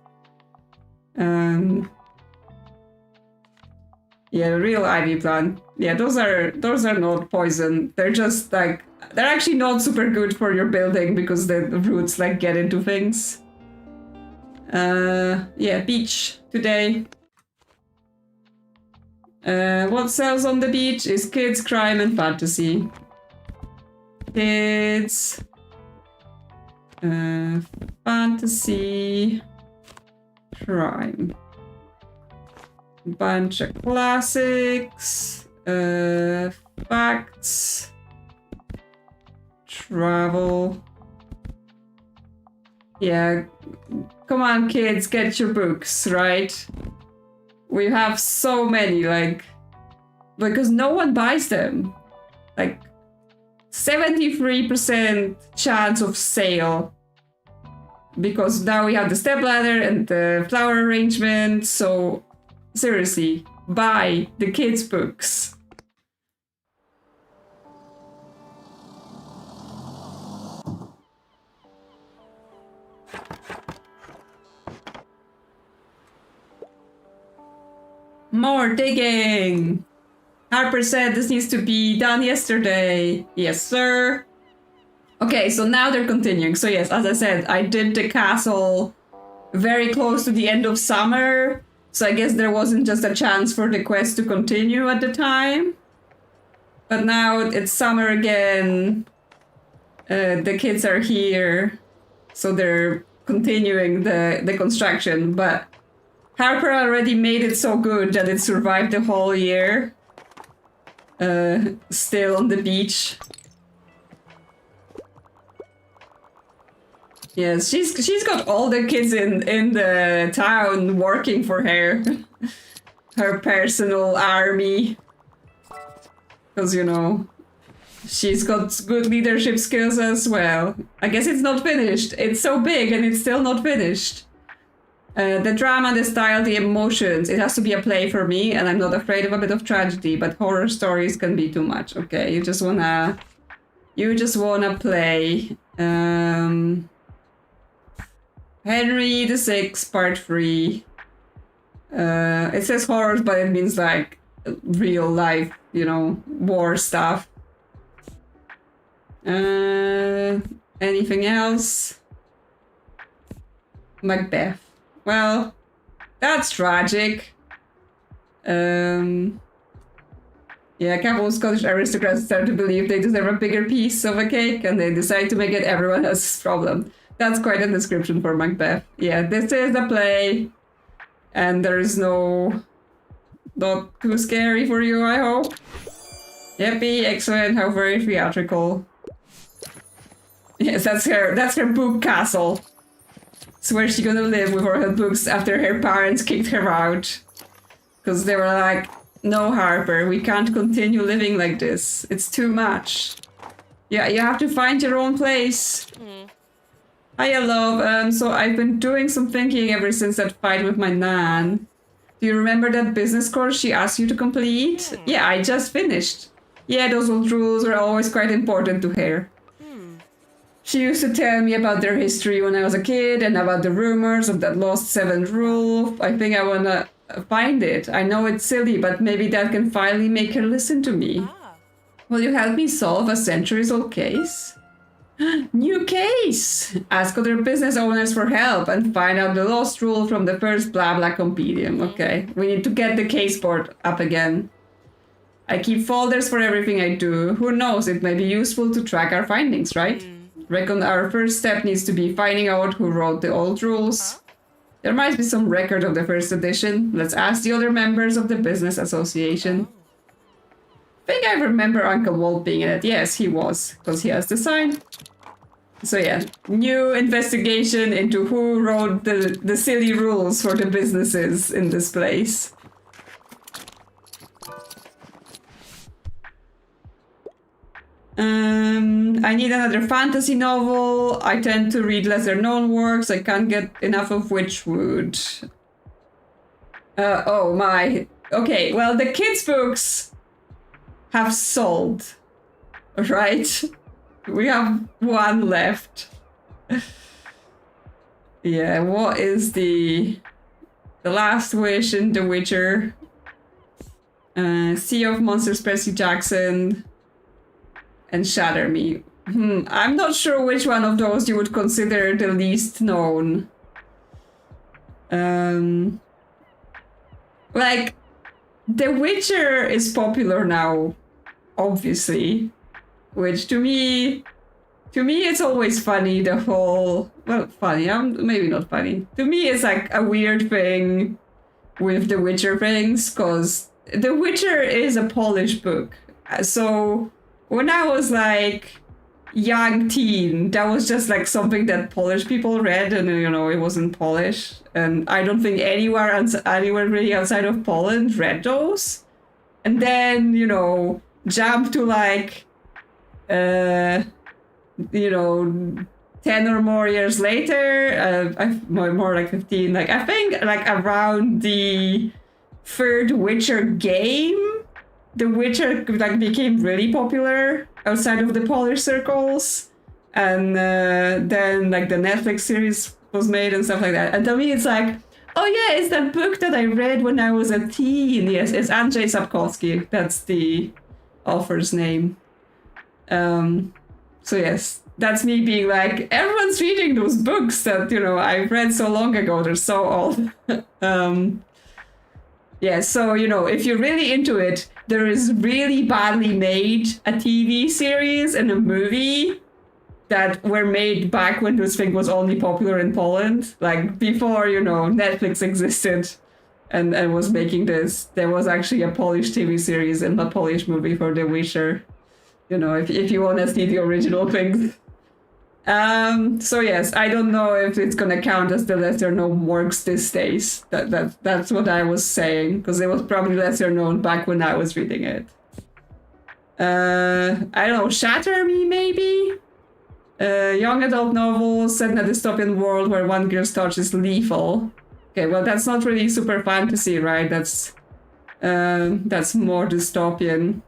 Yeah, the real ivy plant. Yeah, those are not poison. They're just like, they're actually not super good for your building because the roots like get into things. Yeah, beach today. What sells on the beach is kids, crime, and fantasy. Kids, fantasy, crime. Bunch of classics, facts, travel. Yeah, come on kids, get your books, right? We have so many, like, because no one buys them. Like, 73% chance of sale. Because now we have the stepladder and the flower arrangement, so seriously, buy the kids' books. More digging! Harper said this needs to be done yesterday. Yes, sir. Okay, so now they're continuing. So yes, as I said, I did the castle very close to the end of summer. So I guess there wasn't just a chance for the quest to continue at the time. But now it's summer again. The kids are here. So they're continuing the construction. But Harper already made it so good that it survived the whole year. Still on the beach. Yes, she's got all the kids in the town working for her. Her personal army. Because, you know, she's got good leadership skills as well. I guess it's not finished. It's so big and it's still not finished. The drama, the style, the emotions. It has to be a play for me, and I'm not afraid of a bit of tragedy, but horror stories can be too much. Okay, you just wanna play. Henry VI, Part 3. It says horrors, but it means like real life, you know, war stuff. Anything else? Macbeth. Well, that's tragic. Yeah, a couple of Scottish aristocrats start to believe they deserve a bigger piece of a cake, and they decide to make it everyone else's problem. That's quite a description for Macbeth. Yeah, this is a play, and there is no... not too scary for you, I hope. Yippee, excellent, how very theatrical. Yes, that's her book castle. It's where she's gonna live with all her books after her parents kicked her out. Because they were like, no, Harper, we can't continue living like this. It's too much. Yeah, you have to find your own place. Hiya, love. So I've been doing some thinking ever since that fight with my nan. Do you remember that business course she asked you to complete? Yeah, I just finished. Yeah, those old rules are always quite important to her. She used to tell me about their history when I was a kid and about the rumors of that lost seventh rule. I think I wanna find it. I know it's silly, but maybe that can finally make her listen to me. Will you help me solve a centuries-old case? New case! Ask other business owners for help and find out the lost rule from the first blah blah compendium. Okay, we need to get the case board up again. I keep folders for everything I do. Who knows, it may be useful to track our findings, right? Reckon our first step needs to be finding out who wrote the old rules. There might be some record of the first edition. Let's ask the other members of the business association. I think I remember Uncle Walt being in it. Yes, he was, because he has the sign. So yeah, new investigation into who wrote the silly rules for the businesses in this place. I need another fantasy novel. I tend to read lesser known works. I can't get enough of Witchwood. Oh my. Okay, well the kids' books have sold, right? We have one left. Yeah, what is the last wish in The Witcher? Sea of Monsters, Percy Jackson, and Shatter Me. I'm not sure which one of those you would consider the least known. Like, The Witcher is popular now, obviously. Which to me it's always funny, the whole... Well, funny, maybe not funny. To me it's like a weird thing with The Witcher things, because The Witcher is a Polish book. So when I was like young teen, that was just like something that Polish people read, and you know, it wasn't Polish. And I don't think anywhere really outside of Poland read those. And then, you know, jump to like... you know, 10 or more years later, more like 15, like I think like around the third Witcher game, The Witcher like became really popular outside of the Polish circles, and then like the Netflix series was made and stuff like that. And to me it's like, oh yeah, it's that book that I read when I was a teen. Yes, it's Andrzej Sapkowski. That's the author's name. So yes, that's me being like, everyone's reading those books that, you know, I read so long ago, they're so old. Yeah, so, you know, if you're really into it, there is really badly made a TV series and a movie that were made back when this thing was only popular in Poland. Like, before, you know, Netflix existed and was making this, there was actually a Polish TV series and a Polish movie for The Witcher. You know, if you want to see the original things. So yes, I don't know if it's gonna count as the lesser known works these days. That's what I was saying, because it was probably lesser known back when I was reading it. I don't know, Shatter Me maybe? Young adult novel set in a dystopian world where one girl's touch is lethal. Okay, well that's not really super fantasy, right? That's more dystopian.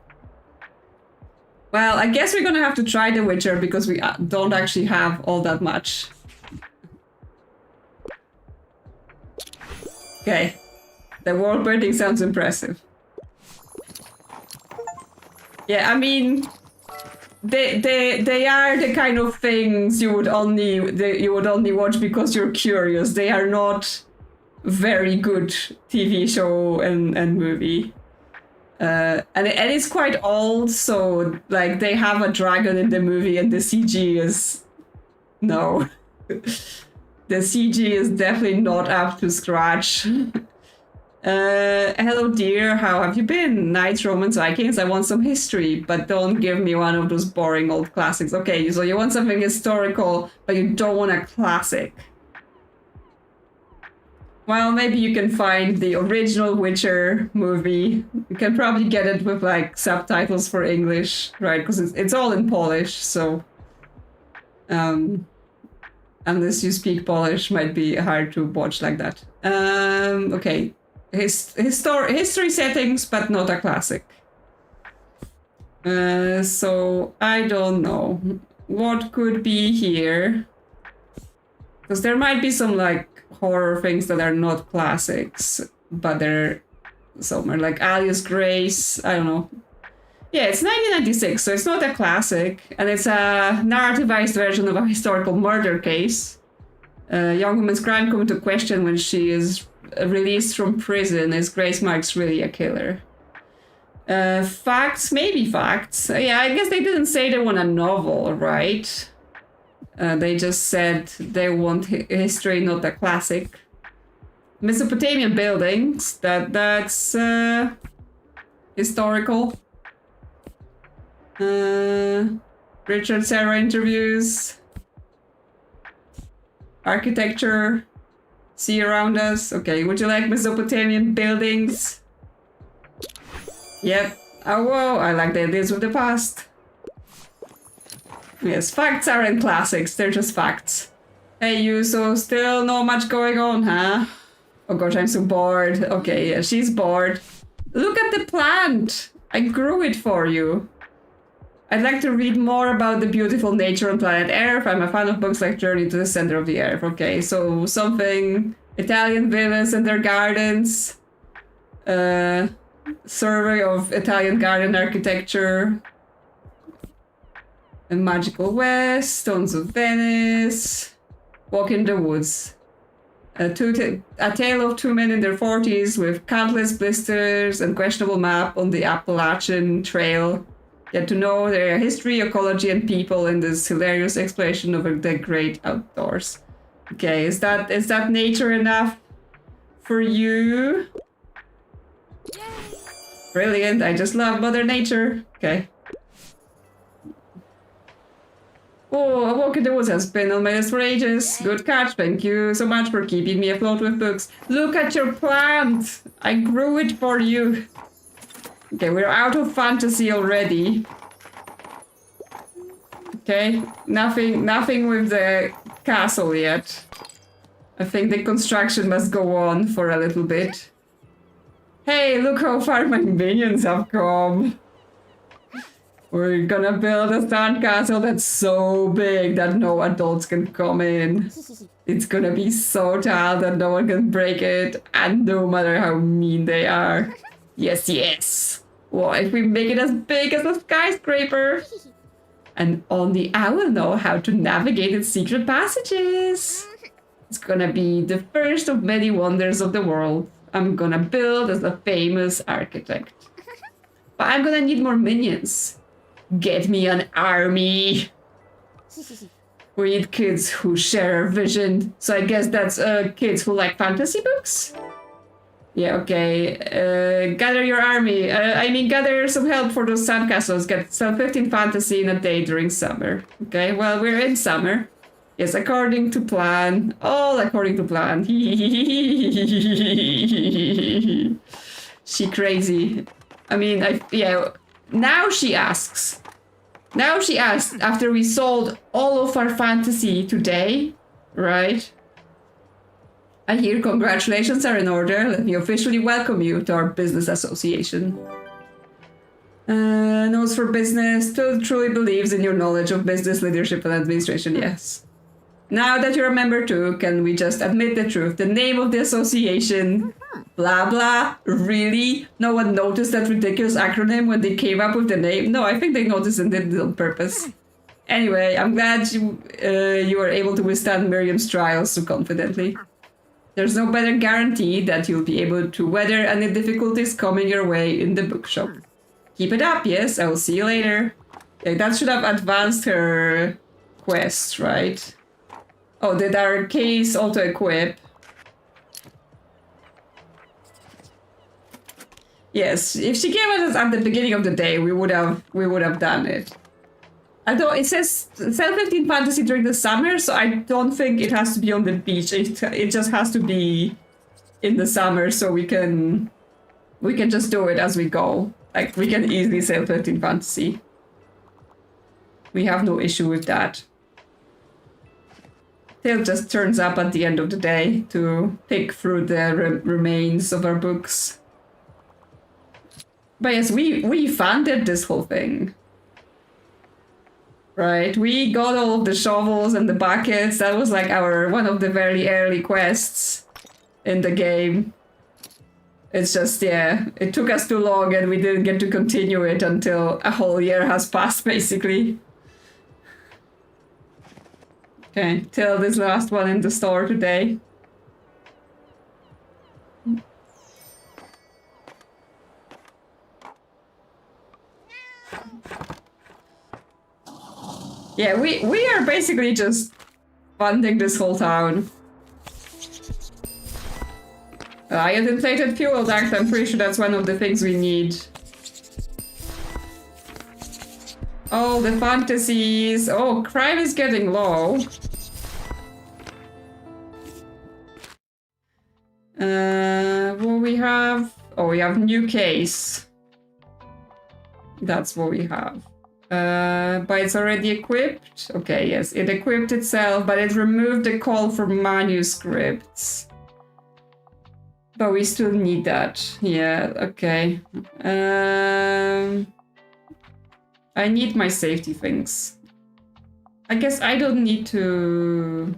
Well, I guess we're gonna have to try The Witcher because we don't actually have all that much. Okay. The world building sounds impressive. Yeah, I mean, they are the kind of things you would only watch because you're curious. They are not very good TV show and movie. And it's quite old, so like they have a dragon in the movie, and the CG is no. The CG is definitely not up to scratch. Hello dear, how have you been? Knights, Romans, Vikings, I want some history, but don't give me one of those boring old classics. Okay, so you want something historical, but you don't want a classic. Well, maybe you can find the original Witcher movie. You can probably get it with like subtitles for English, right? Because it's all in Polish, so unless you speak Polish, might be hard to watch like that. Okay, history settings, but not a classic. So I don't know what could be here, because there might be some like horror things that are not classics, but they're somewhere like Alias Grace. I don't know. Yeah, it's 1996, so it's not a classic, and it's a narrativized version of a historical murder case. A young woman's crime come into question when she is released from prison. Is Grace Marks really a killer? Facts, maybe facts. Yeah, I guess they didn't say they want a novel, right? They just said they want history, not a classic. Mesopotamian buildings, that's historical. Richard Serra interviews. Architecture. See around us. Okay, would you like Mesopotamian buildings? Yep. Oh, whoa, I like the ideas of the past. Yes, facts aren't classics, they're just facts. Hey you, so still not much going on, huh? Oh gosh, I'm so bored. Okay, yeah, she's bored. Look at the plant! I grew it for you. I'd like to read more about the beautiful nature on planet Earth. I'm a fan of books like Journey to the Center of the Earth. Okay, so something... Italian villas and their gardens. Survey of Italian garden architecture. A Magical West, Stones of Venice, Walk in the Woods. A tale of two men in their 40s with countless blisters and questionable map on the Appalachian Trail. Get to know their history, ecology, and people in this hilarious exploration of the great outdoors. Okay, is that nature enough for you? Brilliant, I just love Mother Nature. Okay. Oh, A Walk in the Woods has been on my list for ages. Good catch, thank you so much for keeping me afloat with books. Look at your plant! I grew it for you. Okay, we're out of fantasy already. Okay, nothing with the castle yet. I think the construction must go on for a little bit. Hey, look how far my minions have come. We're gonna build a sandcastle that's so big that no adults can come in. It's gonna be so tall that no one can break it, and no matter how mean they are. Yes, yes! What if we make it as big as a skyscraper? And only I will know how to navigate its secret passages. It's gonna be the first of many wonders of the world. I'm gonna build as a famous architect. But I'm gonna need more minions. Get me an army. We need kids who share a vision. So I guess that's kids who like fantasy books? Yeah, okay. Gather your army. Gather some help for those sandcastles. Sell 15 fantasy in a day during summer. Okay, well, we're in summer. Yes, according to plan. All according to plan. She crazy. Now she asks. Now she asks after we sold all of our fantasy today, right? I hear congratulations are in order. Let me officially welcome you to our business association. Notes for business. Still truly believes in your knowledge of business, leadership, and administration. Yes. Now that you're a member too, can we just admit the truth? The name of the association, blah blah, really? No one noticed that ridiculous acronym when they came up with the name? No, I think they noticed and did it on purpose. Anyway, I'm glad you were able to withstand Miriam's trials so confidently. There's no better guarantee that you'll be able to weather any difficulties coming your way in the bookshop. Keep it up, yes, I will see you later. Okay, that should have advanced her quest, right? Oh, did our case auto-equip? Yes, if she gave us at the beginning of the day, we would have done it. Although it says sell 15 fantasy during the summer, so I don't think it has to be on the beach. It just has to be in the summer, so we can just do it as we go. Like, we can easily sell 15 fantasy. We have no issue with that. Tail just turns up at the end of the day to pick through the remains of our books. But yes, we funded this whole thing. Right, we got all of the shovels and the buckets. That was like one of the very early quests in the game. It's just, yeah, it took us too long and we didn't get to continue it until a whole year has passed, basically. Okay, till this last one in the store today. Yeah, we are basically just funding this whole town. Iron-inflated fuel duct, I'm pretty sure that's one of the things we need. Oh, the fantasies. Oh, crime is getting low. What we have? Oh, we have new case. That's what we have. But it's already equipped. Okay, yes, it equipped itself, but it removed the call for manuscripts. But we still need that. Yeah, okay. I need my safety things. I guess I don't need to...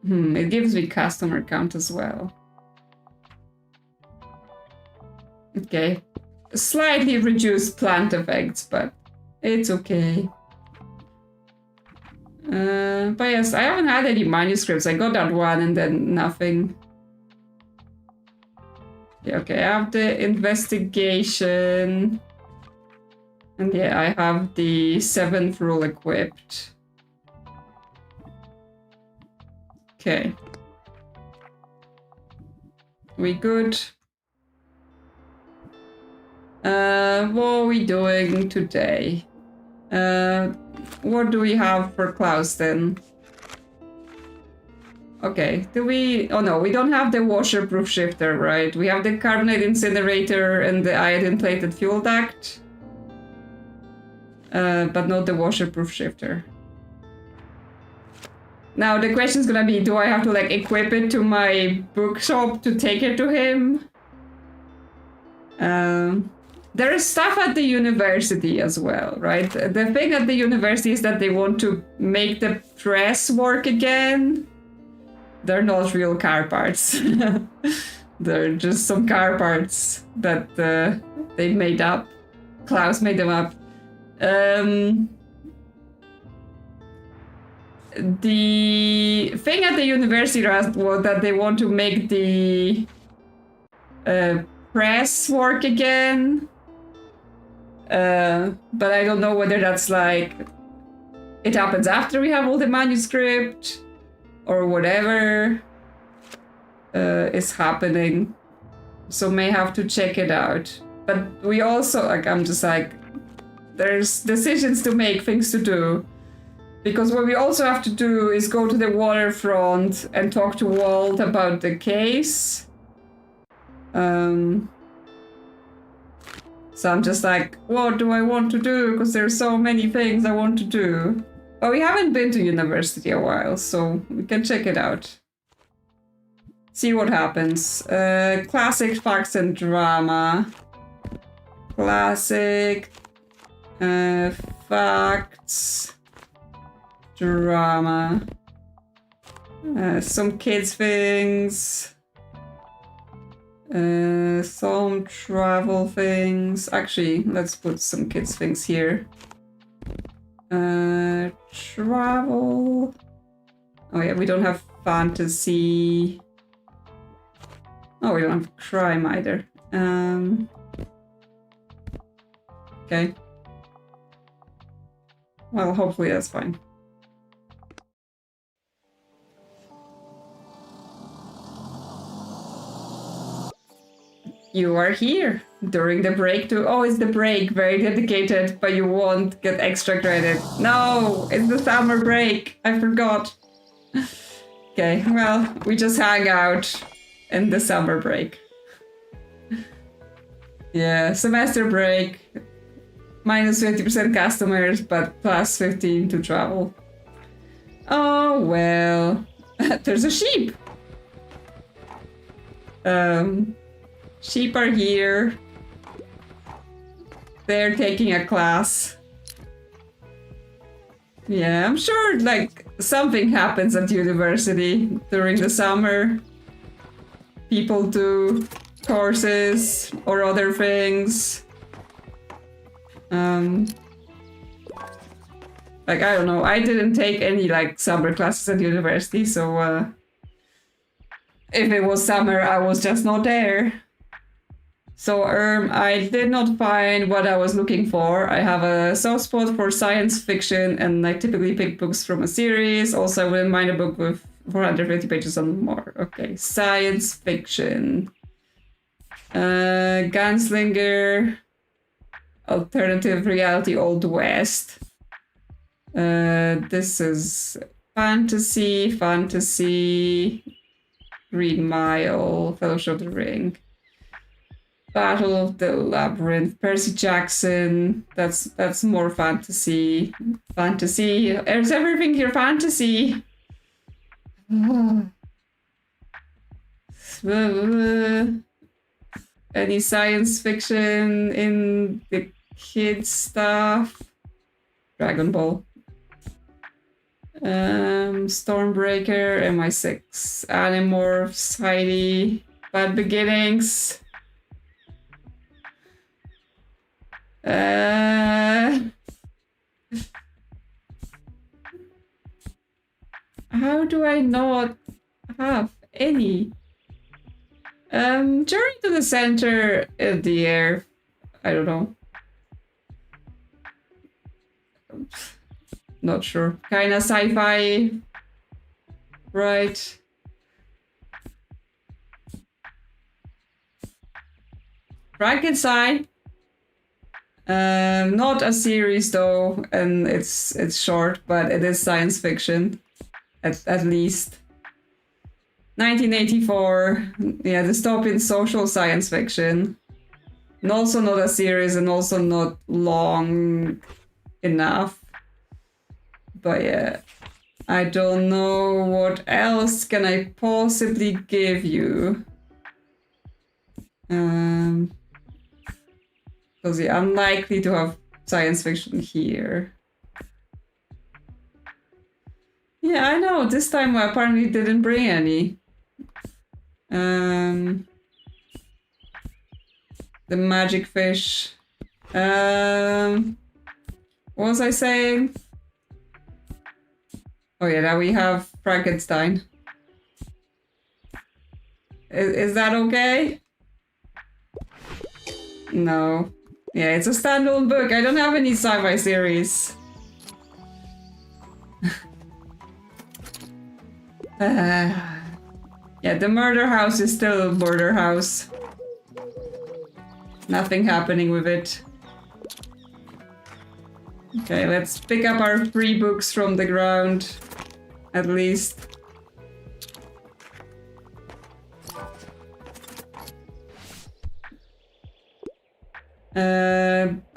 it gives me customer count as well. Okay. Slightly reduced plant effects, but it's okay. But yes, I haven't had any manuscripts. I got that one and then nothing. Yeah, okay, I have the investigation. And yeah, I have the 7th rule equipped. Okay. We good? What are we doing today? What do we have for Klaus then? Okay, do we... Oh no, we don't have the washer-proof shifter, right? We have the carbonate incinerator and the iodine-plated fuel duct. But not the washer-proof shifter. Now the question's gonna be, do I have to like equip it to my bookshop to take it to him? There is stuff at the university as well, right? The thing at the university is that they want to make the press work again. They're not real car parts. They're just some car parts that they made up. Klaus made them up. The thing at the university was that they want to make the press work again. But I don't know whether that's like it happens after we have all the manuscript or whatever is happening. So may have to check it out. But we also, like, I'm just like, there's decisions to make, things to do. Because what we also have to do is go to the waterfront and talk to Walt about the case. So I'm just like, what do I want to do? Because there's so many things I want to do. But we haven't been to university a while, so we can check it out. See what happens. Classic facts and drama. Classic facts. Drama. Some kids things. Some travel things. Actually, let's put some kids things here. Travel. Oh yeah, we don't have fantasy. Oh, we don't have crime either. Okay. Well, hopefully that's fine. You are here during the break too. Oh, it's the break. Very dedicated, but you won't get extra credit. No, it's the summer break. I forgot. Okay, well, we just hang out in the summer break. Yeah, semester break. Minus 50% customers, but plus 15 to travel. Oh, well. There's a sheep. Sheep are here. They're taking a class. Yeah, I'm sure, like, something happens at university during the summer. People do courses or other things. Like, I don't know, I didn't take any, like, summer classes at university, so, if it was summer, I was just not there. So, I did not find what I was looking for. I have a soft spot for science fiction, and I typically pick books from a series. Also, I wouldn't mind a book with 450 pages or more. Okay, science fiction. Gunslinger. Alternative reality, Old West. This is fantasy, Green Mile, Fellowship of the Ring. Battle of the Labyrinth, Percy Jackson. That's more fantasy. Fantasy. There's everything here fantasy. Any science fiction in the kids stuff? Dragon Ball. Stormbreaker, MI6, Animorphs, Heidi, Bad Beginnings. How do I not have any? Journey to the Center of the Air. I don't know. Not sure. Kinda sci-fi. Right. Frankenstein. Not a series though, and it's short, but it is science fiction. At least. 1984. Yeah, dystopian social science fiction. And also not a series, and also not long enough. But yeah, I don't know what else can I possibly give you. Because yeah, I'm likely to have science fiction here. Yeah, I know. This time I apparently didn't bring any. The magic fish. What was I saying? Oh yeah, now we have Frankenstein. Is that okay? No. Yeah, it's a standalone book. I don't have any sci-fi series. Yeah, the murder house is still a murder house. Nothing happening with it. Okay, let's pick up our 3 books from the ground. At least.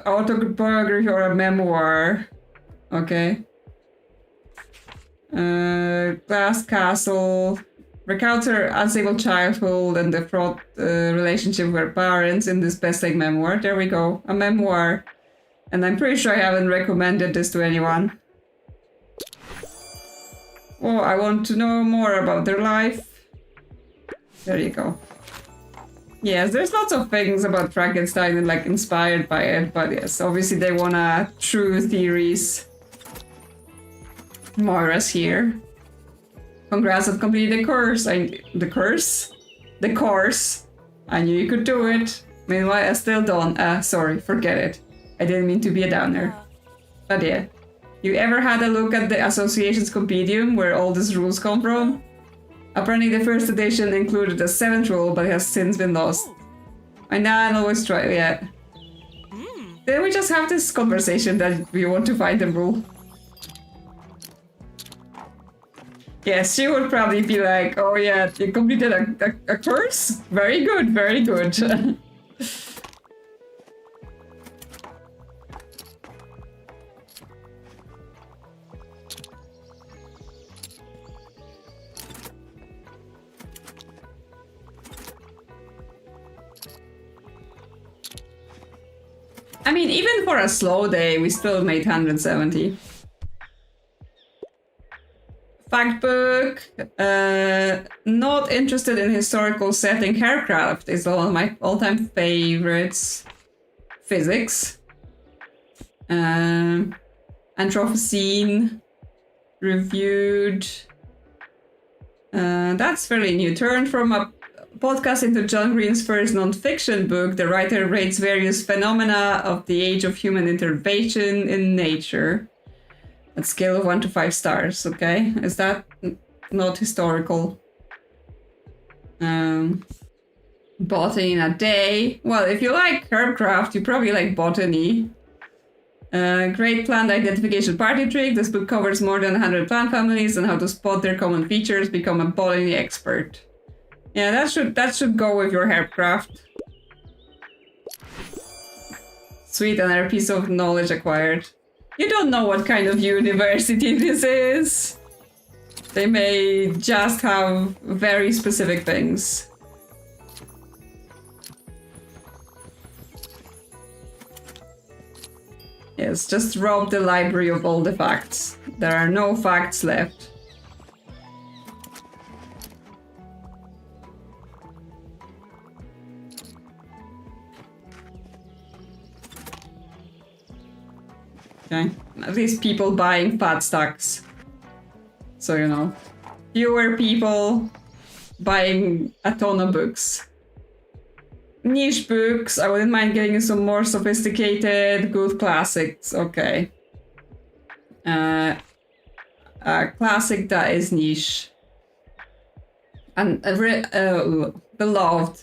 Autobiography or a memoir. Okay. Glass Castle. Recounts her unstable childhood and the fraught relationship with her parents in this best-selling memoir. There we go. A memoir. And I'm pretty sure I haven't recommended this to anyone. Oh, I want to know more about their life. There you go. Yes, there's lots of things about Frankenstein and like inspired by it, but yes, obviously they want true theories. Moira's here. Congrats on completing the course. The course. I knew you could do it. Meanwhile, I still don't. Sorry, forget it. I didn't mean to be a downer. But yeah. You ever had a look at the association's compendium where all these rules come from? Apparently the first edition included a 7th rule, but it has since been lost. I know, always try, yeah. Then we just have this conversation that we want to find the rule. Yes, she would probably be like, oh yeah, you completed a course? Very good, very good. I mean, even for a slow day, we still made 170. Fact book. Not interested in historical setting. Haircraft is one of my all-time favorites. Physics. Anthropocene. Reviewed. That's fairly new. Turn from a podcast into John Green's first non-fiction book. The writer rates various phenomena of the age of human intervention in nature. At scale of 1 to 5 stars, okay? Is that not historical? Botany in a day. Well, if you like herbcraft, you probably like botany. Great plant identification party trick. This book covers more than 100 plant families and how to spot their common features. Become a botany expert. Yeah, that should go with your herbcraft. Sweet, another piece of knowledge acquired. You don't know what kind of university this is. They may just have very specific things. Yes, just rob the library of all the facts. There are no facts left. Okay, at least people buying fat stacks. So, you know, fewer people buying a ton of books. Niche books, I wouldn't mind getting some more sophisticated, good classics. Okay. A classic that is niche. And beloved.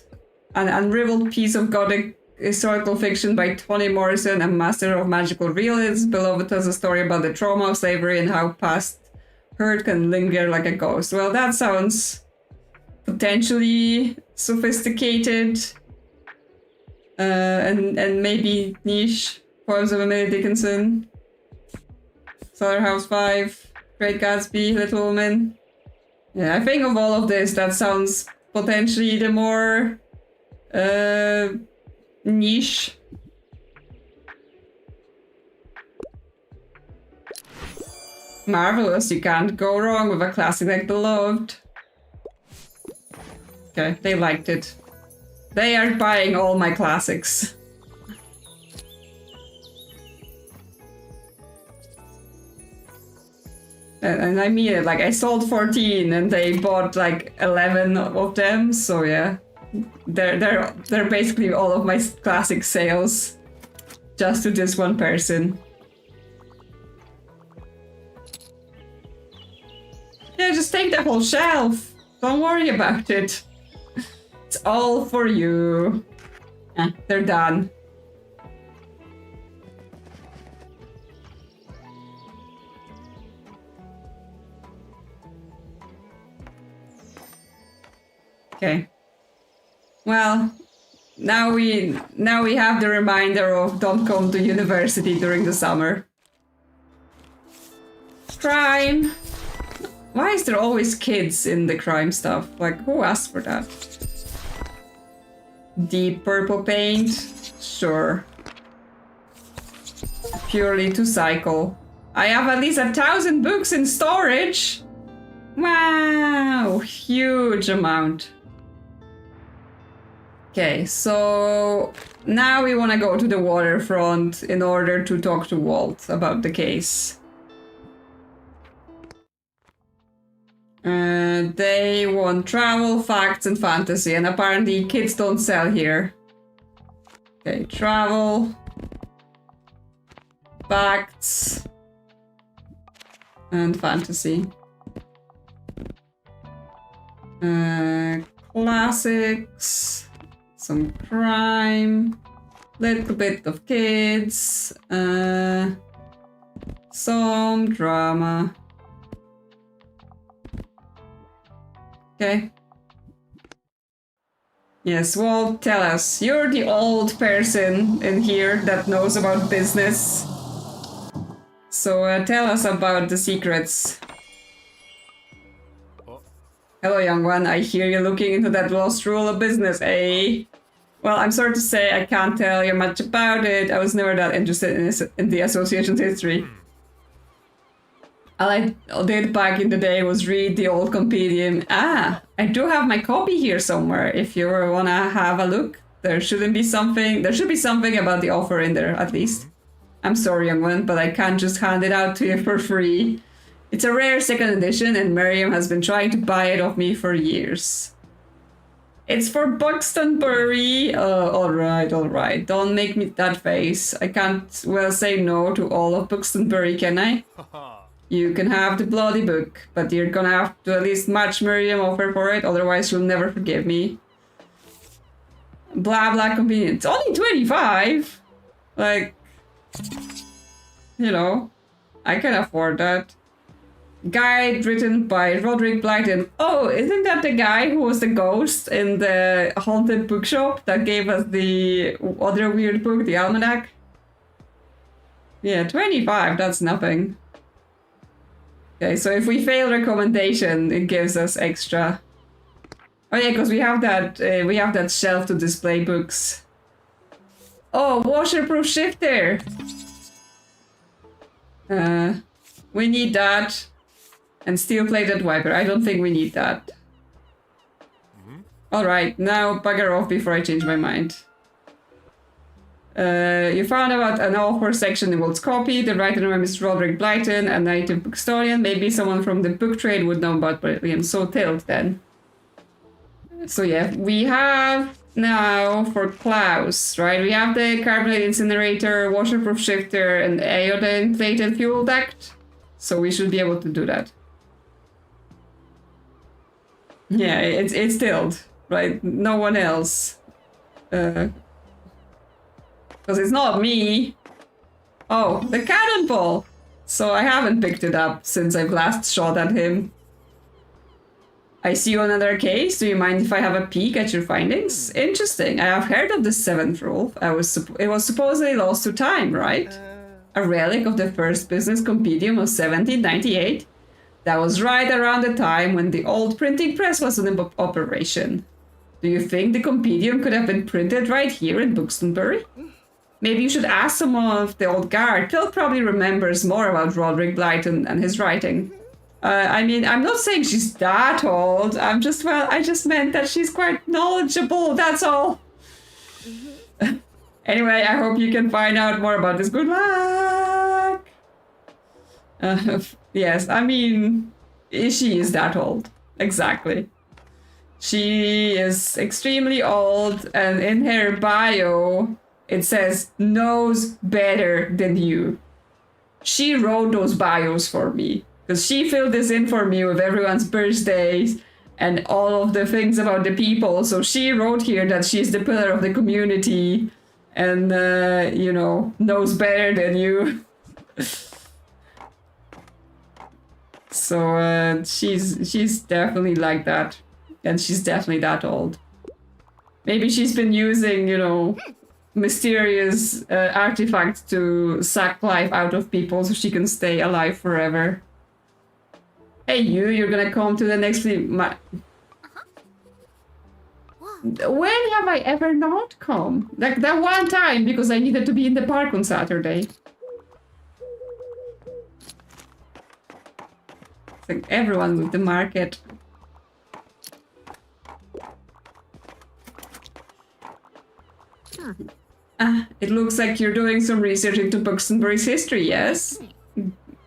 An unrivaled piece of Gothic historical fiction by Toni Morrison, a master of magical realism. Beloved tells a story about the trauma of slavery and how past hurt can linger like a ghost. Well, that sounds potentially sophisticated and maybe niche. Poems of Emily Dickinson, Slaughterhouse 5, Great Gatsby, Little Women. Yeah, I think of all of this, that sounds potentially the more niche. Marvelous, you can't go wrong with a classic like Beloved. Okay, they liked it. They are buying all my classics. And I mean it, like I sold 14 and they bought like 11 of them, so yeah. They're basically all of my classic sales just to this one person. Yeah, just take the whole shelf. Don't worry about it. It's all for you. They're done. Okay. Well, now we have the reminder of don't come to university during the summer. Crime. Why is there always kids in the crime stuff? Like, who asked for that? Deep purple paint? Sure. Purely to cycle. I have at least 1,000 books in storage! Wow! Huge amount. Okay, so now we want to go to the waterfront in order to talk to Walt about the case. They want travel, facts, and fantasy, and apparently kids don't sell here. Okay, travel, facts, and fantasy. Classics, some crime, little bit of kids, some drama. Okay. Yes, Walt, tell us. You're the old person in here that knows about business. So tell us about the secrets. Hello, young one. I hear you're looking into that lost rule of business, eh? Well, I'm sorry to say I can't tell you much about it. I was never that interested in the association's history. All I did back in the day was read the old compendium. Ah, I do have my copy here somewhere. If you wanna have a look, there should be something about the offer in there, at least. I'm sorry, young one, but I can't just hand it out to you for free. It's a rare second edition, and Miriam has been trying to buy it off me for years. It's for Buxtonbury. Alright. Don't make me that face. I can't well say no to all of Buxtonbury, can I? You can have the bloody book, but you're gonna have to at least match Miriam offer for it, otherwise you'll never forgive me. Blah blah convenience. Only 25? Like, you know, I can afford that. Guide written by Roderick Blyton. Oh, isn't that the guy who was the ghost in the haunted bookshop that gave us the other weird book, the almanac? Yeah, 25, that's nothing. Okay, so if we fail recommendation, it gives us extra. Oh yeah, because we have that shelf to display books. Oh, washerproof shifter. We need that. And steel-plated wiper. I don't think we need that. Alright, now bugger off before I change my mind. You found about an offer section in Walt's copy. The writer name is Roderick Blyton, a native bookstorian. Maybe someone from the book trade would know about William. So tilt then. So yeah, we have now for Klaus, right? We have the carbonate incinerator, washerproof shifter, and iodine-plated fuel duct. So we should be able to do that. Yeah, it's tilled, right? No one else. Because it's not me. Oh, the cannonball! So I haven't picked it up since I've last shot at him. I see you another case. Do you mind if I have a peek at your findings? Interesting. I have heard of the seventh rule. It was supposedly lost to time, right? A relic of the first business compendium of 1798. That was right around the time when the old printing press was in operation. Do you think the compendium could have been printed right here in Buxtonbury? Maybe you should ask someone of the old guard. Phil probably remembers more about Roderick Blyton and his writing. I mean, I'm not saying she's that old. I just meant that she's quite knowledgeable, that's all. Anyway, I hope you can find out more about this. Good luck! Yes, I mean, she is that old. Exactly. She is extremely old, and in her bio, it says, knows better than you. She wrote those bios for me, because she filled this in for me with everyone's birthdays and all of the things about the people. So she wrote here that she's the pillar of the community and, you know, knows better than you. So she's definitely like that. And she's definitely that old. Maybe she's been using, you know, mysterious artifacts to suck life out of people so she can stay alive forever. Hey you're gonna come to the next When have I ever not come? Like that one time because I needed to be in the park on Saturday. It's like everyone with the market. It looks like you're doing some research into Buxtonbury's history, yes?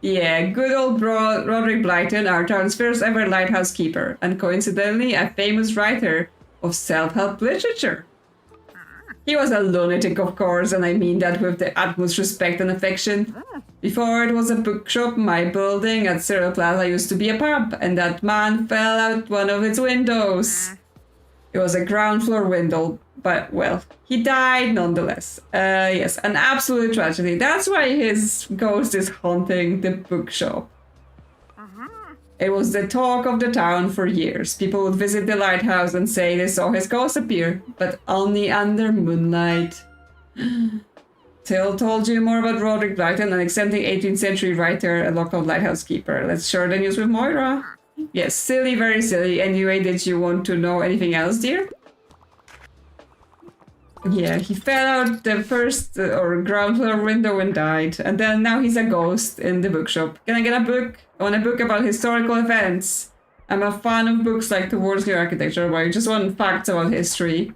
Yeah, good old Roderick Blyton, our town's first ever lighthouse keeper, and coincidentally a famous writer of self-help literature. He was a lunatic, of course, and I mean that with the utmost respect and affection. Before it was a bookshop, my building at Cyril Plaza used to be a pub, and that man fell out one of its windows. It was a ground floor window, but, well, he died nonetheless. Yes, an absolute tragedy. That's why his ghost is haunting the bookshop. It was the talk of the town for years. People would visit the lighthouse and say they saw his ghost appear, but only under moonlight. Till told you more about Roderick Blyton, an eccentric 18th century writer, a local lighthouse keeper. Let's share the news with Moira. Yes, silly, very silly. Anyway, did you want to know anything else, dear? Yeah, he fell out the first or ground floor window and died. And then now he's a ghost in the bookshop. Can I get a book? I want a book about historical events. I'm a fan of books like Towards New Architecture, where you just want facts about history.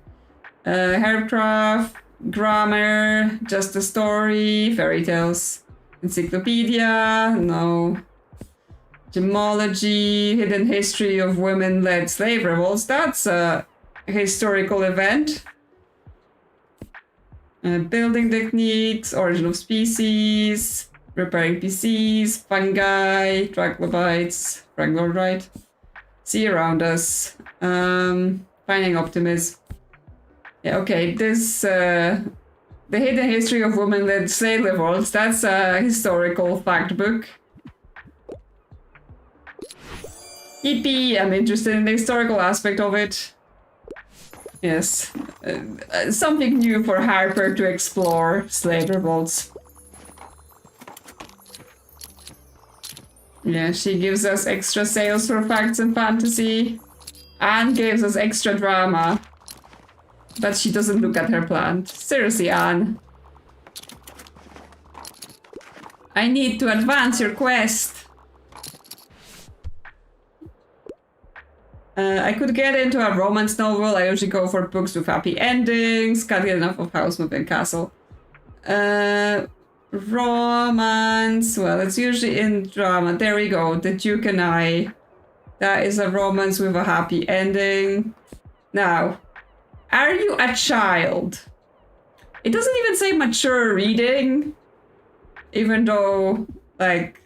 Aircraft, grammar, just a story, fairy tales. Encyclopedia, no. Gemology, hidden history of women-led slave revolts. That's a historical event. Building techniques, origin of species, repairing PCs, fungi, troglobites, troglodyte. See around us. Finding optimism. Yeah, okay, this, the hidden history of women-led slave revolts, that's a historical fact book. Yippee, I'm interested in the historical aspect of it. Yes. Something new for Harper to explore, slave revolts. Yeah, she gives us extra sales for facts and fantasy. Anne gives us extra drama. But she doesn't look at her plant. Seriously, Anne. I need to advance your quest. I could get into a romance novel. I usually go for books with happy endings. Can't get enough of Housemoot and Castle. Romance. Well, it's usually in drama. There we go. The Duke and I. That is a romance with a happy ending. Now, are you a child? It doesn't even say mature reading. Even though, like,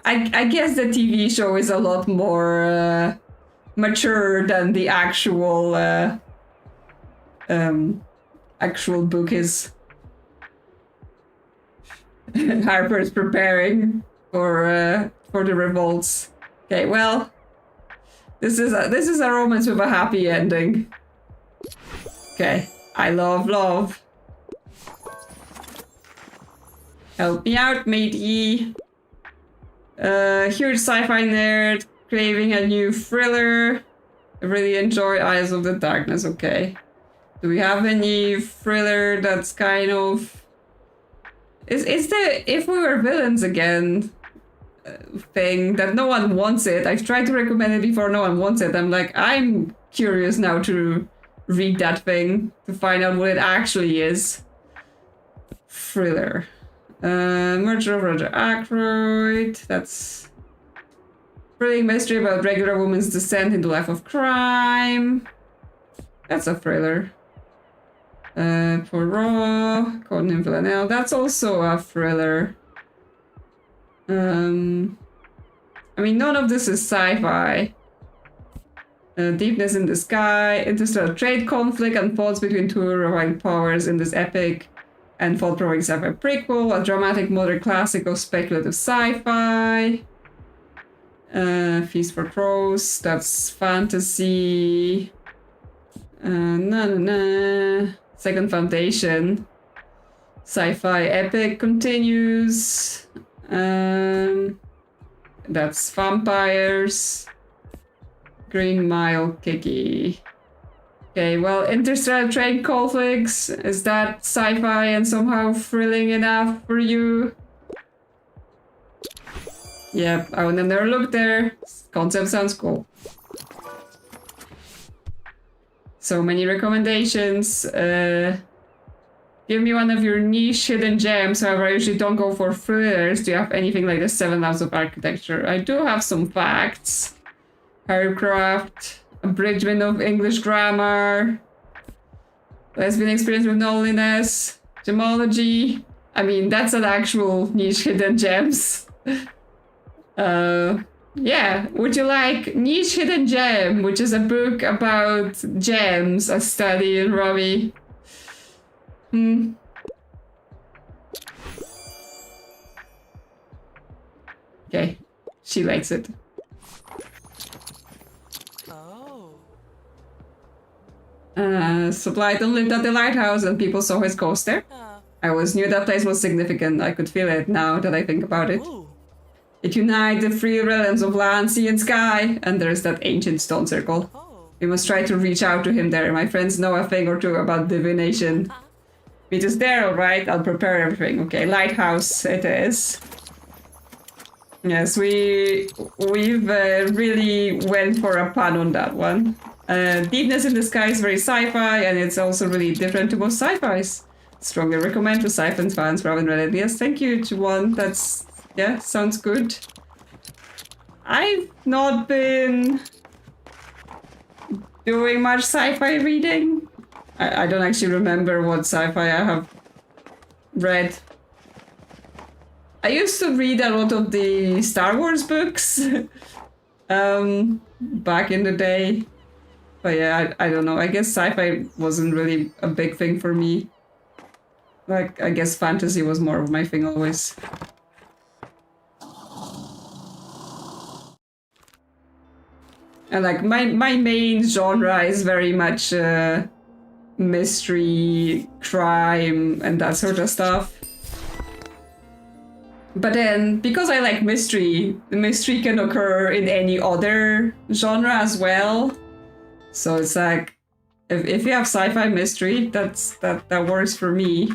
I guess the TV show is a lot more mature than the actual actual book is. Harper is preparing for the revolts. Okay, well, this is a romance with a happy ending. Okay, I love love. Help me out, matey. Huge sci-fi nerd, craving a new thriller. I really enjoy Eyes of the Darkness, okay. Do we have any thriller that's kind of... Is the If We Were Villains Again thing that no one wants it? I've tried to recommend it before, no one wants it. I'm like, I'm curious now to read that thing, to find out what it actually is. Thriller. Murder of Roger Ackroyd. That's thrilling mystery about regular woman's descent into life of crime. That's a thriller. Poirot, Conan Villanelle. That's also a thriller. I mean, none of this is sci-fi. Deepness in the Sky, interstellar trade conflict and thoughts between two rivaling powers in this epic and thought-provoking sci-fi prequel, a dramatic modern classic of speculative sci-fi. Feast for Crows, that's fantasy. Second Foundation. Sci-fi epic continues. That's vampires. Green Mile Kiki. Okay, well, interstellar trade conflicts, is that sci-fi and somehow thrilling enough for you? Yep, I would have never looked there. Concept sounds cool. So many recommendations. Give me one of your niche hidden gems. However, I usually don't go for thrillers. Do you have anything like the 7 Laws of Architecture? I do have some facts. Harpcraft, abridgment of English grammar, lesbian experience with loneliness, gemology. I mean, that's an actual niche hidden gems. Yeah, would you like Niche Hidden Gem, which is a book about gems, a study in Robbie? Okay, she likes it. Supply don't lived at the lighthouse and people saw his ghost there. I always knew that place was significant. I could feel it now that I think about it. It unites the three realms of land, sea, and sky. And there's that ancient stone circle. We must try to reach out to him there. My friends know a thing or two about divination. Meet us there, alright? I'll prepare everything. Okay, lighthouse it is. Yes, we've really went for a pun on that one. Deepness in the Sky is very sci-fi, and it's also really different to most sci-fis. Strongly recommend to sci-fi fans who haven't read it. Yes, thank you, Juwan. That's... yeah, sounds good. I've not been doing much sci-fi reading. I don't actually remember what sci-fi I have read. I used to read a lot of the Star Wars books back in the day. But yeah, I don't know. I guess sci-fi wasn't really a big thing for me. Like, I guess fantasy was more of my thing always. And like, my main genre is very much mystery, crime, and that sort of stuff. But then, because I like mystery, the mystery can occur in any other genre as well. So it's like, if you have sci-fi mystery, that works for me.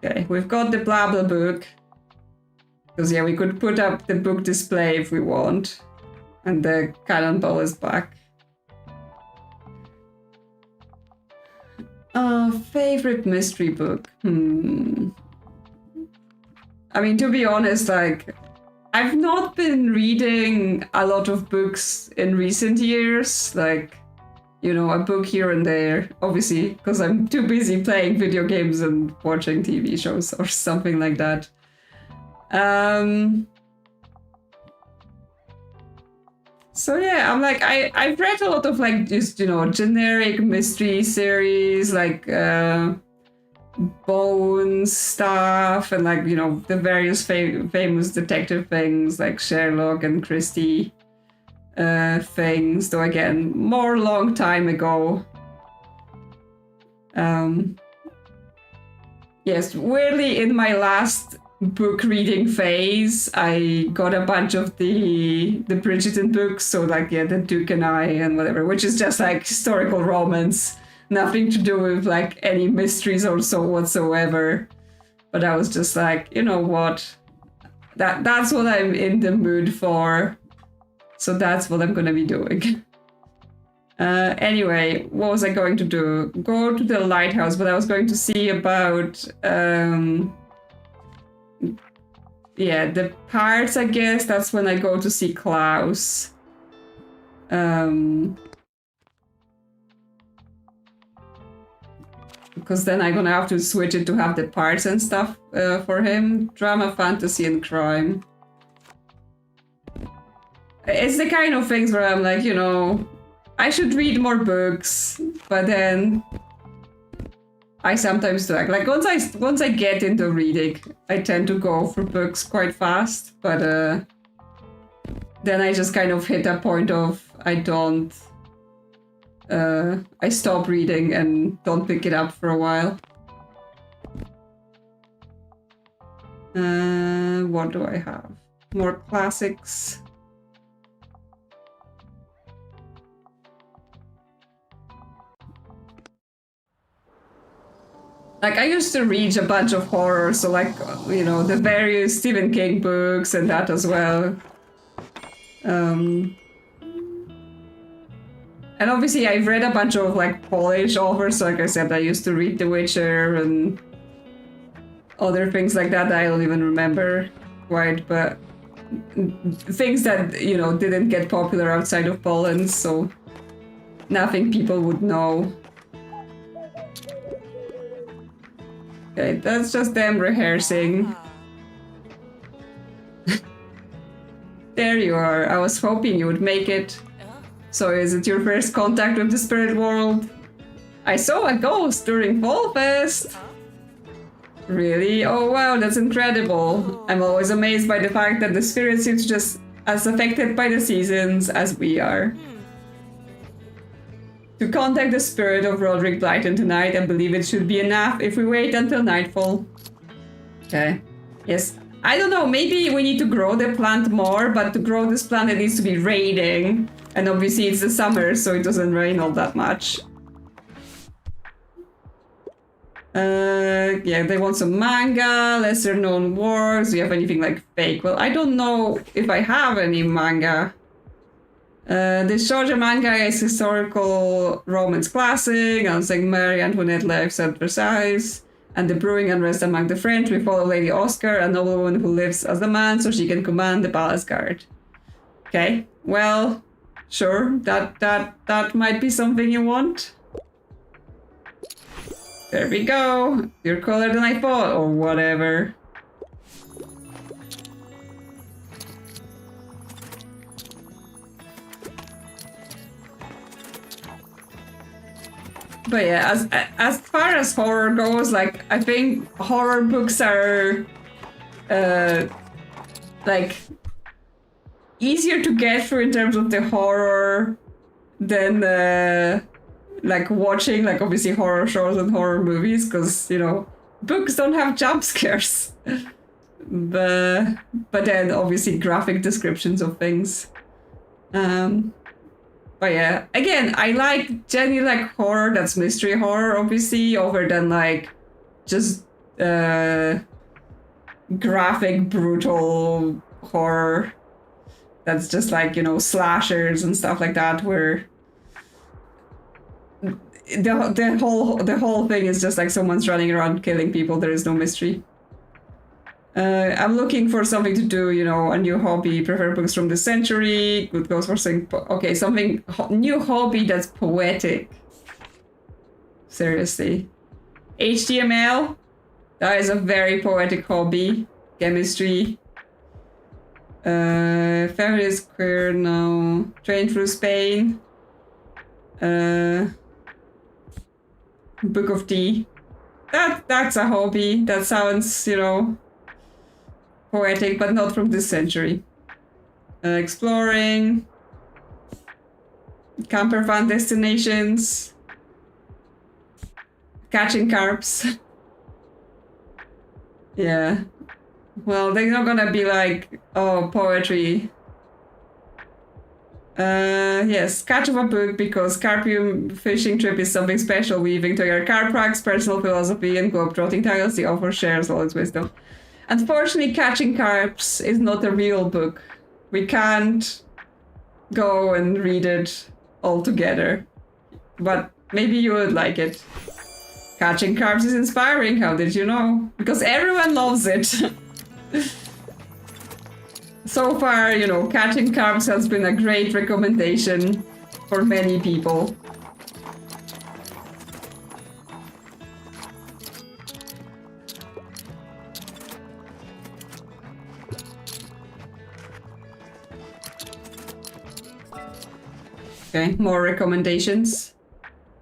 Okay, we've got the blah blah book. Because yeah, we could put up the book display if we want. And the cannonball is back. Favorite mystery book? I mean, to be honest, like, I've not been reading a lot of books in recent years. Like, you know, a book here and there. Obviously, because I'm too busy playing video games and watching TV shows or something like that. So yeah, I'm like, I've read a lot of like just, you know, generic mystery series, like Bones stuff, and like, you know, the various famous detective things like Sherlock and Christie things, though again, more long time ago. Yes, weirdly in my last book reading phase, I got a bunch of the Bridgerton books, so like, yeah, The Duke and I and whatever, which is just like historical romance, nothing to do with like any mysteries or so whatsoever. But I was just like, you know what, that's what I'm in the mood for, so that's what I'm gonna be doing. Anyway, what was I going to do? Go to the lighthouse, but I was going to see about yeah, the parts, I guess. That's when I go to see Klaus. Because then I'm gonna have to switch it to have the parts and stuff for him. Drama, fantasy, and crime. It's the kind of things where I'm like, you know, I should read more books, but then I sometimes do like once I get into reading, I tend to go for books quite fast, but then I just kind of hit a point of I stop reading and don't pick it up for a while. What do I have? More classics. Like, I used to read a bunch of horror, so like, you know, the various Stephen King books and that as well. And And obviously I've read a bunch of like Polish authors, like I said, I used to read The Witcher and other things like that I don't even remember quite, but things that, you know, didn't get popular outside of Poland, so nothing people would know. Okay, that's just them rehearsing. There you are. I was hoping you would make it. So is it your first contact with the spirit world? I saw a ghost during Fall Fest. Really? Oh wow, that's incredible. I'm always amazed by the fact that the spirit seems just as affected by the seasons as we are. To contact the spirit of Roderick Blyton tonight, I believe it should be enough if we wait until nightfall. Okay. Yes. I don't know, maybe we need to grow the plant more, but to grow this plant it needs to be raining. And obviously it's the summer, so it doesn't rain all that much. Yeah, they want some manga, lesser known works. Do you have anything like fake? Well, I don't know if I have any manga. The shoujo manga is historical romance classic, announcing Marie Antoinette lives at Versailles, and the brewing unrest among the French. We follow Lady Oscar, a noblewoman who lives as a man so she can command the palace guard. Okay, well, sure, that might be something you want. There we go. You're cooler than I thought, or whatever. But yeah, as far as horror goes, like, I think horror books are like easier to get through in terms of the horror than like watching, like, obviously horror shows and horror movies, because, you know, books don't have jump scares. But then obviously graphic descriptions of things. But yeah, again, I like genuinely like horror that's mystery horror, obviously, over than like just graphic, brutal horror that's just like, you know, slashers and stuff like that, where the whole thing is just like someone's running around killing people. There is no mystery. I'm looking for something to do, you know, a new hobby. Prefer books from the century. Good goes for saying, okay, something new hobby that's poetic. Seriously, HTML. That is a very poetic hobby. Chemistry. Feminist queer now. Train through Spain. Book of Tea. That's a hobby. That sounds, you know, poetic, but not from this century. Exploring. Camper van destinations. Catching carps. Yeah. Well, they're not gonna be like, oh, poetry. Yes, catch of a book, because carpium fishing trip is something special, weaving together carp tracks, personal philosophy, and globe-trotting titles. The author shares all its wisdom. Unfortunately, Catching Carps is not a real book. We can't go and read it all together. But maybe you would like it. Catching Carps is inspiring, how did you know? Because everyone loves it. So far, you know, Catching Carps has been a great recommendation for many people. Okay, more recommendations.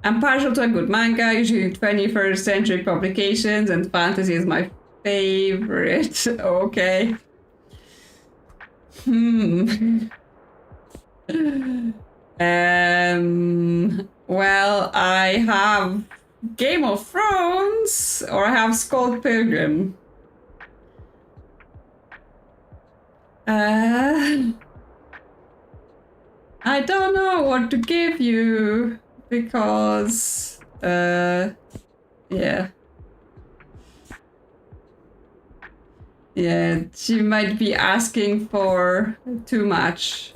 I'm partial to a good manga, usually 21st century publications, and fantasy is my favorite. Okay. Well, I have Game of Thrones, or I have Scott Pilgrim. I don't know what to give you, because yeah. Yeah, she might be asking for too much.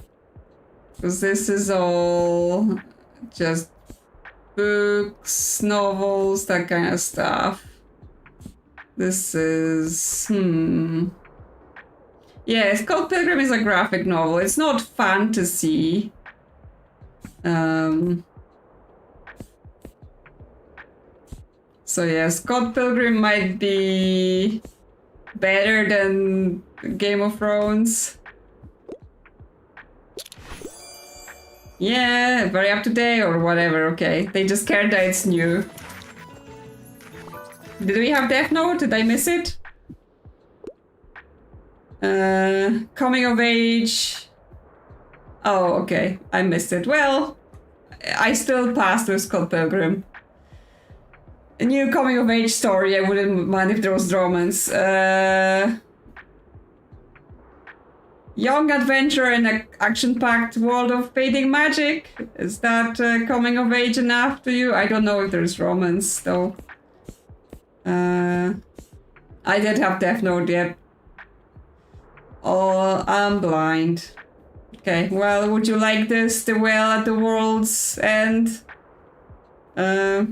Because this is all just books, novels, that kind of stuff. This is... Yeah, Scott Pilgrim is a graphic novel. It's not fantasy. So yeah, Scott Pilgrim might be better than Game of Thrones. Yeah, very up to date or whatever, okay. They just cared that it's new. Did we have Death Note? Did I miss it? Coming of age. Oh, okay. I missed it. Well, I still passed with Scott Pilgrim. A new coming of age story. I wouldn't mind if there was romance. Young adventure in an action-packed world of fading magic. Is that coming of age enough to you? I don't know if there's romance though. I did have Death Note yet. Oh, I'm blind. Okay, well, would you like this? The Well at the World's End? There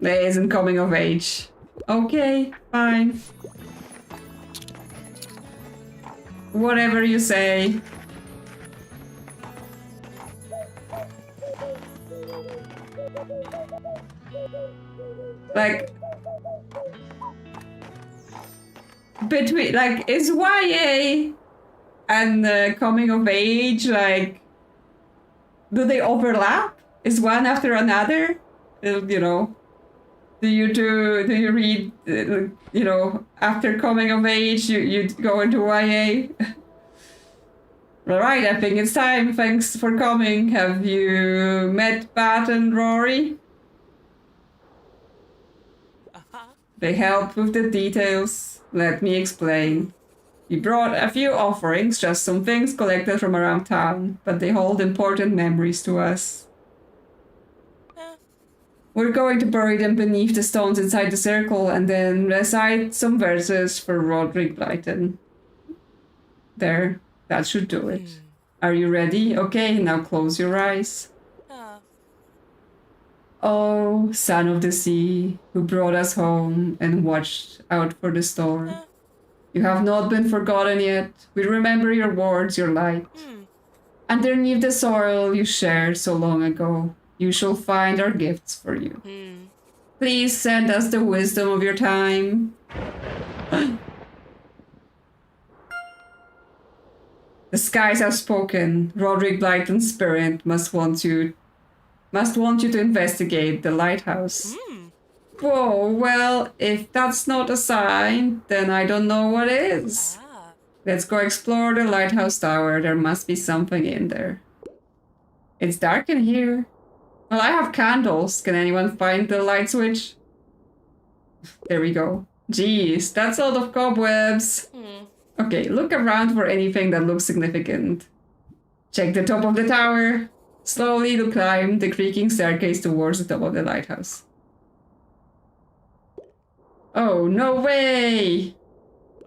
isn't coming of age. Okay, fine. Whatever you say. Like... Between, like, is YA and coming of age, like... Do they overlap? Is one after another? You know... Do you read, you know, after coming of age, you go into YA? Alright, I think it's time. Thanks for coming. Have you met Pat and Rory? They help with the details. Let me explain. We brought a few offerings, just some things collected from around town, but they hold important memories to us. We're going to bury them beneath the stones inside the circle and then recite some verses for Roderick Blyton. There, that should do it. Are you ready? Okay, now close your eyes. Oh, son of the sea, who brought us home and watched out for the storm. You have not been forgotten yet. We remember your words, your light. Underneath the soil you shared so long ago, you shall find our gifts for you. Please send us the wisdom of your time. The skies have spoken. Roderick Blyton's spirit must want you to investigate the lighthouse. Whoa, well, if that's not a sign, then I don't know what is. Let's go explore the lighthouse tower. There must be something in there. It's dark in here. Well, I have candles. Can anyone find the light switch? There we go. Jeez, that's a lot of cobwebs. Okay, look around for anything that looks significant. Check the top of the tower. Slowly climb the creaking staircase towards the top of the lighthouse. Oh, no way!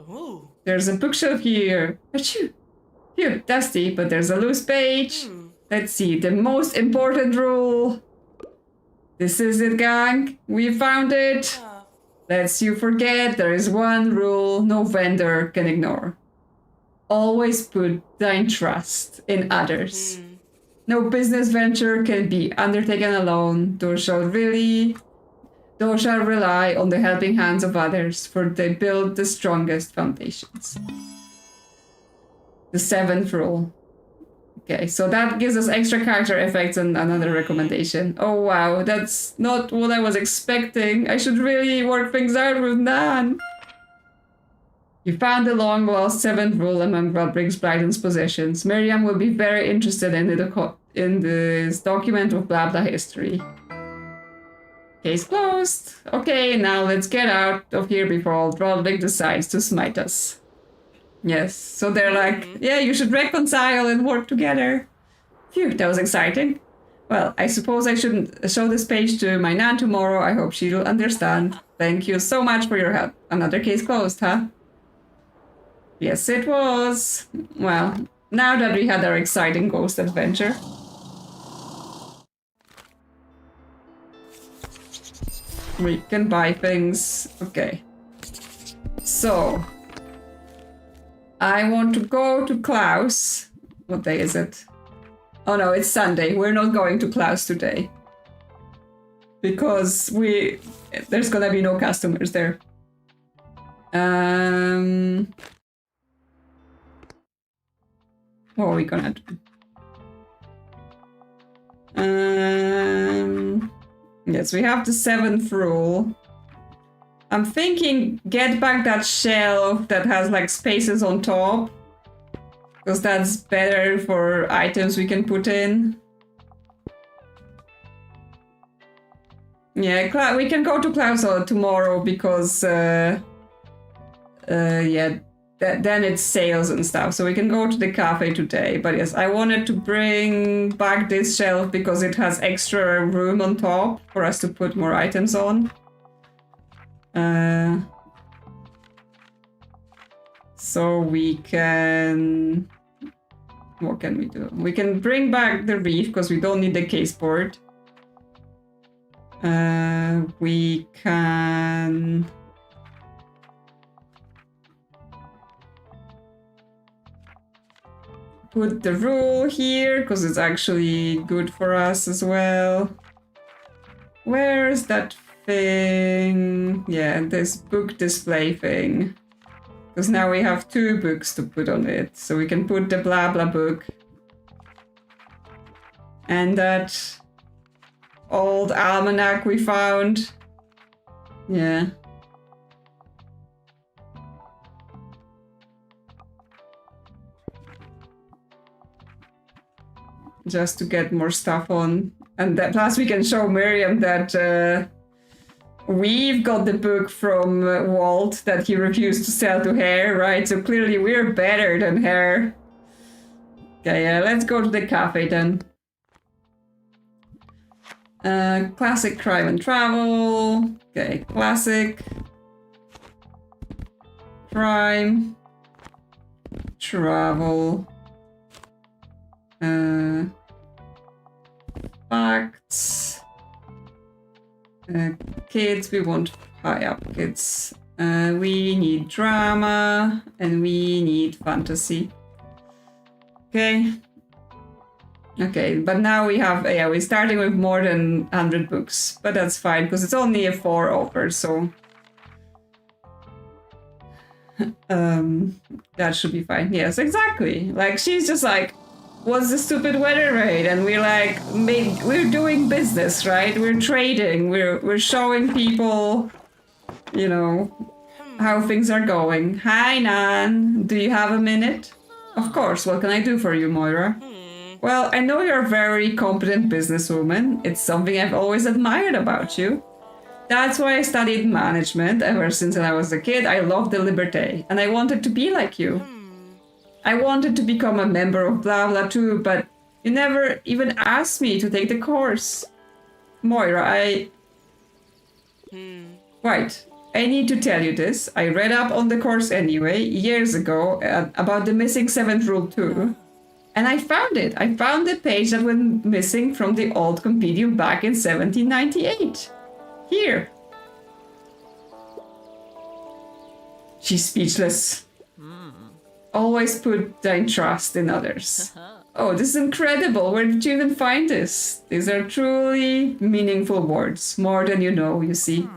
Ooh.
There's a bookshelf here. Achoo! Phew, dusty, but there's a loose page. Let's see, the most important rule. This is it, gang. We found it. Lest you forget, there is one rule no vendor can ignore. Always put thine trust in others. No business venture can be undertaken alone. Thou shalt rely on the helping hands of others, for they build the strongest foundations. The 7th rule. Okay, so that gives us extra character effects and another recommendation. Oh wow, that's not what I was expecting. I should really work things out with Nan. You found the long-lost 7th rule among Roderick Blyton's possessions. Miriam will be very interested in this document of blah blah history. Case closed. Okay, now let's get out of here before Roderick decides to smite us. Yes, so they're like, yeah, you should reconcile and work together. Phew, that was exciting. Well, I suppose I shouldn't show this page to my Nan tomorrow. I hope she'll understand. Thank you so much for your help. Another case closed, huh? Yes, it was. Well, Now that we had our exciting ghost adventure. We can buy things. Okay. So, I want to go to Klaus. What day is it? Oh no, it's Sunday. We're not going to Klaus today. Because there's gonna be no customers there. What are we gonna do? Yes, we have the 7th rule. I'm thinking get back that shelf that has like spaces on top. Because that's better for items we can put in. Yeah, we can go to Klaus tomorrow because yeah, then it's sales and stuff. So we can go to the cafe today. But yes, I wanted to bring back this shelf because it has extra room on top for us to put more items on. So we can... What can we do? We can bring back the reef because we don't need the case board. We can... put the rule here because it's actually good for us as well. Where's that thing? Yeah, this book display thing. Because now we have 2 books to put on it. So we can put the blah blah book. And that old almanac we found. Yeah. Just to get more stuff on. And that, plus we can show Miriam that we've got the book from Walt that he refused to sell to her, right? So clearly we're better than her. Okay, yeah, let's go to the cafe then. Classic crime and travel. Okay, classic crime travel. Facts. Kids, we want high up kids. We need drama and we need fantasy. Okay. Okay, but now we have, yeah, we're starting with more than 100 books, but that's fine because it's only a 4 offer, so that should be fine. Yes, exactly. Like she's just like, what's the stupid weather rate? And we're like, we're doing business, right? We're trading. We're showing people, you know, how things are going. Hi, Nan. Do you have a minute? Of course. What can I do for you, Moira? Well, I know you're a very competent businesswoman. It's something I've always admired about you. That's why I studied management ever since I was a kid. I loved the liberté, and I wanted to be like you. I wanted to become a member of blah blah too, but you never even asked me to take the course. Moira, Right, I need to tell you this. I read up on the course anyway, years ago, about the missing 7th rule too. And I found it. I found the page that went missing from the old compendium back in 1798. Here. She's speechless. Always put thine trust in others. Oh, this is incredible. Where did you even find this? These are truly meaningful words. More than you know, you see.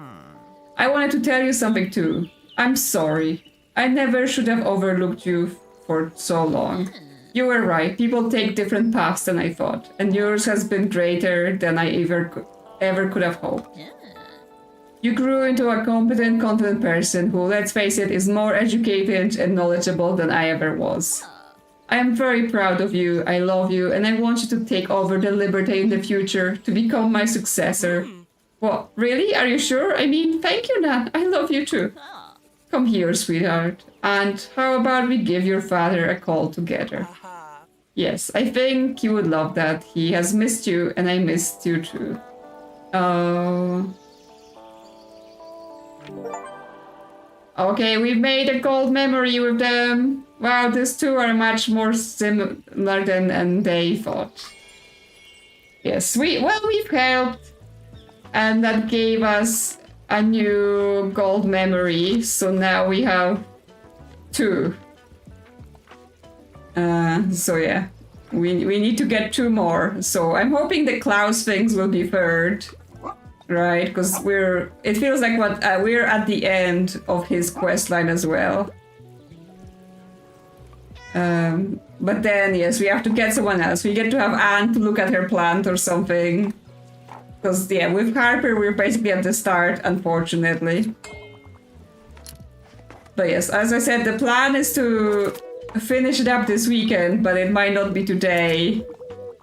I wanted to tell you something too. I'm sorry. I never should have overlooked you for so long. You were right. People take different paths than I thought. And yours has been greater than I ever could have hoped. You grew into a competent, confident person who, let's face it, is more educated and knowledgeable than I ever was. I am very proud of you, I love you, and I want you to take over the Liberté in the future, to become my successor. What, really? Are you sure? I mean, thank you, Nan. I love you too. Come here, sweetheart. And how about we give your father a call together? Yes, I think you would love that. He has missed you, and I missed you too. Okay, we made a gold memory with them. Wow, these two are much more similar than they thought. Yes, we've helped, and that gave us a new gold memory. So now we have 2. So yeah, we need to get 2 more. So I'm hoping the Klaus things will be 3rd. Right, because it feels like we're at the end of his quest line as well. But then, yes, we have to get someone else. We get to have Anne to look at her plant or something. Because, yeah, with Harper, we're basically at the start, unfortunately. But yes, as I said, the plan is to finish it up this weekend, but it might not be today.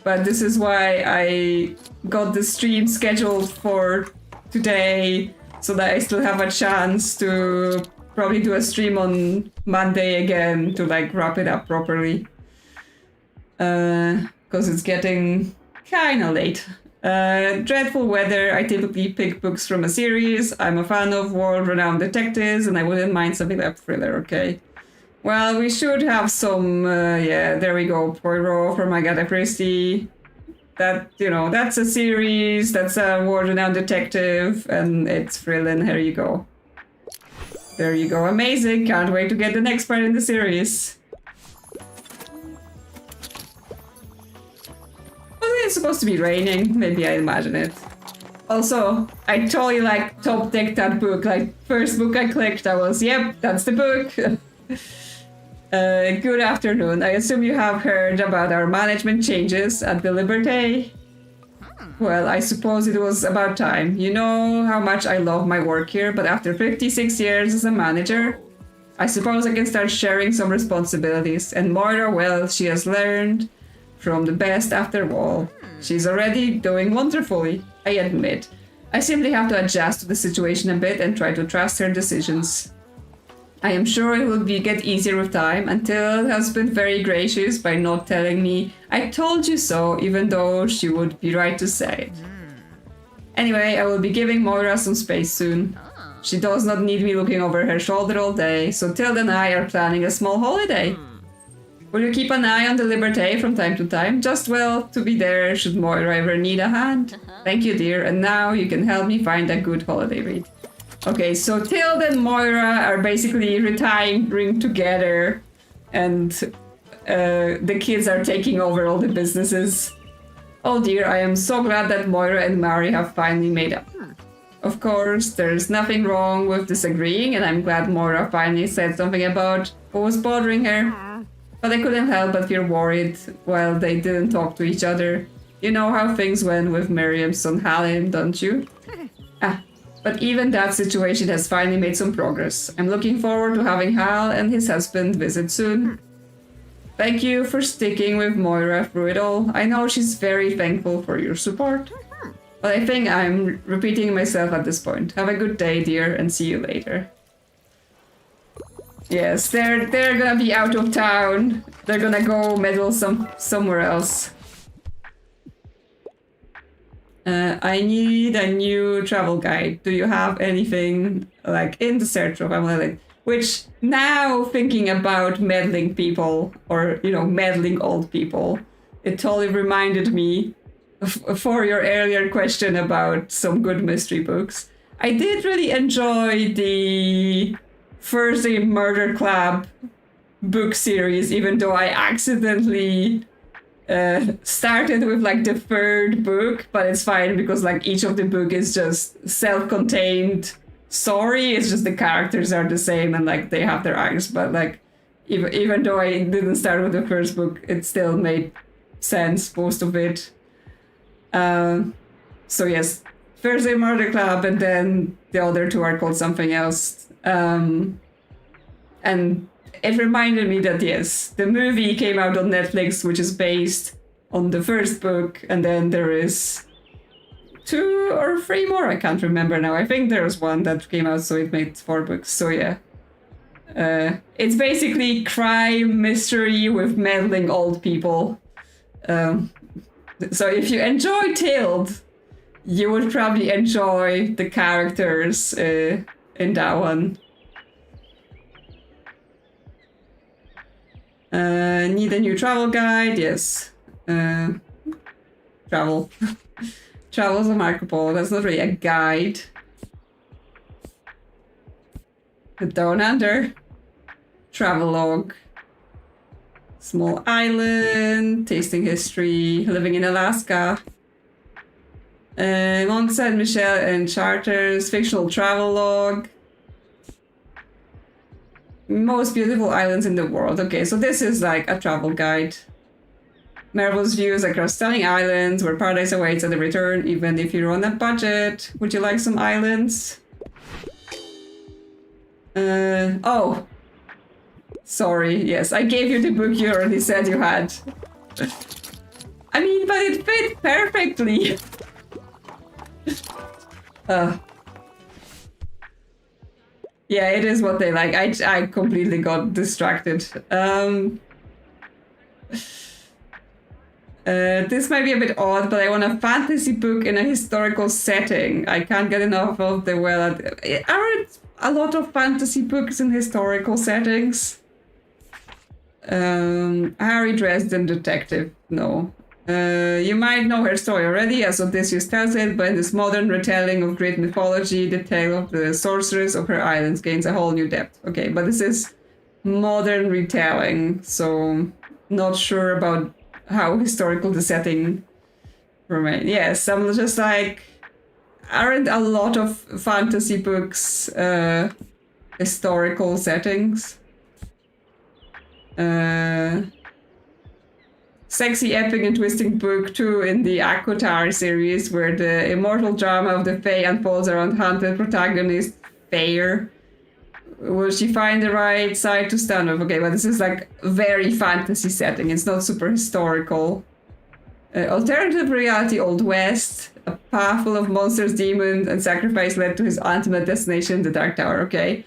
But this is why I got the stream scheduled for today, so that I still have a chance to probably do a stream on Monday again to like wrap it up properly. Because it's getting kind of late. Dreadful weather. I typically pick books from a series. I'm a fan of world-renowned detectives, and I wouldn't mind something like thriller, okay? Well, we should have some, yeah, there we go, Poirot from Agatha Christie. That, you know, that's a series, that's a world-renowned detective, and it's thrilling, here you go. There you go, amazing, can't wait to get the next part in the series. Was it supposed to be raining? Maybe I imagine it. Also, I totally like top-decked that book, like, first book I clicked, I was, yep, that's the book. Good afternoon. I assume you have heard about our management changes at the Liberté. Well, I suppose it was about time. You know how much I love my work here, but after 56 years as a manager, I suppose I can start sharing some responsibilities. And Moira, well, she has learned from the best after all. She's already doing wonderfully, I admit. I simply have to adjust to the situation a bit and try to trust her decisions. I am sure it will get easier with time. Until has been very gracious by not telling me I told you so, even though she would be right to say it. Anyway, I will be giving Moira some space soon. She does not need me looking over her shoulder all day, so Tilda and I are planning a small holiday. Will you keep an eye on the Liberté from time to time? Just, well, to be there should Moira ever need a hand. Thank you, dear, and now you can help me find a good holiday read. Okay, so Tilda and Moira are basically retiring together, and the kids are taking over all the businesses. Oh dear, I am so glad that Moira and Mari have finally made up. Of course, there's nothing wrong with disagreeing, and I'm glad Moira finally said something about what was bothering her. But I couldn't help but feel worried while they didn't talk to each other. You know how things went with Miriam's son Halim, don't you? But even that situation has finally made some progress. I'm looking forward to having Hal and his husband visit soon. Thank you for sticking with Moira through it all. I know she's very thankful for your support. But I think I'm repeating myself at this point. Have a good day, dear, and see you later. Yes, they're gonna be out of town. They're gonna go meddle somewhere else. I need a new travel guide. Do you have anything like in the search of Amulet? Which now thinking about meddling people or, you know, meddling old people, it totally reminded me for your earlier question about some good mystery books. I did really enjoy the Thursday Murder Club book series, even though I accidentally started with like the 3rd book, but it's fine because like each of the book is just self-contained story. It's just the characters are the same and like they have their arcs, but like even though I didn't start with the 1st book, it still made sense, most of it. So yes, Thursday Murder Club, and then the other 2 are called something else. And it reminded me that, yes, the movie came out on Netflix, which is based on the 1st book, and then there is 2 or 3 more, I can't remember now. I think there was one that came out, so it made 4 books, so yeah. It's basically crime mystery with meddling old people. So if you enjoy Tilled, you would probably enjoy the characters in that one. Need a new travel guide? Yes. Travel. Travel's a Marco Polo. That's not really a guide. Down Under. Travelogue. Small island. Tasting history. Living in Alaska. Mont Saint Michel and charters. Fictional travelogue. Most beautiful islands in the world. Okay, so this is like a travel guide. Marvelous views across stunning islands where paradise awaits at the return, even if you're on a budget. Would you like some islands? Oh. Sorry, yes, I gave you the book you already said you had. I mean, but it fit perfectly. Yeah, it is what they like. I completely got distracted. This might be a bit odd, but I want a fantasy book in a historical setting. I can't get enough of the aren't a lot of fantasy books in historical settings? Harry Dresden Detective. No. You might know her story already, as Odysseus tells it, but in this modern retelling of Greek mythology, the tale of the sorceress of her islands gains a whole new depth. Okay, but this is modern retelling, so not sure about how historical the setting remains. Yes, I'm just like, aren't a lot of fantasy books historical settings? Sexy, epic, and twisting book 2 in the ACOTAR series, where the immortal drama of the Fae unfolds around haunted protagonist Fair. Will she find the right side to stand with? Okay, but this is like very fantasy setting. It's not super historical. Alternative reality Old West. A path full of monsters, demons, and sacrifice led to his ultimate destination, the Dark Tower. Okay.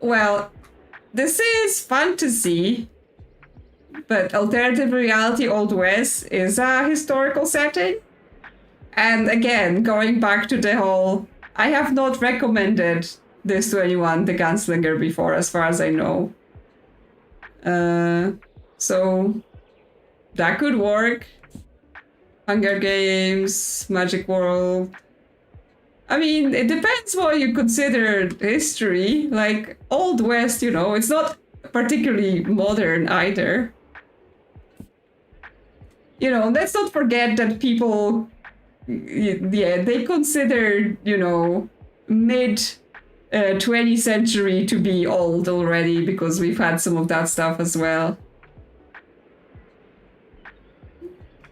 Well, this is fantasy. But alternative reality Old West is a historical setting. And again, going back to the whole, I have not recommended this to anyone, The Gunslinger, before, as far as I know. So that could work. Hunger Games, Magic World. I mean, it depends what you consider history. Like, Old West, you know, it's not particularly modern either. You know, let's not forget that people, yeah, they consider, you know, mid 20th century to be old already, because we've had some of that stuff as well.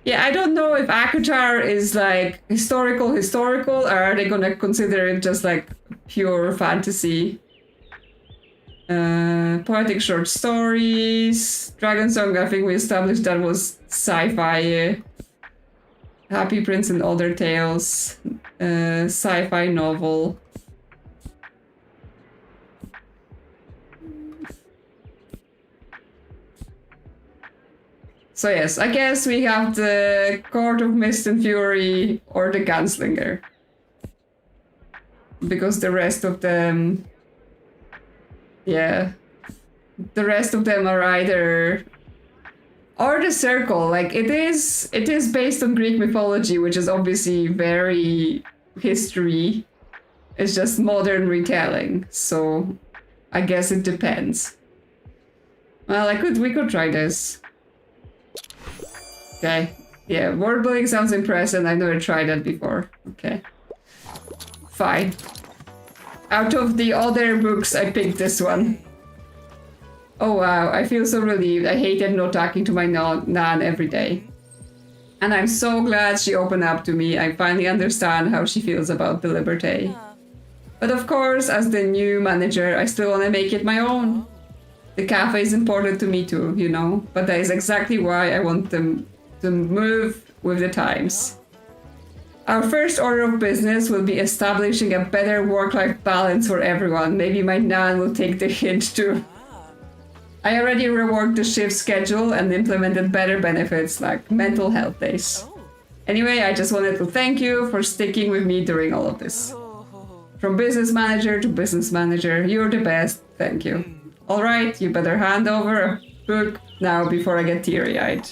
Yeah, I don't know if ACOTAR is like historical, or are they gonna consider it just like pure fantasy? Poetic short stories. Dragon Song, I think we established that was sci-fi. Happy Prince and Other Tales. Sci-fi novel. So yes, I guess we have the Court of Mist and Fury or the Gunslinger. Because the rest of them... Yeah. The rest of them are either... Or the Circle. Like, it is based on Greek mythology, which is obviously very history. It's just modern retelling. So, I guess it depends. Well, we could try this. Okay. Yeah, word building sounds impressive. I've never tried that before. Okay. Fine. Out of the other books, I picked this one. Oh wow, I feel so relieved. I hated not talking to my Nan every day. And I'm so glad she opened up to me. I finally understand how she feels about the Liberté. But of course, as the new manager, I still want to make it my own. The cafe is important to me too, you know? But that is exactly why I want them to move with the times. Our first order of business will be establishing a better work-life balance for everyone. Maybe my Nan will take the hint too. I already reworked the shift schedule and implemented better benefits like mental health days. Anyway, I just wanted to thank you for sticking with me during all of this. From business manager to business manager, you're the best. Thank you. Alright, you better hand over a book now before I get teary-eyed.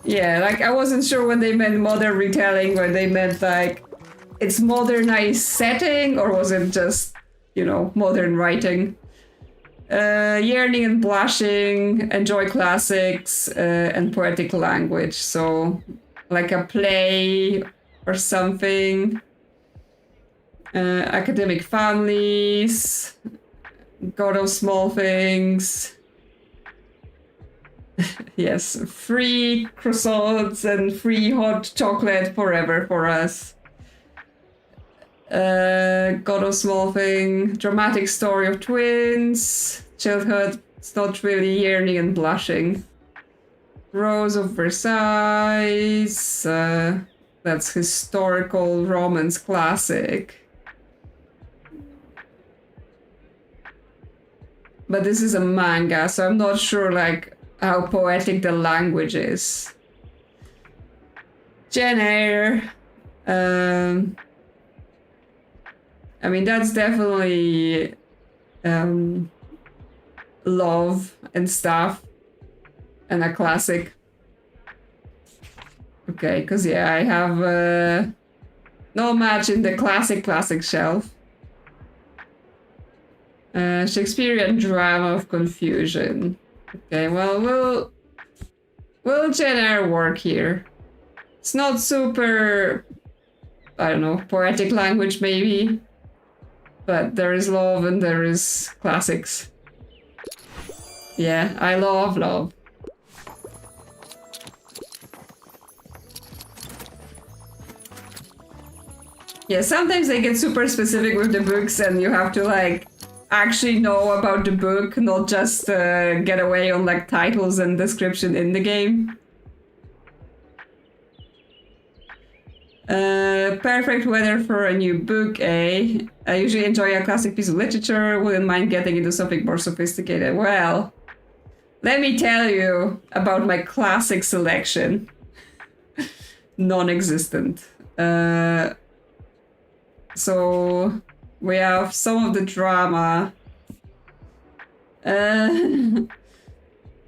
Yeah, like I wasn't sure when they meant modern retelling, when they meant like it's modernized setting, or was it just, you know, modern writing? Yearning and blushing, enjoy classics, and poetic language. So, like a play or something. Academic families, God of small things. Yes, free croissants and free hot chocolate forever for us. God of small thing, dramatic story of twins, childhood, it's not really yearning and blushing. Rose of Versailles, that's historical romance classic. But this is a manga, so I'm not sure like how poetic the language is. Jen Eyre. I mean, that's definitely love and stuff, and a classic. Okay, because yeah, I have no match in the classic shelf. Shakespearean drama of confusion. Okay, well, we'll Jen Eyre work here. It's not super, I don't know, poetic language maybe. But there is love and there is classics. Yeah, I love love. Yeah, sometimes they get super specific with the books and you have to like actually know about the book, not just get away on like titles and description in the game. Perfect weather for a new book, eh? I usually enjoy a classic piece of literature, wouldn't mind getting into something more sophisticated. Well, let me tell you about my classic selection. Non-existent. So we have some of the drama.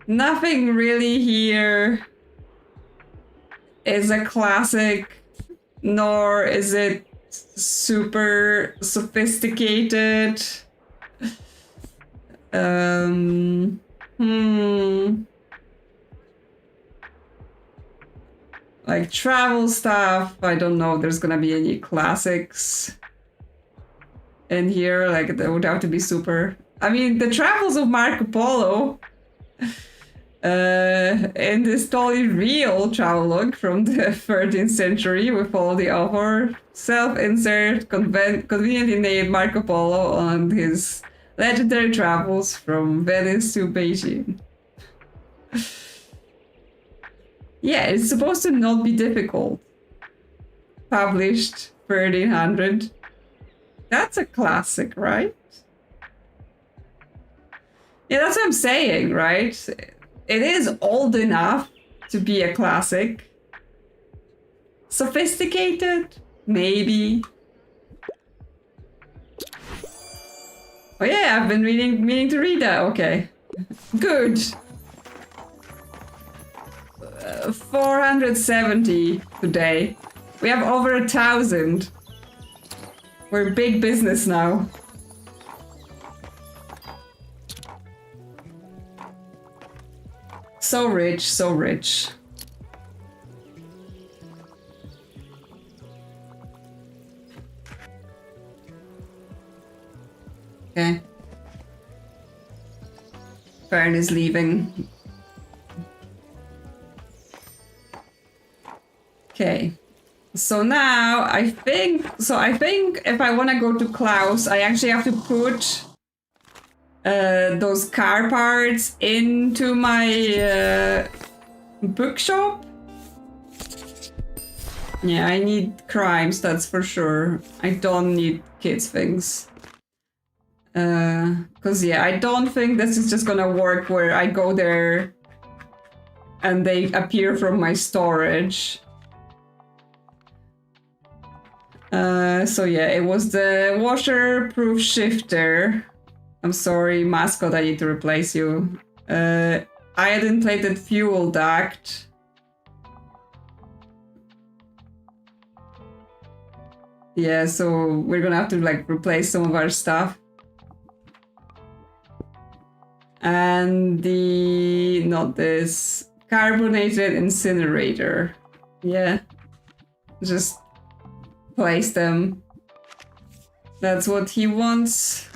Nothing really here is a classic, nor is it super sophisticated. Like travel stuff, I don't know if there's gonna be any classics in here. Like there would have to be super. I mean, the travels of Marco Polo in this totally real travelogue from the 13th century with all the author self-insert conveniently named Marco Polo on his legendary travels from Venice to Beijing. Yeah, it's supposed to not be difficult. Published 1300. That's a classic, right? Yeah, that's what I'm saying, right? It is old enough to be a classic. Sophisticated? Maybe. Oh yeah, I've been meaning to read that. Okay. Good. 470 today. We have over 1,000. We're big business now. So rich, so rich. Okay. Fern is leaving. Okay. So now I think if I want to go to Klaus, I actually have to put those car parts into my bookshop. Yeah, I need crimes, that's for sure. I don't need kids things. Cause yeah, I don't think this is just gonna work where I go there and they appear from my storage. So yeah, it was the washer-proof shifter I'm sorry, mascot, I need to replace you. Iodine-plated fuel duct. Yeah, so we're gonna have to like replace some of our stuff. And not this, carbonated incinerator. Yeah, just place them. That's what he wants.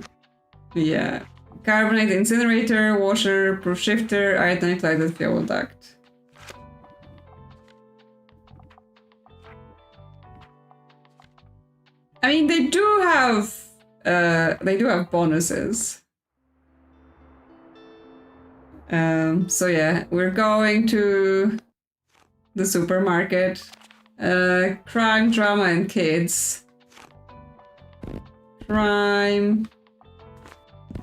Yeah, carbonated incinerator, washer, proof shifter, iodine-plated fuel duct. I mean, they do have bonuses. So yeah, we're going to the supermarket. Crime, drama, and kids. Crime,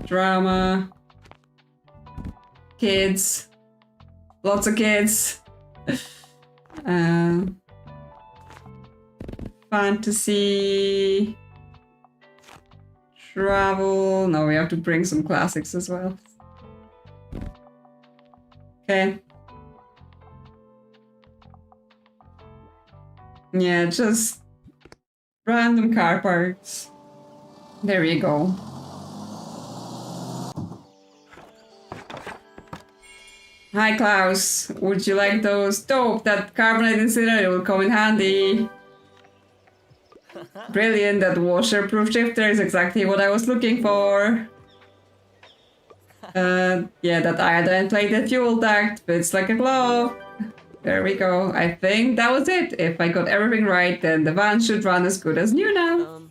drama, kids. Lots of kids. Fantasy, travel. No, we have to bring some classics as well. Okay. Yeah, just random car parts. There you go. Hi Klaus, would you like those? Dope, that carbonated incinerator will come in handy. Brilliant, that washer-proof shifter is exactly what I was looking for. Yeah, that iodine-plated fuel duct fits like a glove. There we go. I think that was it. If I got everything right, then the van should run as good as new now.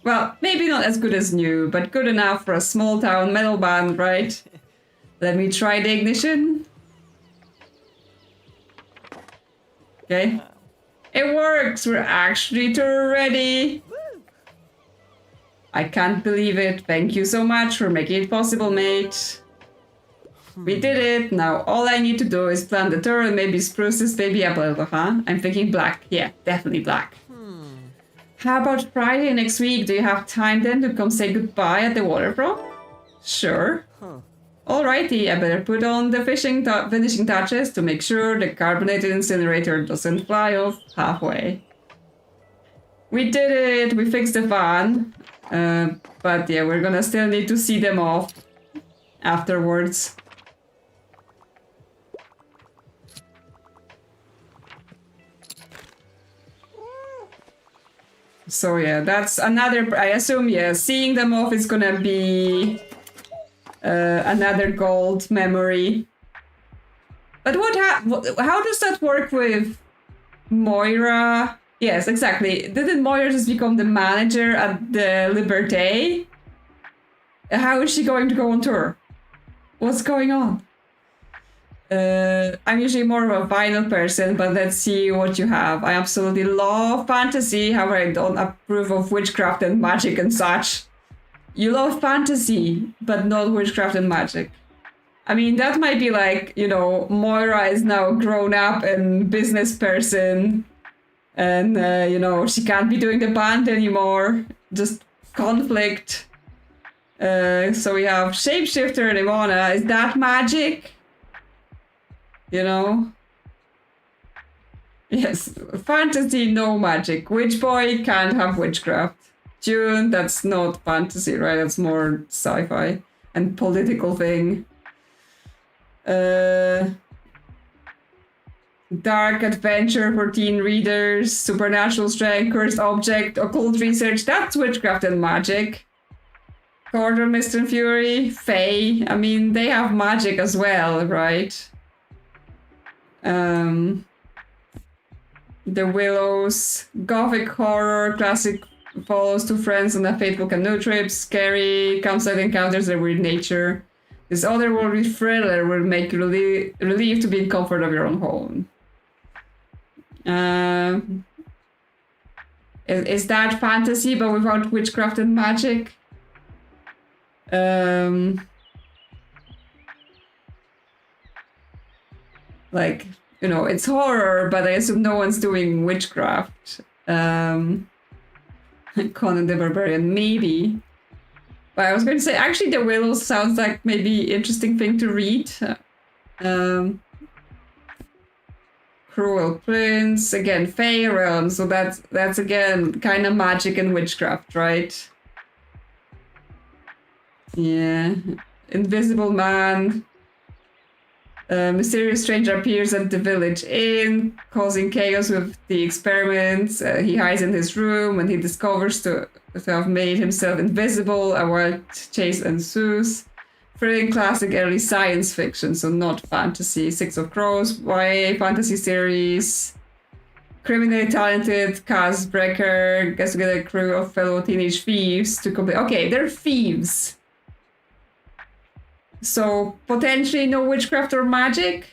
Well, maybe not as good as new, but good enough for a small town metal band, right? Let me try the ignition. Okay. It works! We're actually ready! I can't believe it. Thank you so much for making it possible, mate. We did it. Now all I need to do is plant the turret and maybe spruce this baby up a little, huh? I'm thinking black. Yeah, definitely black. How about Friday next week? Do you have time then to come say goodbye at the waterfront? Sure. Alrighty, I better put on the finishing touches to make sure the carbonated incinerator doesn't fly off halfway. We did it! We fixed the van. But yeah, we're gonna still need to see them off afterwards. So yeah, that's another, I assume, yeah, seeing them off is gonna be another gold memory. But how does that work with Moira? Yes, exactly. Didn't Moira just become the manager at the Liberté? How is she going to go on tour? What's going on? I'm usually more of a vinyl person, but let's see what you have. I absolutely love fantasy, however I don't approve of witchcraft and magic and such. You love fantasy, but not witchcraft and magic. I mean, that might be like, you know, Moira is now grown up and business person, and, you know, she can't be doing the band anymore. Just conflict. So we have Shapeshifter and Ivana. Is that magic? You know? Yes, fantasy, no magic. Witch Boy can't have witchcraft. June, that's not fantasy, right? That's more sci-fi and political thing. Dark adventure for teen readers, supernatural strength, cursed object, occult research. That's witchcraft and magic. Quarter Mist and Fury, Fae. I mean, they have magic as well, right? The Willows, gothic horror, classic follows two friends on a fateful canoe trip, scary, campsite encounters their weird nature. This otherworldly thriller will make you relieved to be in comfort of your own home. Is that fantasy but without witchcraft and magic? Like, you know, it's horror, but I assume no one's doing witchcraft. Conan the Barbarian, maybe. But I was going to say, actually, The Willows sounds like maybe interesting thing to read. Cruel Prince, again, Fey Realm, so that's again kind of magic and witchcraft, right? Yeah. Invisible Man. A mysterious stranger appears at the village inn, causing chaos with the experiments. He hides in his room when he discovers to have made himself invisible. A wild chase ensues. Thrilling classic early science fiction, so not fantasy. Six of Crows, YA fantasy series. Criminally talented cast breaker gets together a crew of fellow teenage thieves to complete. Okay, they're thieves. So potentially no witchcraft or magic.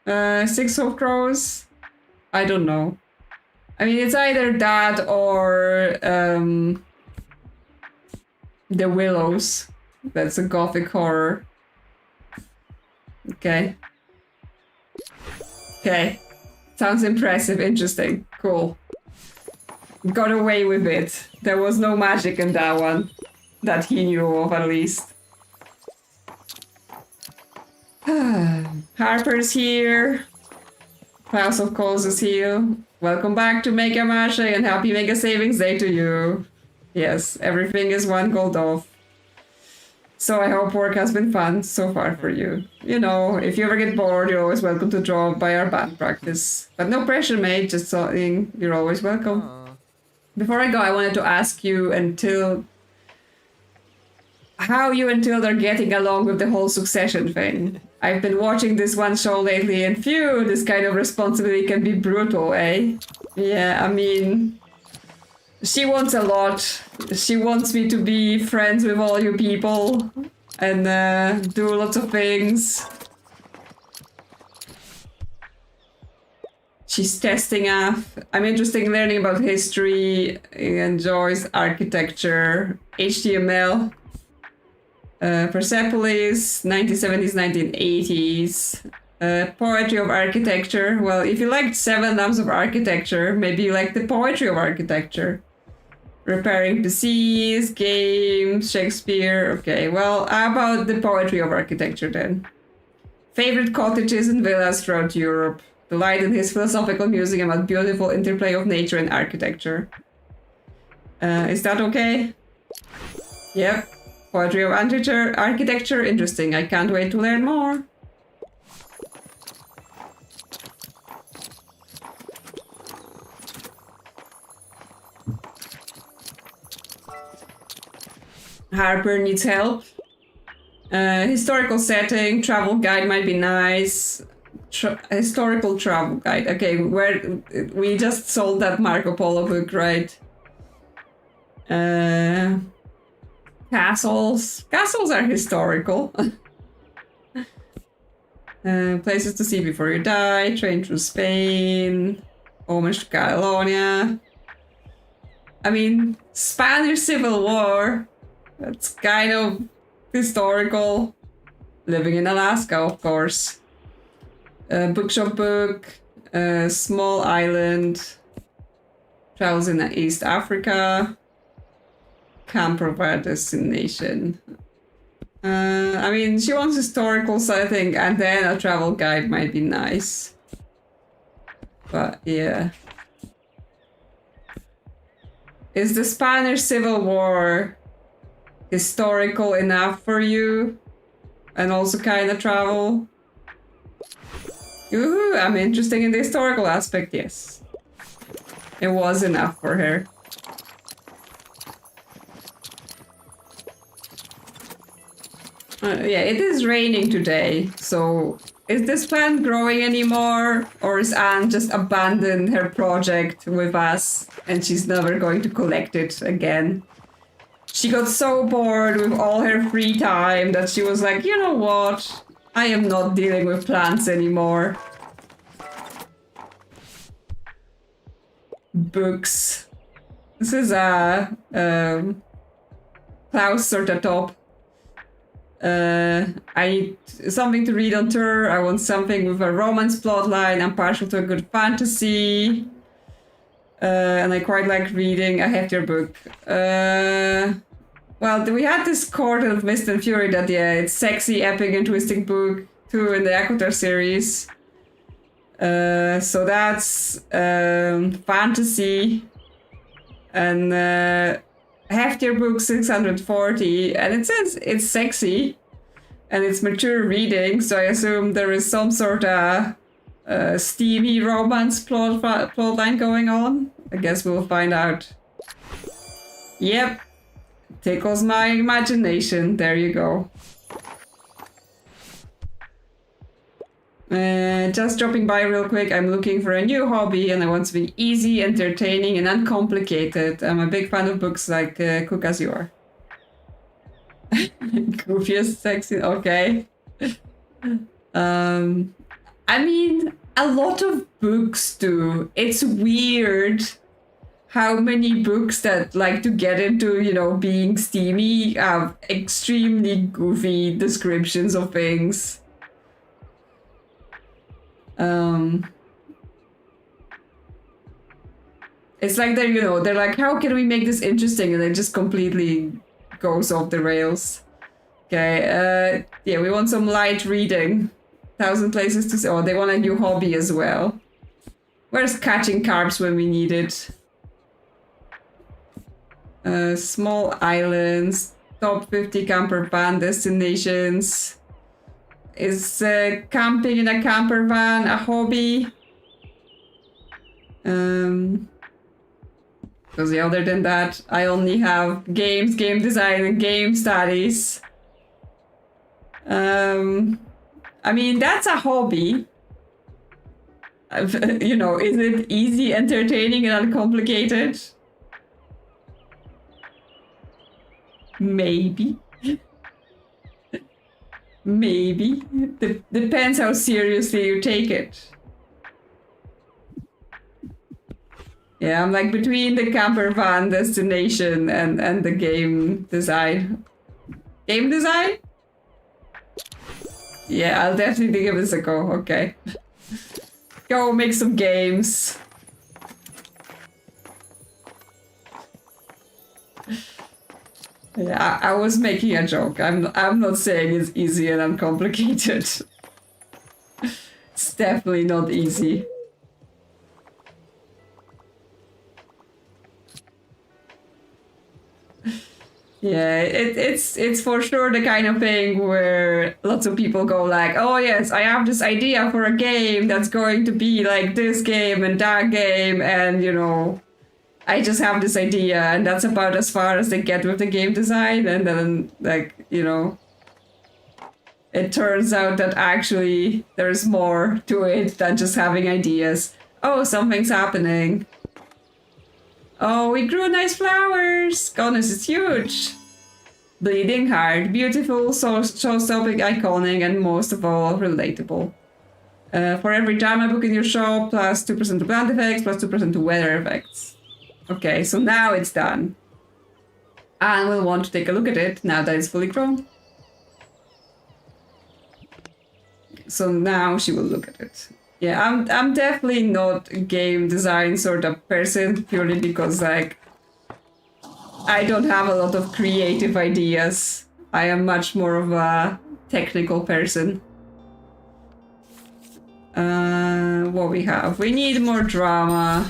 Six of Crows. I don't know. I mean, it's either that or The Willows. That's a gothic horror. Okay. Okay. Sounds impressive, interesting, cool. Got away with it. There was no magic in that one. That he knew of, at least. Harper's here. House of Coals is here. Welcome back to Mega Mashe and happy Mega Savings Day to you. Yes, everything is 1 gold off. So I hope work has been fun so far for you. You know, if you ever get bored, you're always welcome to drop by our band practice. But no pressure, mate, just saying you're always welcome. Before I go, I wanted to ask you how you and Tilda are getting along with the whole succession thing. I've been watching this one show lately, and phew, this kind of responsibility can be brutal, eh? Yeah, I mean, she wants a lot. She wants me to be friends with all you people and do lots of things. She's testing us. I'm interested in learning about history, enjoys architecture, HTML. Persepolis, 1970s, 1980s. Poetry of architecture. Well, if you liked 7 Lamps of Architecture, maybe you like the poetry of architecture. Repairing PCs, games, Shakespeare. Okay, well, how about the poetry of architecture then? Favorite cottages and villas throughout Europe. Delight in his philosophical musing about beautiful interplay of nature and architecture. Is that okay? Yep. Poetry of architecture, interesting. I can't wait to learn more. Harper needs help. Historical setting, travel guide might be nice. Historical travel guide. Okay, where we just sold that Marco Polo book, right? Castles. Castles are historical. Places to see before you die. Train through Spain. Homage to Catalonia. I mean, Spanish Civil War. That's kind of historical. Living in Alaska, of course. Bookshop book. Small island. Travels in East Africa. Camper bar destination. I mean, she wants historical setting, and then a travel guide might be nice. But yeah. Is the Spanish Civil War historical enough for you? And also kind of travel? Ooh, I'm interested in the historical aspect, yes. It was enough for her. Yeah, it is raining today, so is this plant growing anymore? Or is Anne just abandoned her project with us and she's never going to collect it again? She got so bored with all her free time that she was like, you know what? I am not dealing with plants anymore. Books. This is a Klaus at the top. I need something to read on tour. I want something with a romance plotline. I'm partial to a good fantasy. And I quite like reading a heftier book. Well, we had this Court of Mist and Fury that, yeah, it's sexy, epic, and twisting book too in the Equator series. So that's fantasy. And heftier book 640, and it says it's sexy and it's mature reading, so I assume there is some sort of steamy romance plotline going on. I guess we'll find out. Yep, tickles my imagination. There you go. Just dropping by real quick. I'm looking for a new hobby and I want something easy, entertaining, and uncomplicated. I'm a big fan of books like Cook As You Are. Goofiest, sexy, okay. I mean, a lot of books do. It's weird how many books that like to get into, you know, being steamy have extremely goofy descriptions of things. It's like they're, you know, they're like, how can we make this interesting? And it just completely goes off the rails. Okay, yeah, we want some light reading. 1,000 places to see. Oh, they want a new hobby as well. Where's catching carbs when we need it? Small islands, top 50 camper van destinations. Is camping in a camper van a hobby? Because yeah, other than that, I only have games, game design, and game studies. I mean, that's a hobby. You know, is it easy, entertaining, and uncomplicated? Maybe. Maybe. Depends how seriously you take it. Yeah, I'm like between the camper van destination and the game design. Game design? Yeah, I'll definitely give this a go, okay. Go make some games. Yeah, I was making a joke. I'm not saying it's easy and uncomplicated. It's definitely not easy. Yeah, it's for sure the kind of thing where lots of people go like, oh yes, I have this idea for a game that's going to be like this game and that game, and you know, I just have this idea, and that's about as far as they get with the game design, and then like, you know, it turns out that actually there's more to it than just having ideas. Oh, something's happening. Oh, we grew nice flowers! Goodness, it's huge! Bleeding Heart, beautiful, show-stopping, iconic, and most of all, relatable. For every drama book in your shop, plus 2% to plant effects, plus 2% to weather effects. Okay, so now it's done. And we'll want to take a look at it now that it's fully grown. So now she will look at it. Yeah, I'm definitely not a game design sort of person, purely because like I don't have a lot of creative ideas. I am much more of a technical person. What we have? We need more drama.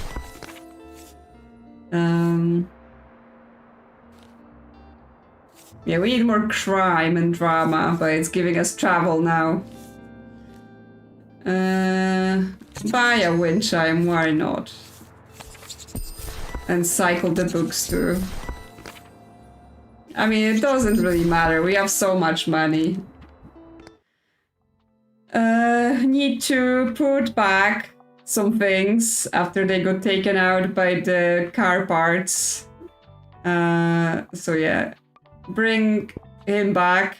Yeah, we need more crime and drama, but it's giving us travel now. Buy a wind chime, why not? And cycle the books too. I mean, it doesn't really matter, we have so much money. Need to put back some things after they got taken out by the car parts. So yeah, bring him back.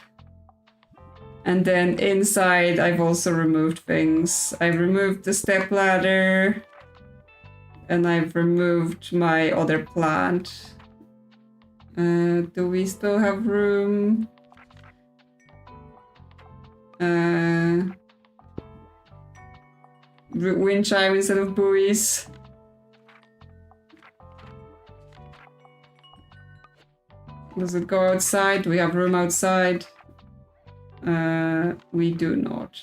And then inside, I've also removed things. I've removed the stepladder. And I've removed my other plant. Do we still have room? Wind chime instead of buoys. Does it go outside? Do we have room outside? We do not.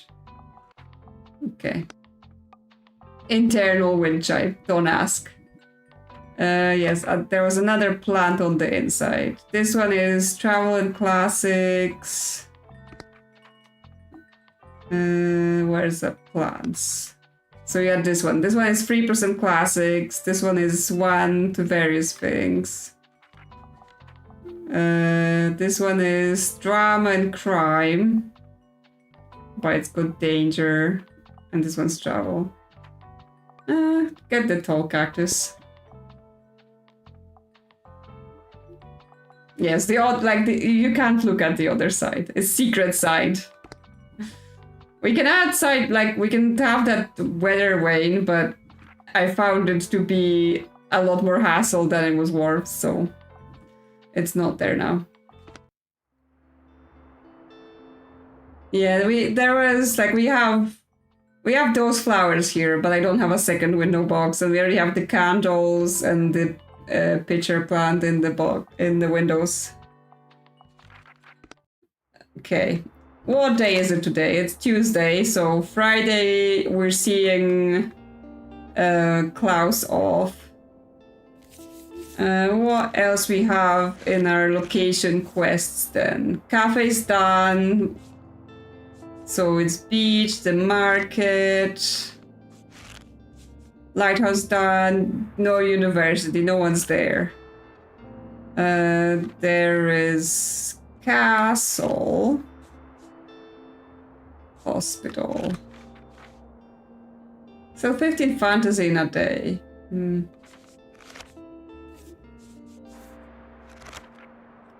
Okay. Internal wind chime. Don't ask. Yes, there was another plant on the inside. This one is travel and classics. Where's the plants? So you had this one. This one is 3% classics. This one is 1 to various things. This one is drama and crime. But it's got danger. And this one's travel. Get the tall cactus. Yes, the odd, like, you can't look at the other side. It's secret side. We can add side, like, we can have that weather vane, but I found it to be a lot more hassle than it was worth, so it's not there now. Yeah, we have those flowers here, but I don't have a second window box, and we already have the candles and the pitcher plant in the windows. Okay. What day is it today? It's Tuesday, so Friday we're seeing Klaus off. What else we have in our location quests then? Cafe's done. So it's beach, the market, lighthouse done, no university, no one's there. There is castle. Hospital. So 15 fantasy in a day.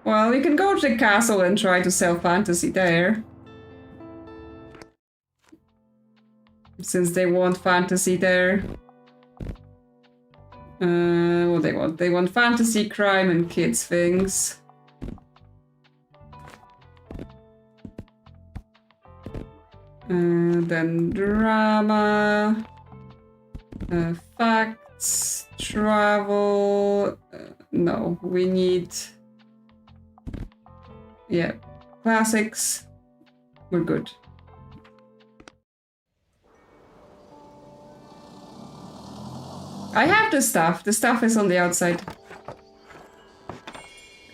Well, we can go to the castle and try to sell fantasy there. Since they want fantasy there. What they want? They want fantasy, crime, and kids things. Then drama, facts, travel. No, we need. Yeah, classics. We're good. I have the stuff. The stuff is on the outside.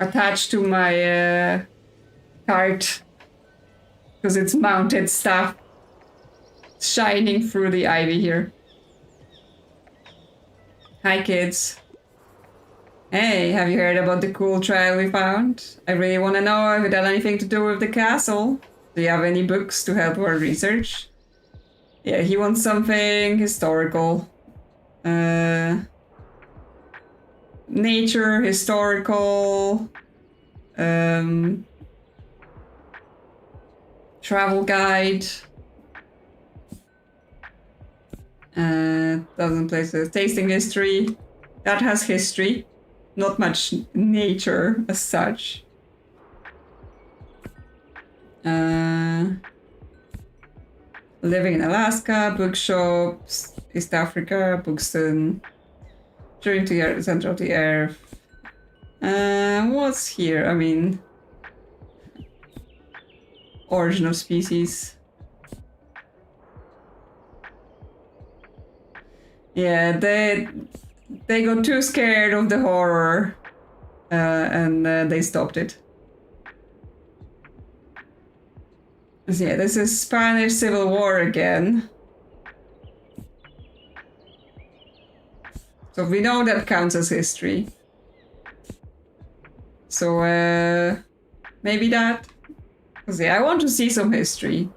Attached to my cart. Because it's mounted stuff. Shining through the ivy here. Hi kids. Hey, have you heard about the cool trial we found? I really want to know if it had anything to do with the castle. Do you have any books to help our research? Yeah, he wants something historical. Nature, historical, travel guide. Doesn't place a tasting history. That has history. Not much nature as such. Living in Alaska, bookshops, East Africa, Buxton, journey to the center of the earth. What's here? I mean, origin of species. Yeah, they got too scared of the horror, and they stopped it. So yeah, this is Spanish Civil War again. So we know that counts as history. So maybe that. Because yeah, I want to see some history.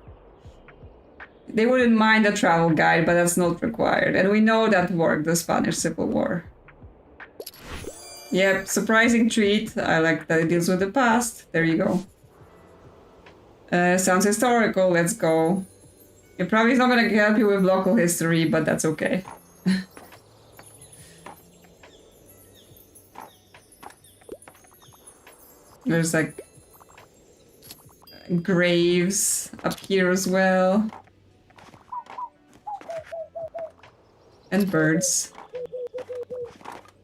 They wouldn't mind a travel guide, but that's not required. And we know that worked, the Spanish Civil War. Yep, surprising treat. I like that it deals with the past. There you go. Sounds historical, let's go. It probably is not gonna help you with local history, but that's okay. There's like graves up here as well. And birds.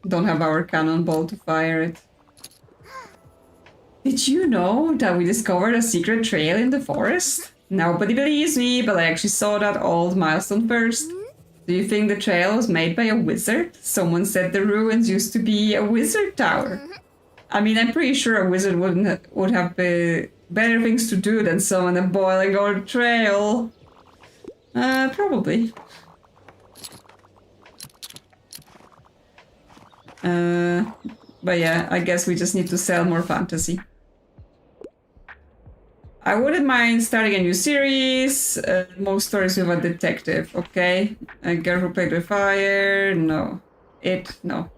Don't have our cannonball to fire it. Did you know that we discovered a secret trail in the forest? Nobody believes me, but I actually saw that old milestone first. Do you think the trail was made by a wizard? Someone said the ruins used to be a wizard tower. I mean, I'm pretty sure a wizard would have better things to do than summon a boiling old trail. Probably. But yeah, I guess we just need to sell more fantasy. I wouldn't mind starting a new series. Most stories with a detective, okay? A girl who played with fire, no. No.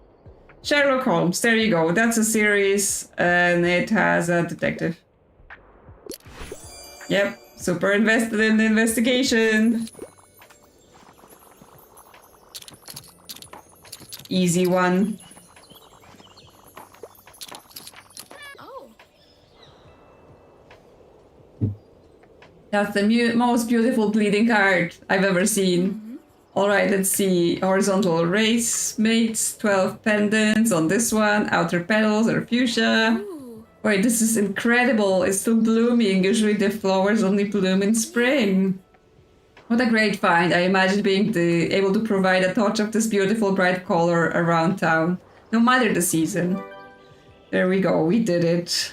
Sherlock Holmes, there you go. That's a series, and it has a detective. Yep, super invested in the investigation. Easy one. That's the most beautiful bleeding card I've ever seen. Alright, let's see. Horizontal race mates, 12 pendants on this one, outer petals or fuchsia. Wait, this is incredible. It's still blooming. Usually the flowers only bloom in spring. What a great find. I imagine being able to provide a touch of this beautiful bright color around town, no matter the season. There we go, we did it.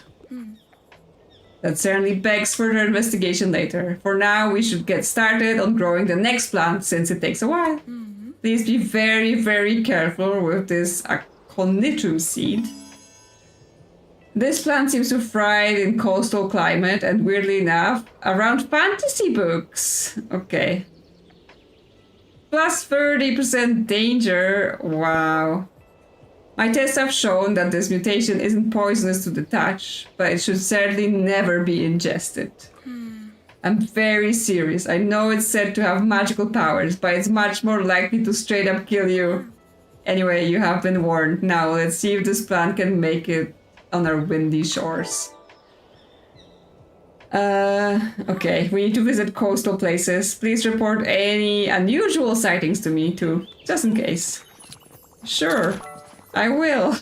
That certainly begs further investigation later. For now, we should get started on growing the next plant since it takes a while. Please be very, very careful with this aconitum seed. This plant seems to thrive in coastal climate and weirdly enough, around fantasy books. Okay. Plus 30% danger. Wow. My tests have shown that this mutation isn't poisonous to the touch, but it should certainly never be ingested. I'm very serious. I know it's said to have magical powers, but it's much more likely to straight up kill you. Anyway, you have been warned. Now let's see if this plant can make it on our windy shores. Okay, we need to visit coastal places. Please report any unusual sightings to me too, just in case. Sure. I will.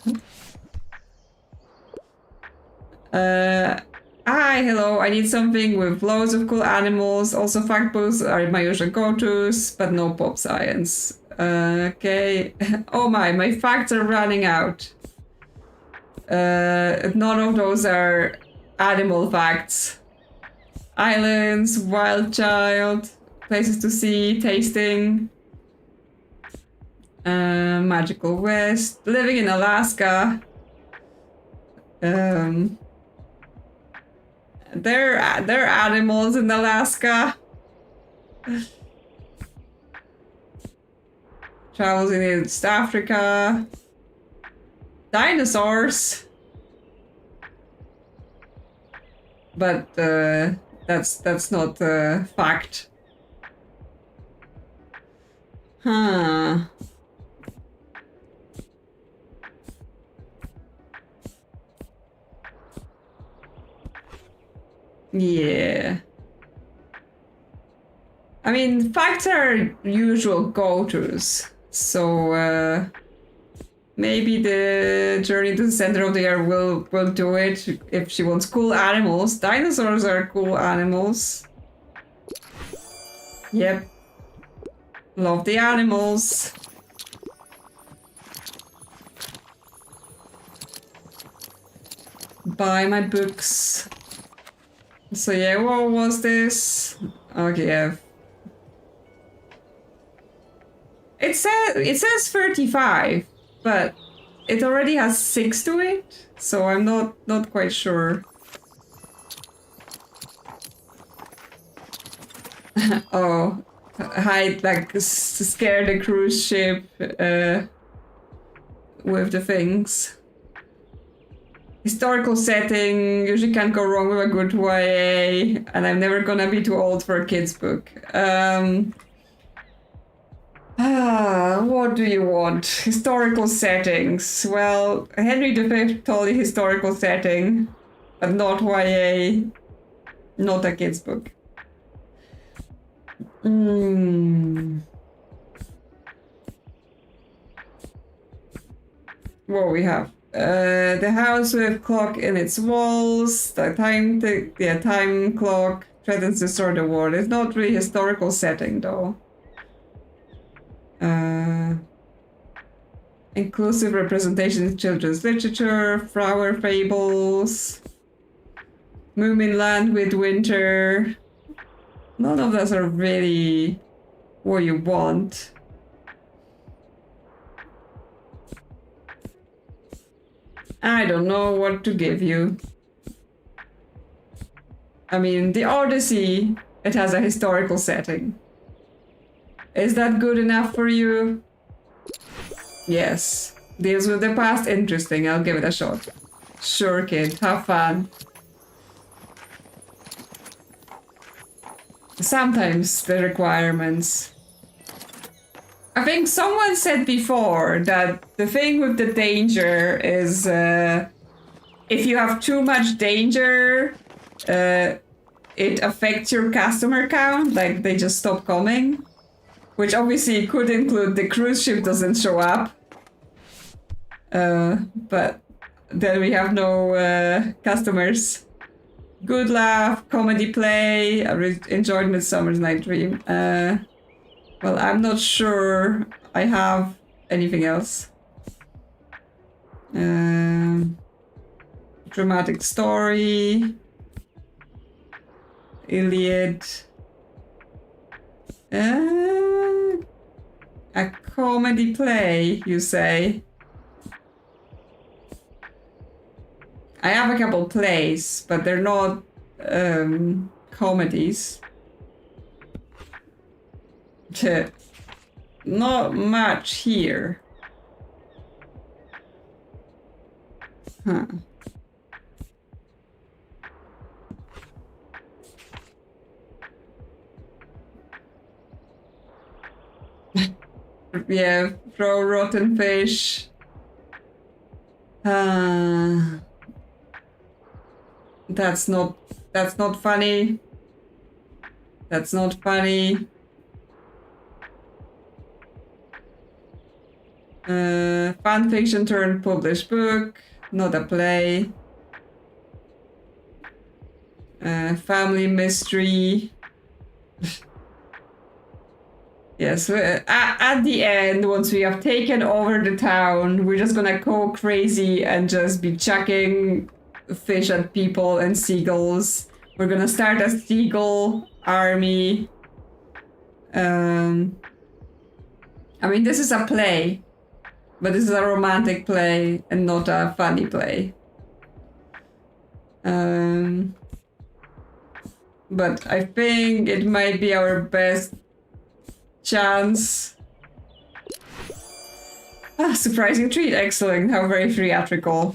Hi, hello. I need something with loads of cool animals. Also, fact books are my usual go-tos, but no pop science. Okay. Oh my facts are running out. None of those are animal facts. Islands, wild child, places to see, tasting. Magical West, living in Alaska. There are animals in Alaska. Travels in East Africa. Dinosaurs. But that's not a fact. Huh. Yeah. I mean, facts are usual go-tos, so maybe the journey to the center of the earth will do it if she wants cool animals. Dinosaurs are cool animals. Yep. Love the animals. Buy my books. So yeah, what was this? Okay, yeah. It says 35, but it already has 6 to it, so I'm not quite sure. Oh, hide like scare the cruise ship with the things. Historical setting, usually can't go wrong with a good YA, and I'm never gonna be too old for a kid's book. What do you want? Historical settings. Well, Henry V told you historical setting, but not YA, not a kid's book. What we have? The house with clock in its walls, the time clock threatens to destroy the world. It's not really historical setting though. Inclusive representation in children's literature, flower fables, Moomin Land with winter. None of those are really what you want. I don't know what to give you. I mean, the Odyssey, it has a historical setting. Is that good enough for you? Yes. Deals with the past, interesting. I'll give it a shot. Sure, kid. Have fun. Sometimes the requirements. I think someone said before that the thing with the danger is if you have too much danger, it affects your customer count, like they just stop coming. Which obviously could include the cruise ship doesn't show up. But then we have no customers. Good laugh, comedy play, I enjoyed Midsummer's Night Dream. Well, I'm not sure I have anything else. Dramatic story. Iliad. A comedy play, you say? I have a couple plays, but they're not comedies. Not much here. Huh. Yeah, throw rotten fish. That's not funny. That's not funny. Fan fiction turned published book, not a play. Family mystery. Yes, at the end, once we have taken over the town, we're just gonna go crazy and just be chucking fish at people and seagulls. We're gonna start a seagull army. I mean, this is a play, but this is a romantic play and not a funny play. But I think it might be our best chance. Surprising treat, excellent, how very theatrical.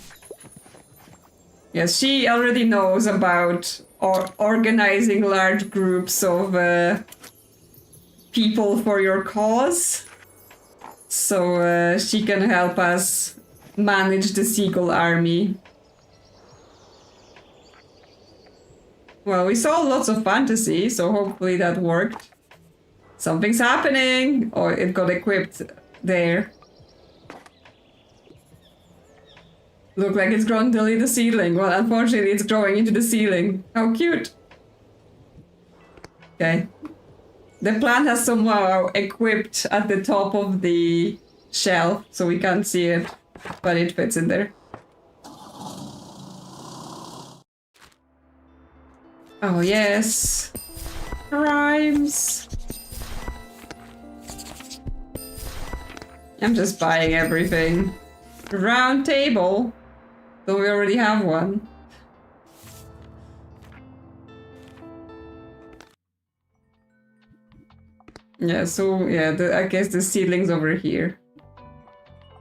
Yes, she already knows about organizing large groups of people for your cause. So she can help us manage the seagull army. Well, we saw lots of fantasy, so hopefully that worked. Something's happening! Or it got equipped there. Look like it's growing to the ceiling. Well, unfortunately, it's growing into the ceiling. How cute! Okay. The plant has somehow equipped at the top of the shelf, so we can't see it, but it fits in there. Oh, yes. Rhymes. I'm just buying everything. Round table. Don't we already have one? Yeah, so yeah, I guess the seedling's over here.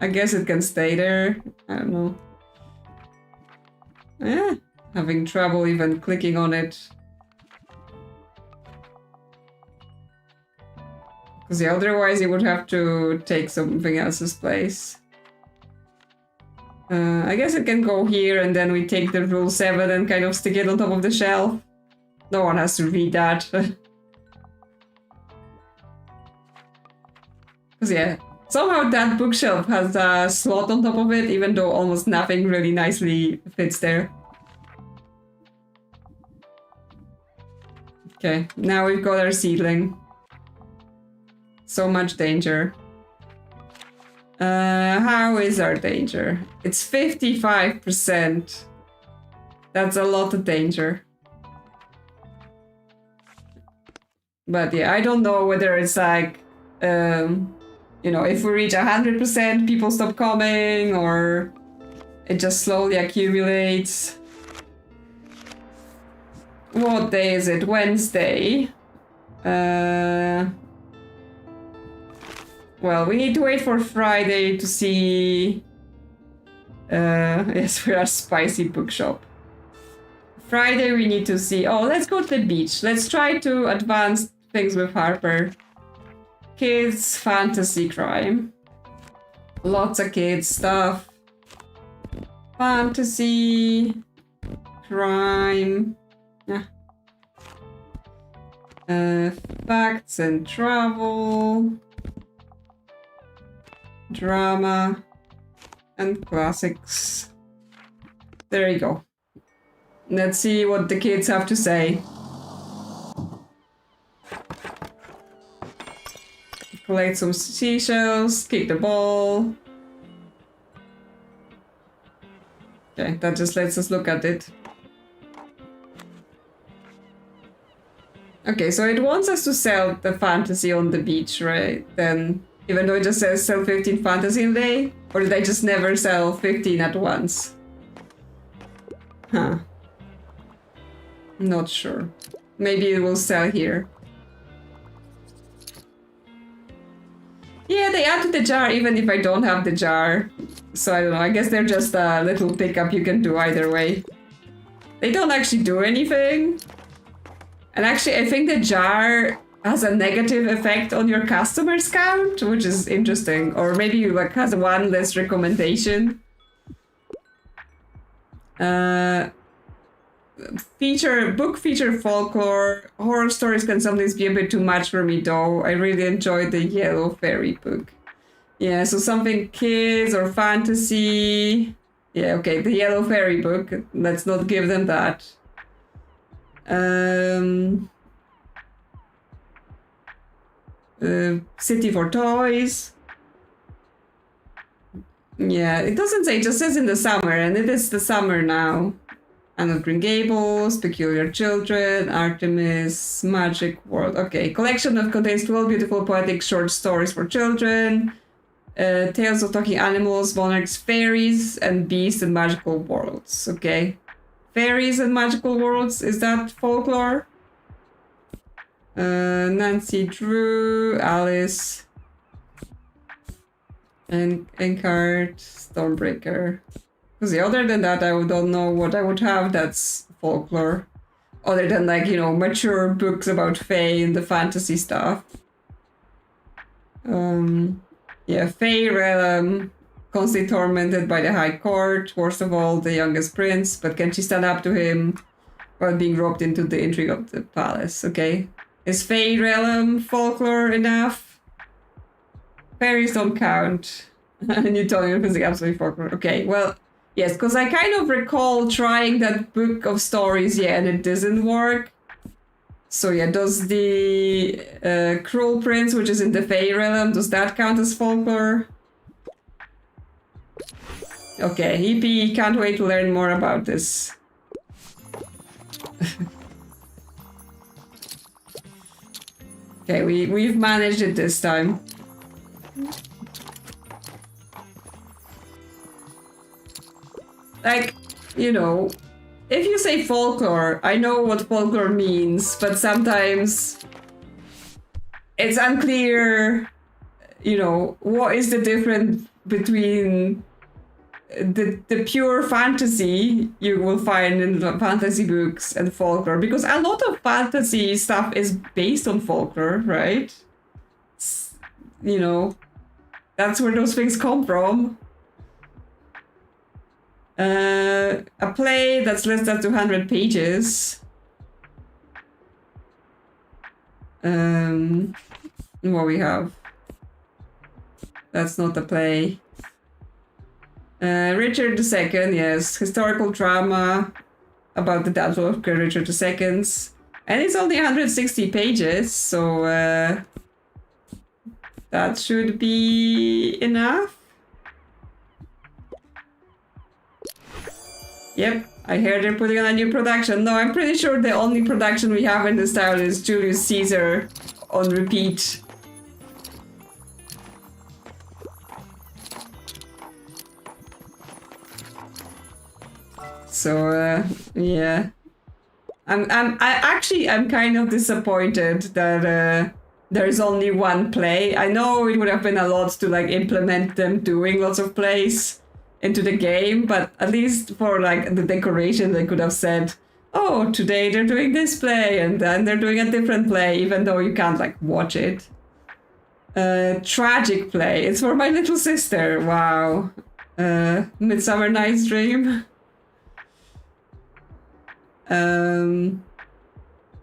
I guess it can stay there. I don't know. Eh, having trouble even clicking on it. Because yeah, otherwise you would have to take something else's place. I guess it can go here and then we take the rule 7 and kind of stick it on top of the shelf. No one has to read that. Because yeah, Somehow that bookshelf has a slot on top of it, even though almost nothing really nicely fits there. Okay, now we've got our seedling. So much danger. How is our danger? It's 55%. That's a lot of danger. But yeah, I don't know whether it's like, you know, if we reach 100%, people stop coming, or it just slowly accumulates. What day is it? Wednesday. Well, we need to wait for Friday to see... yes, we are Spicy Bookshop. Friday we need to see... Oh, let's go to the beach. Let's try to advance things with Harper. Kids, fantasy, crime. Lots of kids stuff. Fantasy, crime. Yeah. Facts and travel. Drama. And classics. There you go. Let's see what the kids have to say. Collect some seashells, kick the ball. Okay, that just lets us look at it. Okay, so it wants us to sell the fantasy on the beach, right? Then, even though it just says sell 15 fantasy in a day? Or did I just never sell 15 at once? Huh. Not sure. Maybe it will sell here. Yeah, they add to the jar even if I don't have the jar. So I don't know, I guess they're just a little pickup you can do either way. They don't actually do anything. And actually, I think the jar has a negative effect on your customers count, which is interesting. Or maybe like has one less recommendation. Book feature folklore. Horror stories can sometimes be a bit too much for me though. I really enjoyed the Yellow Fairy book. Yeah, so something kids or fantasy. Yeah, okay, the Yellow Fairy book. Let's not give them that. City for Toys. Yeah, it doesn't say, it just says in the summer, and it is the summer now. Anne of Green Gables, Peculiar Children, Artemis, Magic World. Okay, collection that contains 12 beautiful poetic short stories for children. Tales of talking animals, monarchs, fairies, and beasts and magical worlds. Okay. Fairies and magical worlds, is that folklore? Nancy Drew, Alice, and Encart, Stormbreaker. Because other than that, I don't know what I would have that's folklore. Other than like, you know, mature books about Fae and the fantasy stuff. Yeah, Fae realm, constantly tormented by the High Court, worst of all, the youngest prince, but can she stand up to him while being roped into the intrigue of the palace? Okay. Is Fae realm folklore enough? Fairies don't count. Newtonian physics, absolutely folklore. Okay, well, yes, because I kind of recall trying that book of stories, yeah, and it doesn't work. So yeah, does the Cruel Prince, which is in the Fae realm, does that count as folklore? Okay, EP, can't wait to learn more about this. Okay, we've managed it this time. Like, you know, if you say folklore, I know what folklore means, but sometimes it's unclear, you know, what is the difference between the pure fantasy you will find in the fantasy books and folklore, because a lot of fantasy stuff is based on folklore, right? You know, that's where those things come from. A play that's less than 200 pages. What we have? That's not the play. Richard II, yes. Historical drama about the downfall of Richard II. And it's only 160 pages, so that should be enough. Yep, I hear they're putting on a new production. No, I'm pretty sure the only production we have in this town is Julius Caesar on repeat. So, yeah. I'm kind of disappointed that there's only one play. I know it would have been a lot to like implement them doing lots of plays into the game, but at least for like the decoration they could have said, oh, today they're doing this play and then they're doing a different play, even though you can't like watch it. Tragic play. It's for my little sister. Wow. Midsummer Night's Dream.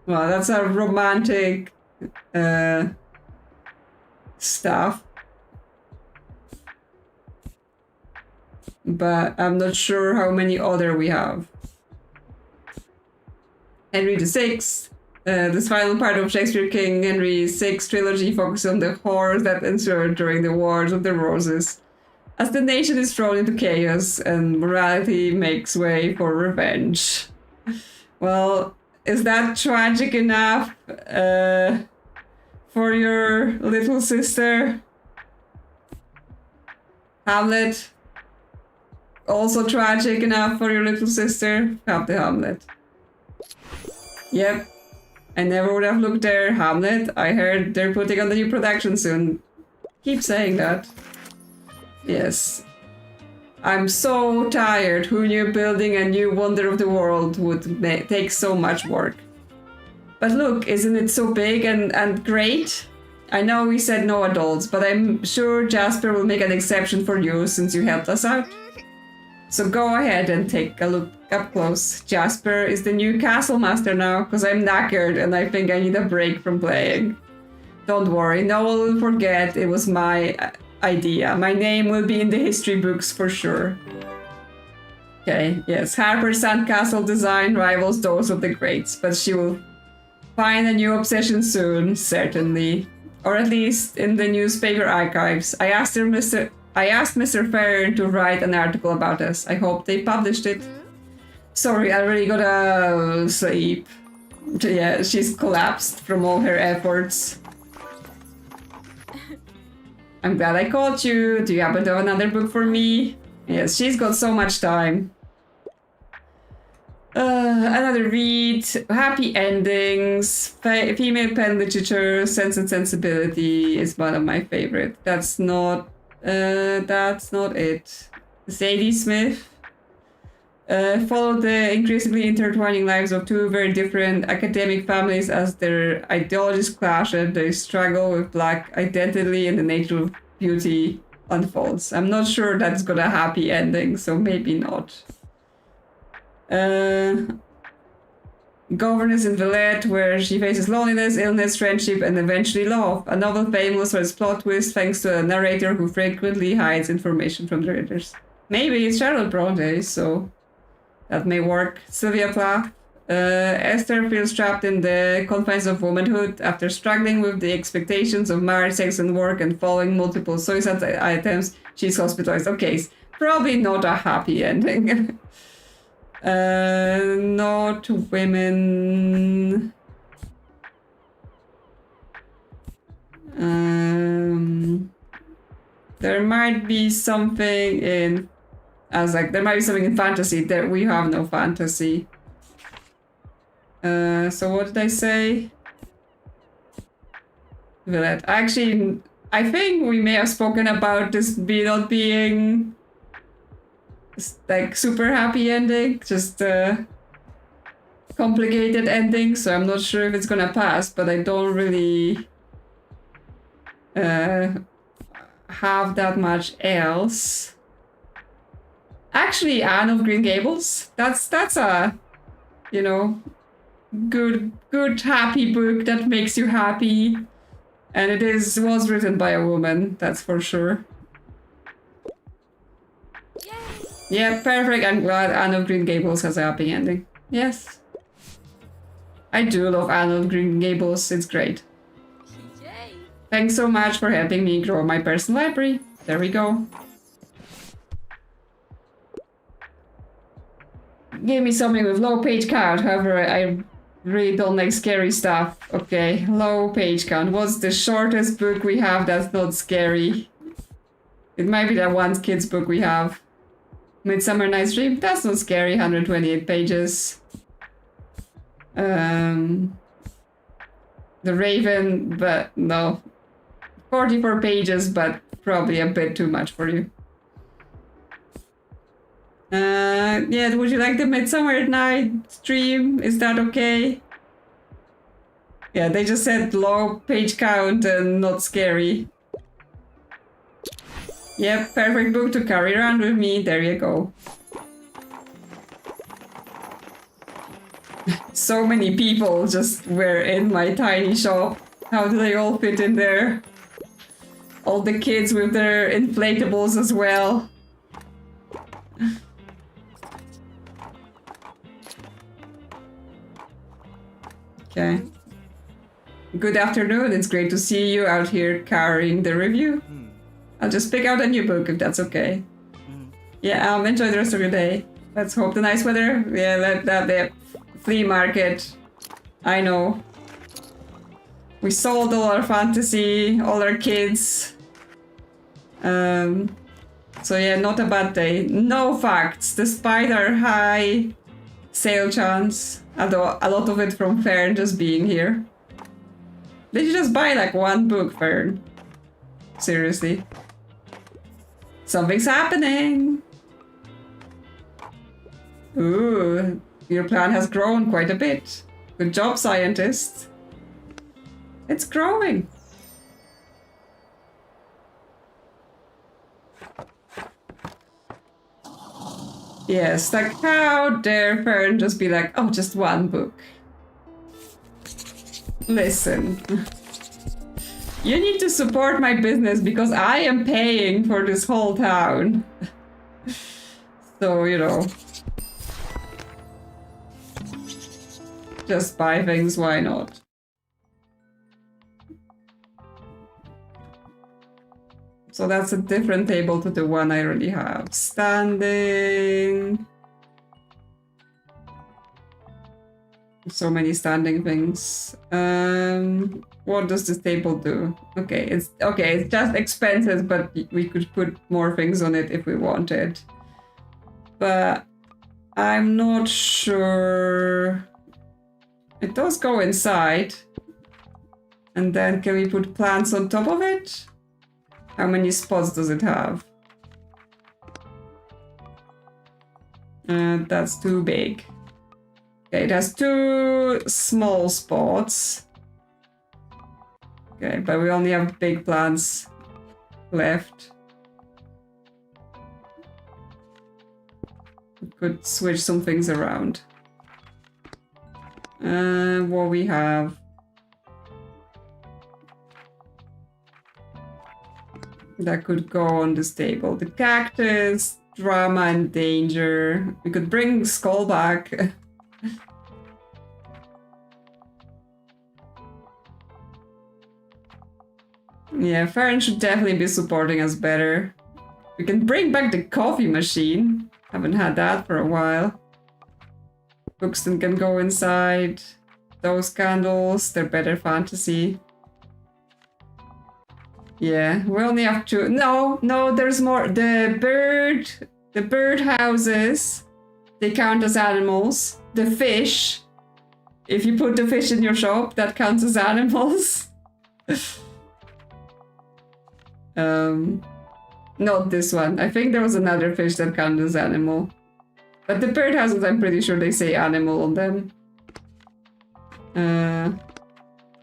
Well, that's a romantic stuff. But I'm not sure how many other we have. Henry VI. This final part of Shakespeare King Henry VI trilogy focuses on the horrors that ensued during the Wars of the Roses, as the nation is thrown into chaos and morality makes way for revenge. Well, is that tragic enough for your little sister? Hamlet? Also tragic enough for your little sister? Have the Hamlet. Yep. I never would have looked there. Hamlet. I heard they're putting on the new production soon. Keep saying that. Yes. I'm so tired. Who knew building a new wonder of the world would take so much work? But look, isn't it so big and great? I know we said no adults, but I'm sure Jasper will make an exception for you since you helped us out. So go ahead and take a look up close. Jasper is the new castle master now, because I'm knackered and I think I need a break from playing. Don't worry, no one will forget it was my idea. My name will be in the history books for sure. Okay, yes, Harper's sandcastle design rivals those of the greats, but she will find a new obsession soon, certainly. Or at least in the newspaper archives. I asked Mr. Ferrer to write an article about us. I hope they published it. Sorry, I really gotta sleep. Yeah, she's collapsed from all her efforts. I'm glad I caught you. Do you happen to have another book for me? Yes, she's got so much time. Another read. Happy endings. Female pen literature. Sense and Sensibility is one of my favorite. That's not it. Zadie Smith. Follow the increasingly intertwining lives of two very different academic families as their ideologies clash and they struggle with Black identity and the nature of beauty unfolds. I'm not sure that's got a happy ending, so maybe not. Governess in Villette, where she faces loneliness, illness, friendship, and eventually love. A novel famous for its plot twist thanks to a narrator who frequently hides information from the readers. Maybe it's Charlotte Bronte, so that may work. Sylvia Plath. Esther feels trapped in the confines of womanhood after struggling with the expectations of marriage, sex, and work, and following multiple suicide attempts. She's hospitalized. Okay, probably not a happy ending. Not women. There might be something in. There might be something in fantasy. That we have no fantasy. So what did I say? Villette. Actually, I think we may have spoken about this not being like super happy ending, just complicated ending. So I'm not sure if it's gonna pass, but I don't really have that much else. Actually, Anne of Green Gables. That's a, you know, good happy book that makes you happy, and was written by a woman. That's for sure. Yeah, perfect. I'm glad Anne of Green Gables has a happy ending. Yes. I do love Anne of Green Gables. It's great.
Yay!
Thanks so much for helping me grow my personal library. There we go. Give me something with low page count. However, I really don't like scary stuff. Okay, low page count. What's the shortest book we have that's not scary? It might be that one kid's book we have. Midsummer Night's Dream. That's not scary. 128 pages. The Raven, but no. 44 pages, but probably a bit too much for you. Yeah, would you like the Midsummer Night Dream? Is that okay? Yeah, they just said low page count and not scary. Yep, perfect book to carry around with me. There you go. So many people just were in my tiny shop. How do they all fit in there? All the kids with their inflatables as well. Okay. Good afternoon. It's great to see you out here carrying the review. I'll just pick out a new book if that's okay. Yeah, enjoy the rest of your day. Let's hope the nice weather. Yeah, let that be flea market. I know. We sold all our fantasy, all our kids. So yeah, not a bad day. No facts, despite our high sale chance. Although a lot of it from Fern just being here. Did you just buy like one book, Fern? Seriously. Something's happening. Ooh, your plan has grown quite a bit. Good job, scientist. It's growing. Yes, like how dare Fern just be like, oh, just one book. Listen. You need to support my business because I am paying for this whole town. So, you know. Just buy things, why not? So that's a different table to the one I already have. Standing. So many standing things. What does this table do? Okay, it's just expenses, but we could put more things on it if we wanted. But I'm not sure. It does go inside. And then can we put plants on top of it? How many spots does it have? That's too big. Okay, it has 2 small spots. Okay, but we only have big plants left. We could switch some things around. What we have? That could go on this table. The cactus, drama and danger. We could bring Skull back. Yeah, Farron should definitely be supporting us better. We can bring back the coffee machine. Haven't had that for a while. Buxton can go inside. Those candles, they're better fantasy. Yeah, we only have 2. No, there's more. The bird houses, they count as animals. The fish, if you put the fish in your shop, that counts as animals. Not this one. I think there was another fish that counted as animal. But the birdhouses, I'm pretty sure they say animal on them.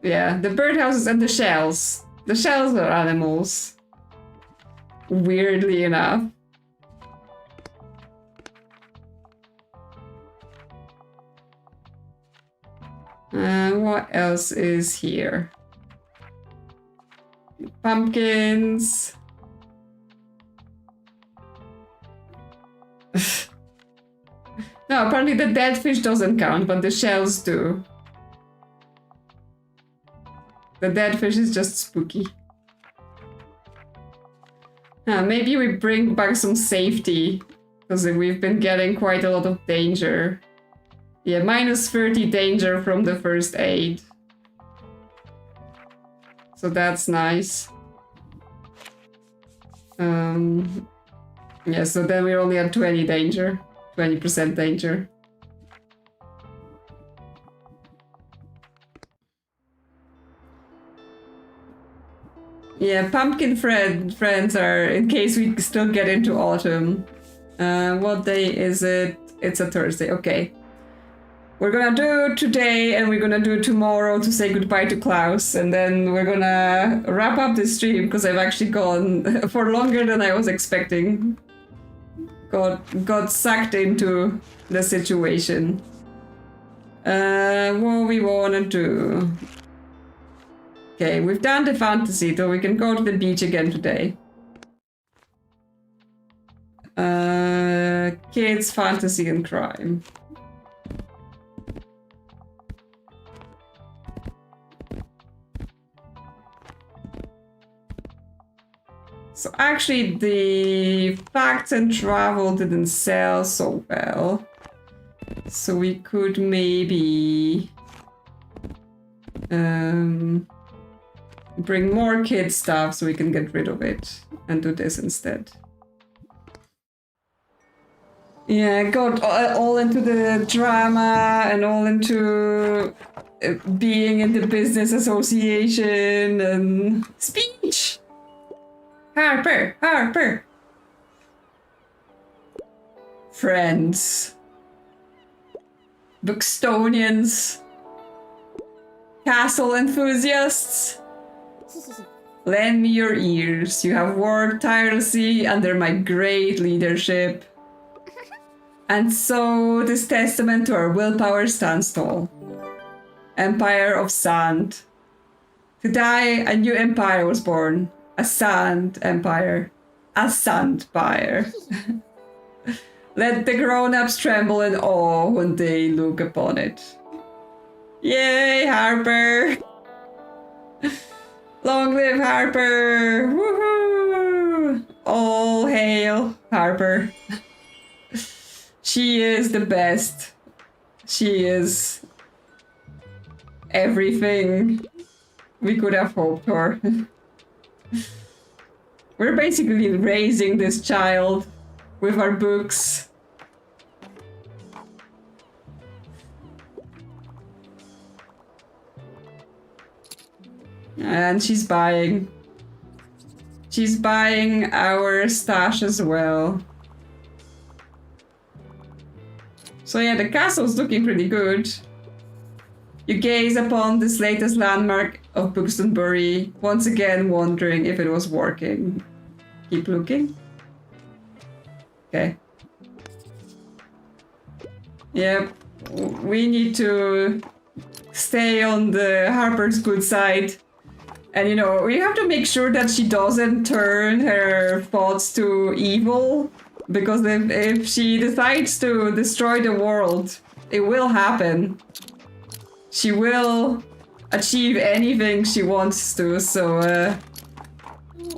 Yeah, the birdhouses and the shells. The shells are animals. Weirdly enough. What else is here? Pumpkins. No, apparently the dead fish doesn't count, but the shells do. The dead fish is just spooky. Maybe we bring back some safety, because we've been getting quite a lot of danger. Yeah, minus 30 danger from the first aid. So that's nice. Yeah, so then we're only at 20 danger. 20% danger. Yeah, pumpkin friends are, in case we still get into autumn. What day is it? It's a Thursday, okay. We're gonna do today and we're gonna do tomorrow to say goodbye to Klaus, and then we're gonna wrap up this stream because I've actually gone for longer than I was expecting. Got sucked into the situation. What we wanna do? Okay, we've done the fantasy, so we can go to the beach again today. Kids, fantasy, and crime. So actually the facts and travel didn't sell so well. So we could maybe bring more kid stuff so we can get rid of it and do this instead. Yeah, got all into the drama and all into being in the business association and speech. Harper, Harper. Friends. Bookstonians. Castle enthusiasts. Lend me your ears. You have worked tirelessly under my great leadership. And so this testament to our willpower stands tall. Empire of Sand. Today a new empire was born. A sand empire. A sandpire. Let the grown-ups tremble in awe when they look upon it. Yay, Harper! Long live Harper! Woohoo! All hail Harper. She is the best. She is everything we could have hoped for. We're basically raising this child with our books. And she's buying. She's buying our stash as well. So yeah, the castle's looking pretty good. You gaze upon this latest landmark of Buxtonbury, once again wondering if it was working. Keep looking. Okay. Yep, we need to stay on the Harper's good side. And you know, we have to make sure that she doesn't turn her thoughts to evil. Because if she decides to destroy the world, it will happen. She will achieve anything she wants to, so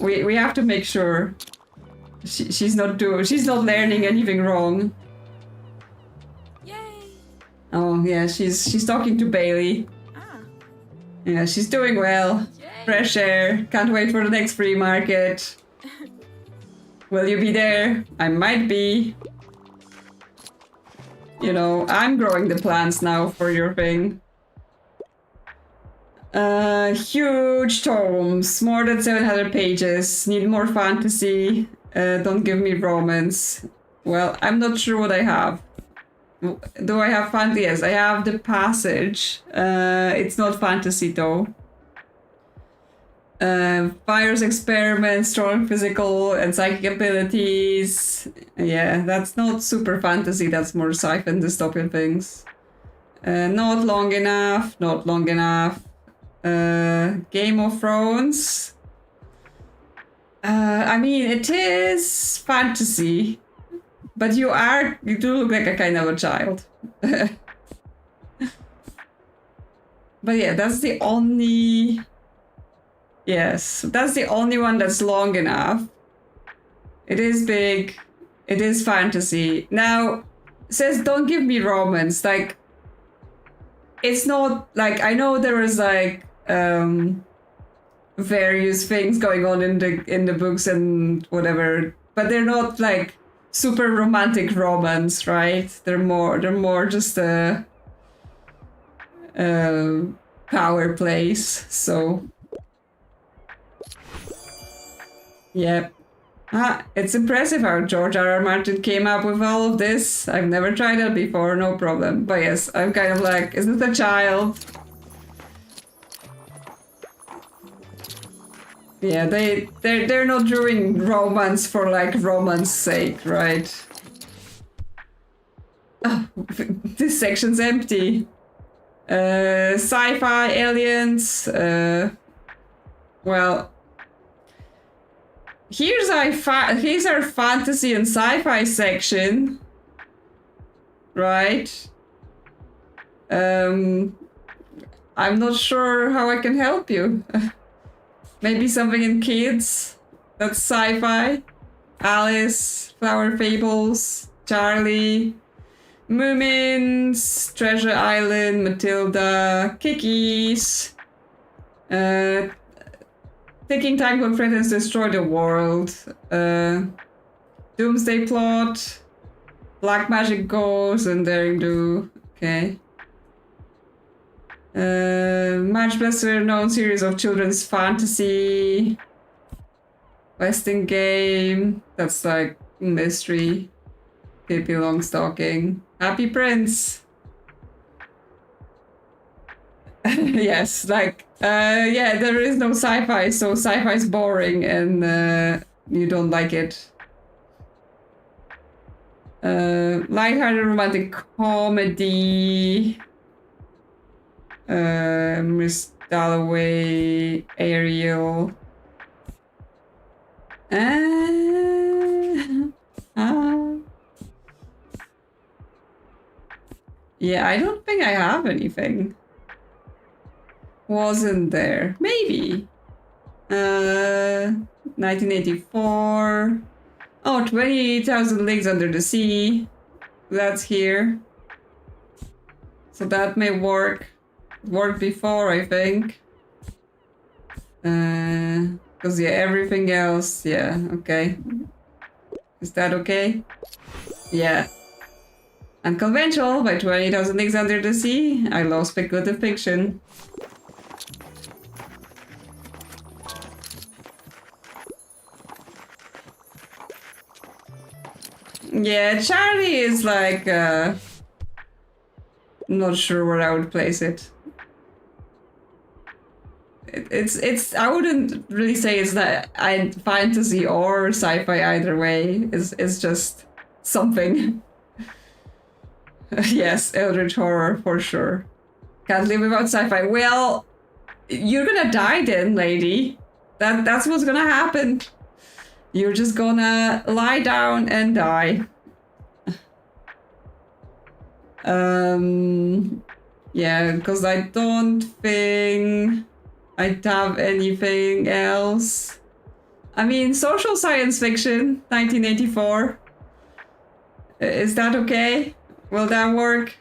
we have to make sure she's not learning anything wrong.
Yay!
Oh yeah, she's talking to Bailey.
Ah.
Yeah, she's doing well.
Yay.
Fresh air. Can't wait for the next free market. Will you be there? I might be. You know, I'm growing the plants now for your thing. Huge tomes, more than 700 pages. Need more fantasy. Don't give me romance. Well, I'm not sure what I have. Do I have fantasy? Yes, I have The Passage. It's not fantasy though. Virus experiments, strong physical and psychic abilities. Yeah, that's not super fantasy, that's more sci-fi and dystopian things. Not long enough, not long enough. Game of Thrones. I mean, it is fantasy. But you do look like a kind of a child. But yeah, that's the only... Yes, that's the only one that's long enough. It is big. It is fantasy. Now, it says don't give me romance. Like, it's not like... I know there is like various things going on in the books and whatever, but they're not like super romantic romance, right? They're more just a power plays. So yep. It's impressive how George R.R. Martin came up with all of this. I've never tried that before, no problem. But yes, I'm kind of like, is it a child? Yeah, they're not doing romance for like romance sake, right? Oh, this section's empty. Sci-fi, aliens, well, here's our fantasy and sci-fi section, right? I'm not sure how I can help you. Maybe something in kids? That's sci-fi? Alice, Flower Fables, Charlie, Moomins, Treasure Island, Matilda, Kikis, Ticking Time Bomb threatens to destroy the world, Doomsday Plot, Black Magic Ghost, and Daring Do. Okay. Much lesser known series of children's fantasy. Western Game. That's like mystery. Pippi Longstocking. Happy Prince. Yes, like, yeah, there is no sci-fi, so sci-fi's boring and you don't like it. Lighthearted romantic comedy. Miss Dalloway, Ariel. Yeah, I don't think I have anything. Wasn't there? Maybe. 1984. Oh, 20,000 Leagues Under the Sea. That's here. So that may work. Worked before, I think. Because yeah, everything else, yeah, okay. Is that okay? Yeah. Unconventional by 20,000 Leagues Under the Sea. I love speculative fiction. Yeah, Charlie is like, not sure where I would place it. It's I wouldn't really say it's that fantasy or sci-fi either way. It's just something. Yes, Eldritch horror for sure. Can't live without sci-fi. Well, you're gonna die then, lady. That's what's gonna happen. You're just gonna lie down and die. Yeah, because I don't think I'd have anything else. I mean, social science fiction, 1984. Is that okay? Will that work?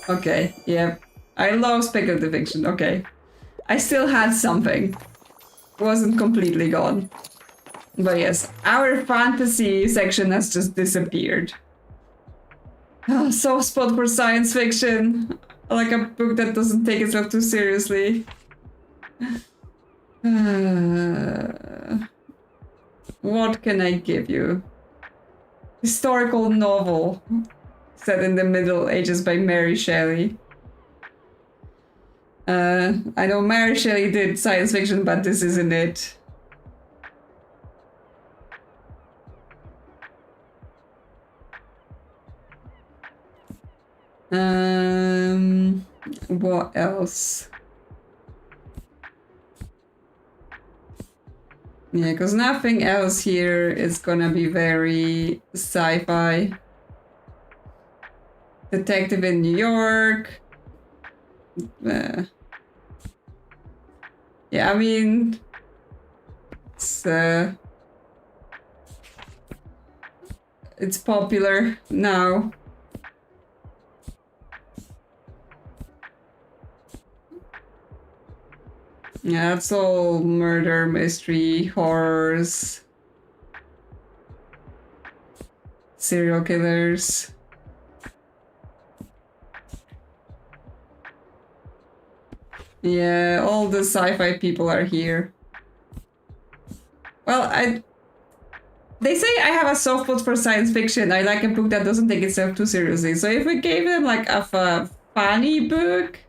Okay, yeah. I love speculative fiction, okay. I still had something. Wasn't completely gone. But yes, our fantasy section has just disappeared. Oh, soft spot for science fiction. Like a book that doesn't take itself too seriously. What can I give you? Historical novel set in the Middle Ages by Mary Shelley. I know Mary Shelley did science fiction, but this isn't it. What else? Yeah, because nothing else here is gonna be very sci-fi. Detective in New York. Yeah, I mean, it's popular now. Yeah, it's all murder, mystery, horrors, serial killers. Yeah, all the sci-fi people are here. Well, they say I have a soft spot for science fiction. I like a book that doesn't take itself too seriously. So if we gave them like a funny book,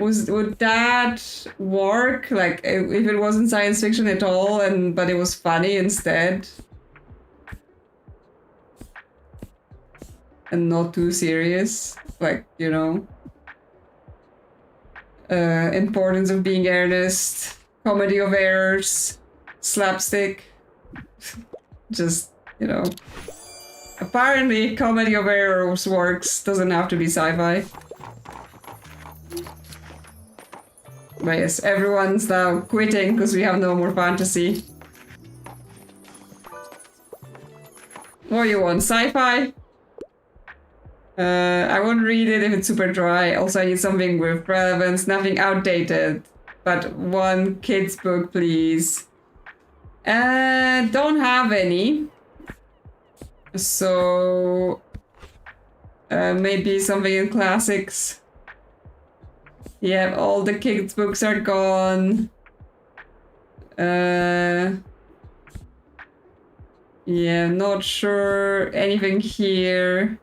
would that work? Like if it wasn't science fiction at all, but it was funny instead, and not too serious, like you know, importance of being earnest, comedy of errors, slapstick, just you know. Apparently, comedy of errors works. Doesn't have to be sci-fi. But yes, everyone's now quitting because we have no more fantasy. What do you want? Sci-fi? I won't read it if it's super dry. Also, I need something with relevance, nothing outdated. But one kid's book, please. Don't have any. So... maybe something in classics. Yeah, all the kids' books are gone. Yeah, not sure anything here.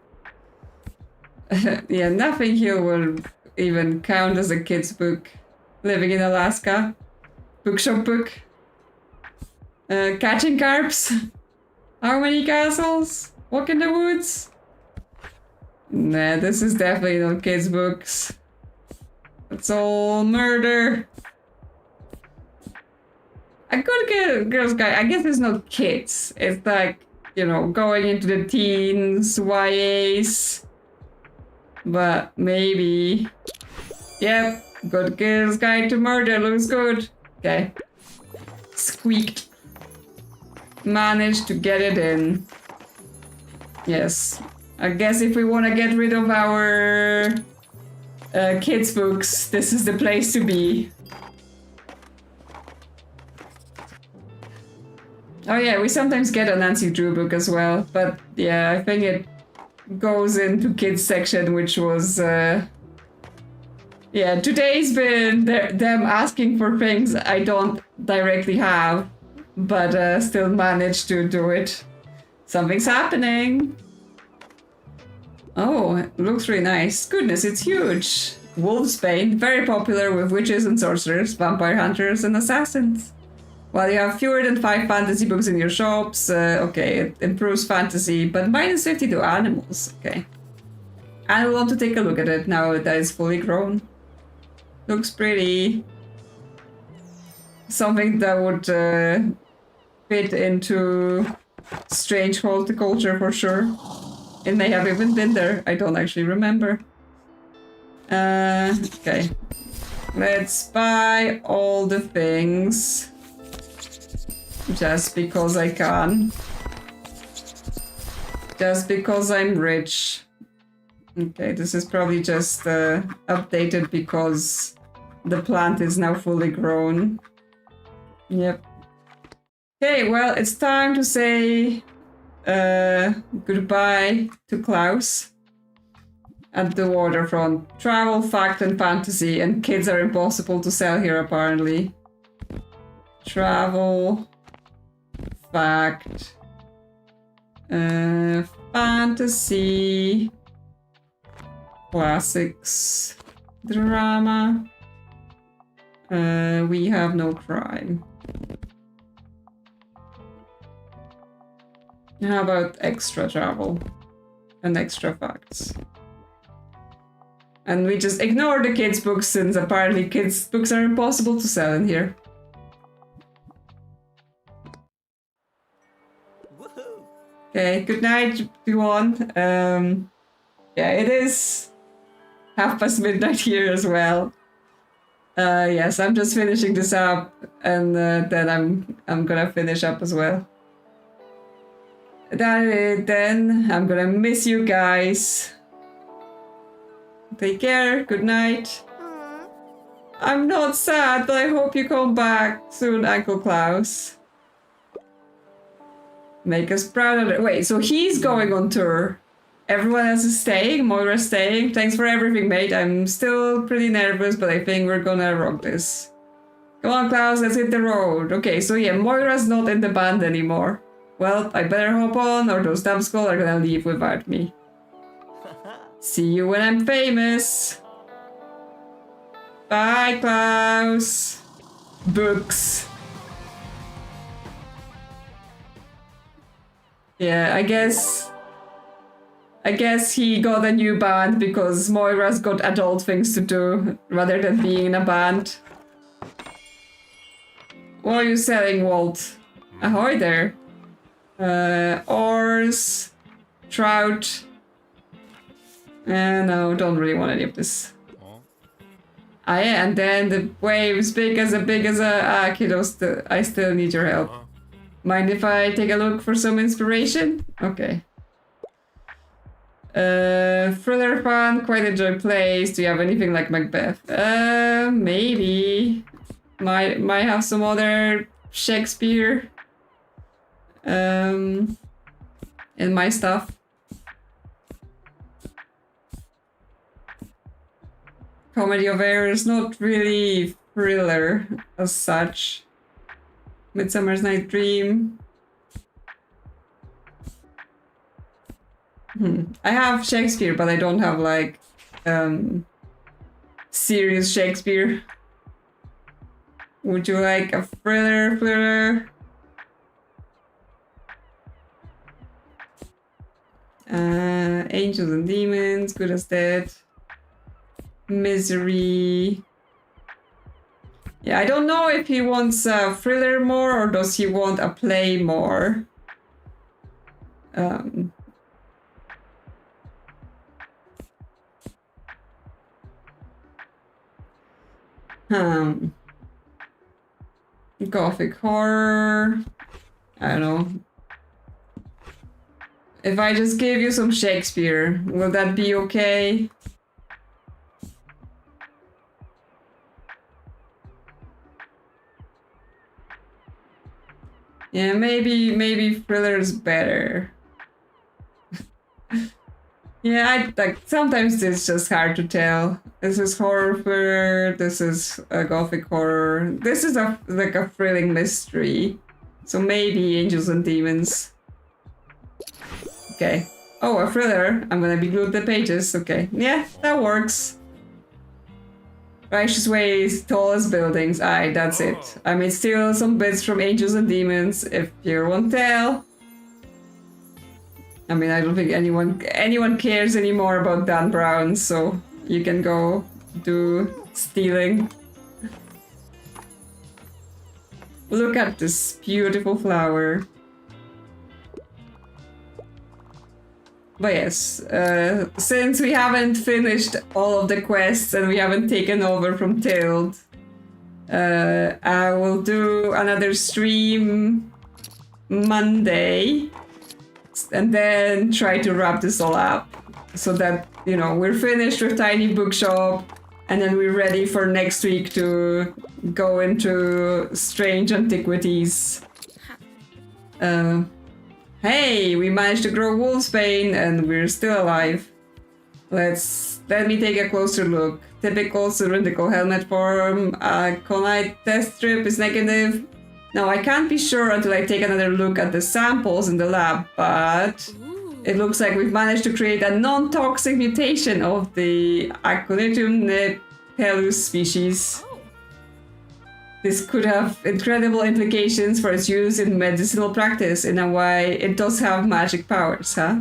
Yeah, nothing here will even count as a kid's book. Living in Alaska. Bookshop book. Catching carps. How many castles? Walk in the woods. Nah, this is definitely not kids' books. It's all murder. A good girl's guide. I guess it's not kids. It's like, you know, going into the teens, YAs. But maybe. Yep, good girl's guide to murder looks good. Okay. Squeaked. Managed to get it in. Yes. I guess if we want to get rid of our kids' books, this is the place to be. Oh yeah, we sometimes get a Nancy Drew book as well, but yeah, I think it goes into kids section, which was yeah, today's been them asking for things I don't directly have, but still managed to do it. Something's happening. Oh, it looks really nice. Goodness, it's huge. Wolfsbane, very popular with witches and sorcerers, vampire hunters, and assassins. While you have fewer than 5 fantasy books in your shops, okay, it improves fantasy, but minus 50 to animals, okay. I want to take a look at it now that it's fully grown. Looks pretty. Something that would fit into strange horticulture for sure. It may have even been there, I don't actually remember. Okay. Let's buy all the things. Just because I can. Just because I'm rich. Okay, this is probably just updated because the plant is now fully grown. Yep. Okay, well, it's time to say goodbye to Klaus at the waterfront. Travel, fact, and fantasy, and kids are impossible to sell here apparently. Travel, fact, fantasy, classics, drama. We have no crime. How about extra travel and extra facts? And we just ignore the kids' books since apparently kids' books are impossible to sell in here. Okay, good night, everyone. Yeah, it is midnight here as well. Yes, I'm just finishing this up, and then I'm gonna finish up as well. Then I'm gonna miss you guys. Take care. Good night. I'm not sad, but I hope you come back soon, Uncle Klaus. Make us proud. Wait, so he's going on tour. Everyone else is staying. Moira's staying. Thanks for everything, mate. I'm still pretty nervous, but I think we're gonna rock this. Come on, Klaus, let's hit the road. Okay, so yeah, Moira's not in the band anymore. Well, I better hop on, or those numbskulls are gonna leave without me. See you when I'm famous. Bye, Klaus. Books. Yeah, I guess he got a new band because Moira's got adult things to do rather than being in a band. What are you selling, Walt? Ahoy there. Oars, trout. No, don't really want any of this. Ah, yeah, and then the waves big as a kiddos. I still need your help. Mind if I take a look for some inspiration? Okay. Thriller fun, quite enjoy plays. Do you have anything like Macbeth? Maybe. Might have some other Shakespeare. In my stuff. Comedy of Errors, not really thriller as such. Midsummer's Night Dream. I have Shakespeare, but I don't have like serious Shakespeare. Would you like a thriller? Angels and Demons, Good as Dead. Misery. Yeah, I don't know if he wants a thriller more or does he want a play more. Gothic horror. I don't know. If I just gave you some Shakespeare, will that be okay? Yeah, maybe thriller's better. Yeah, sometimes it's just hard to tell. This is horror thriller, this is a gothic horror. This is like a thrilling mystery. So maybe Angels and Demons. Okay. Oh, a thriller. I'm gonna be glued to the pages. Okay. Yeah, that works. Righteous Ways, tallest buildings. Aye, that's it. I may steal some bits from Angels and Demons if you won't tell. I mean, I don't think anyone cares anymore about Dan Brown, so you can go do stealing. Look at this beautiful flower. But yes, since we haven't finished all of the quests and we haven't taken over from Tild, I will do another stream Monday and then try to wrap this all up so that, you know, we're finished with Tiny Bookshop and then we're ready for next week to go into Strange Antiquities. Hey, we managed to grow Wolfsbane and we're still alive. Let me take a closer look. Typical cylindrical helmet form. Conite test strip is negative. Now I can't be sure until I take another look at the samples in the lab, but it looks like we've managed to create a non-toxic mutation of the Aconitum nepellus species. This could have incredible implications for its use in medicinal practice in a way it does have magic powers, huh?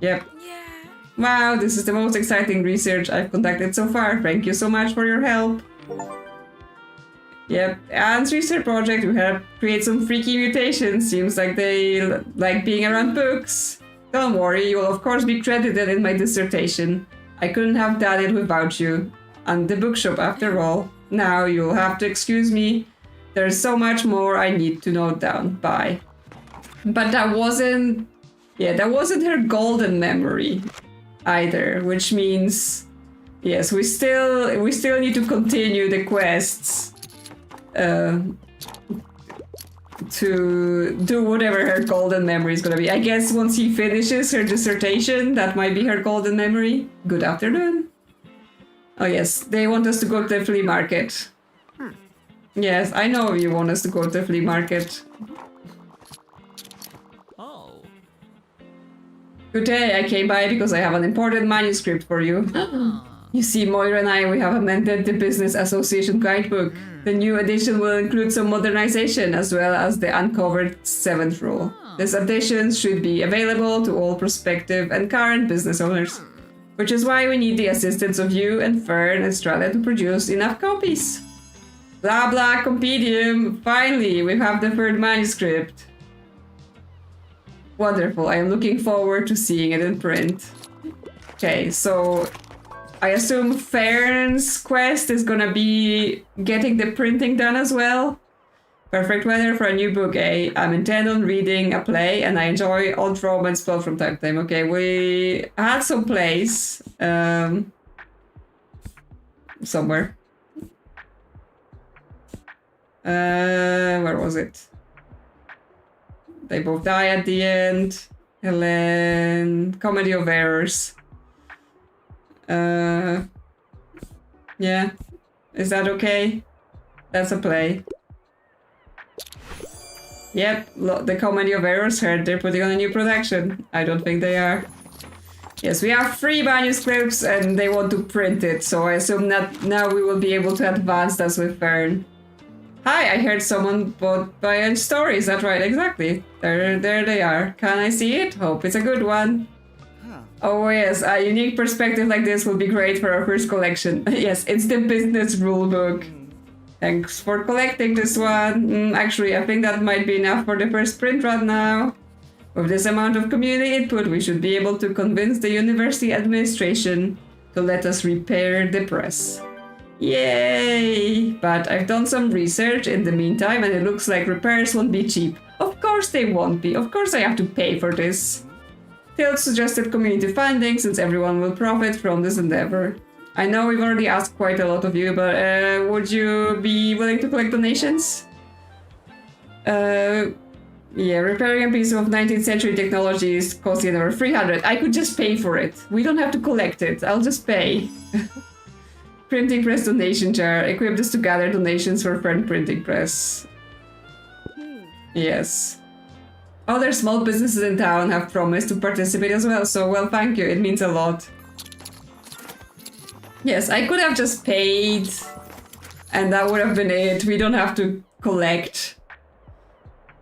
Yep.
Yeah.
Wow, this is the most exciting research I've conducted so far. Thank you so much for your help. Yep, Anne's research project will help create some freaky mutations. Seems like they like being around books. Don't worry, you will of course be credited in my dissertation. I couldn't have done it without you. And the bookshop after all. Now you'll have to excuse me. There's so much more I need to note down. Bye. But that wasn't... Yeah, that wasn't her golden memory either, which means... Yes, we still need to continue the quests to do whatever her golden memory is gonna be. I guess once he finishes her dissertation, that might be her golden memory. Good afternoon. Oh yes, they want us to go to the flea market. Yes, I know you want us to go to the flea market.
Oh.
Good day, I came by because I have an important manuscript for you. You see, Moira and I, we have amended the Business Association guidebook. The new edition will include some modernization as well as the uncovered 7th rule. This edition should be available to all prospective and current business owners. Which is why we need the assistance of you and Fern and Strada to produce enough copies. Blah blah compendium. Finally, we have the 3rd manuscript. Wonderful, I am looking forward to seeing it in print. Okay, so... I assume Fern's quest is gonna be getting the printing done as well. Perfect weather for a new book, eh? I'm intent on reading a play and I enjoy odd romance plot from time to time. Okay, we had some plays. Somewhere. Where was it? They both die at the end. Helen... Comedy of Errors. Yeah. Is that okay? That's a play. Yep, the Comedy of Errors heard they're putting on a new production. I don't think they are. Yes, we have 3 manuscripts and they want to print it, so I assume that now we will be able to advance this with Fern. Hi, I heard someone bought by a story, is that right? Exactly. There they are. Can I see it? Hope it's a good one. Oh yes, a unique perspective like this will be great for our first collection. Yes, it's the business rulebook. Thanks for collecting this one. Actually, I think that might be enough for the first print run now. With this amount of community input, we should be able to convince the university administration to let us repair the press. Yay! But I've done some research in the meantime and it looks like repairs won't be cheap. Of course they won't be. Of course I have to pay for this. Tilt suggested community funding since everyone will profit from this endeavor. I know we've already asked quite a lot of you, but would you be willing to collect donations? Yeah, repairing a piece of 19th century technology is costing another 300. I could just pay for it. We don't have to collect it. I'll just pay. Printing press donation jar. Equip this to gather donations for Friend Printing Press. Yes. Other small businesses in town have promised to participate as well, so well, thank you, it means a lot. Yes, I could have just paid, and that would have been it. We don't have to collect.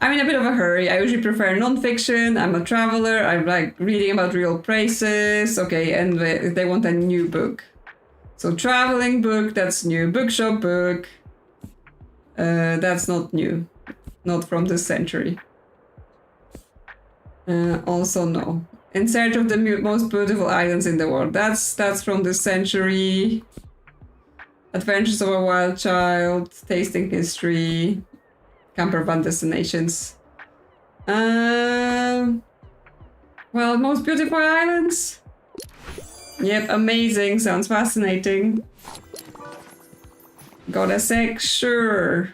I'm in a bit of a hurry. I usually prefer non-fiction. I'm a traveler. I like reading about real places. Okay, and they want a new book. So traveling book, that's new. Bookshop book. That's not new. Not from this century. Also no. In search of the most beautiful islands in the world. That's from this century. Adventures of a Wild Child. Tasting History. Camper Van Destinations. Well, most beautiful islands. Yep, amazing. Sounds fascinating. Got a sec? Sure.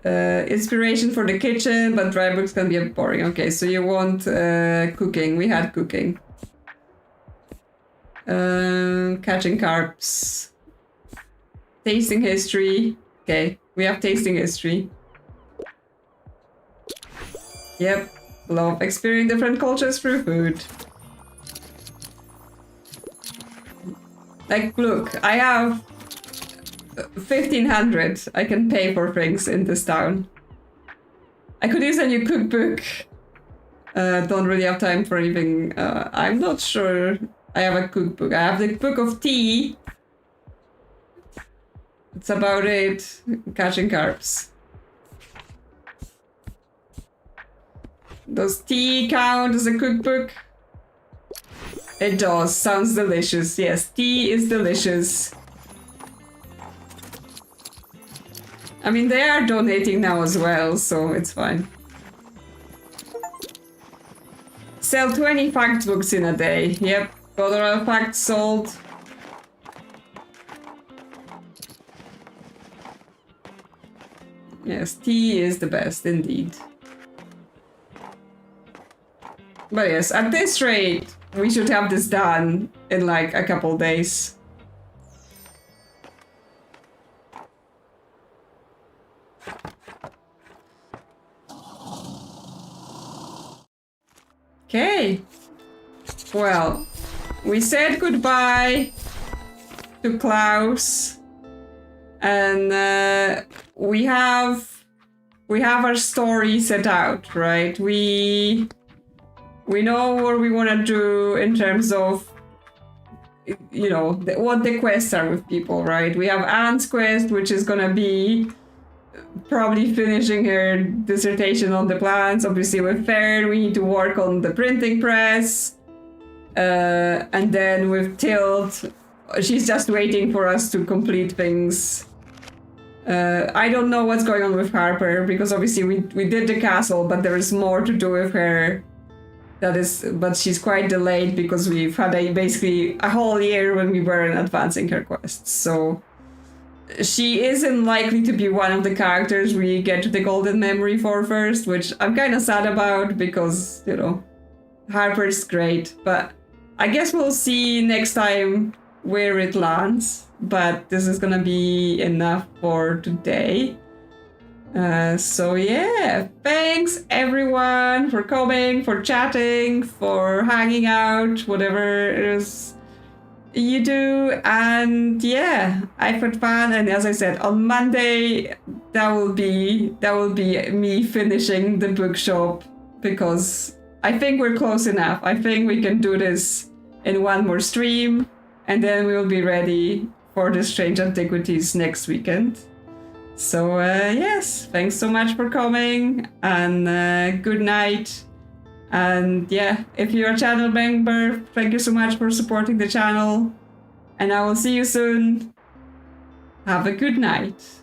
Inspiration for the kitchen, but dry books can be a bit boring. Okay, so you want cooking. We had cooking. Catching carps. Tasting history. Okay, we have tasting history. Yep, love experiencing different cultures through food. Like, look, I have 1,500 I can pay for things in this town. I could use a new cookbook. Don't really have time for anything. I'm not sure I have a cookbook. I have the book of tea. That's about it. Catching carps. Does tea count as a cookbook? It does. Sounds delicious. Yes, tea is delicious. I mean, they are donating now as well, so it's fine. Sell 20 fact books in a day. Yep, got a lot of facts sold. Yes, tea is the best indeed. But yes, at this rate, we should have this done in like a couple days. Okay. Well, we said goodbye to Klaus, and we have our story set out, right? We know what we want to do in terms of, you know, what the quests are with people, right? We have Anne's quest, which is gonna be probably finishing her dissertation on the plants. Obviously with Fern, we need to work on the printing press. And then with Tilt, she's just waiting for us to complete things. I don't know what's going on with Harper, because obviously we did the castle, but there is more to do with her. But she's quite delayed because we've had basically a whole year when we weren't advancing her quests. So she isn't likely to be one of the characters we get to the golden memory for first, which I'm kind of sad about because, you know, Harper's great. But I guess we'll see next time where it lands. But this is gonna be enough for today. So yeah, thanks everyone for coming, for chatting, for hanging out, whatever it is you do. And yeah, I've had fun. And as I said, on Monday that will be me finishing the bookshop, because I think we're close enough. I think we can do this in one more stream, and then we'll be ready for the Strange Antiquities next weekend. So yes, thanks so much for coming, and good night. And yeah, if you're a channel member, thank you so much for supporting the channel, and I will see you soon. Have a good night.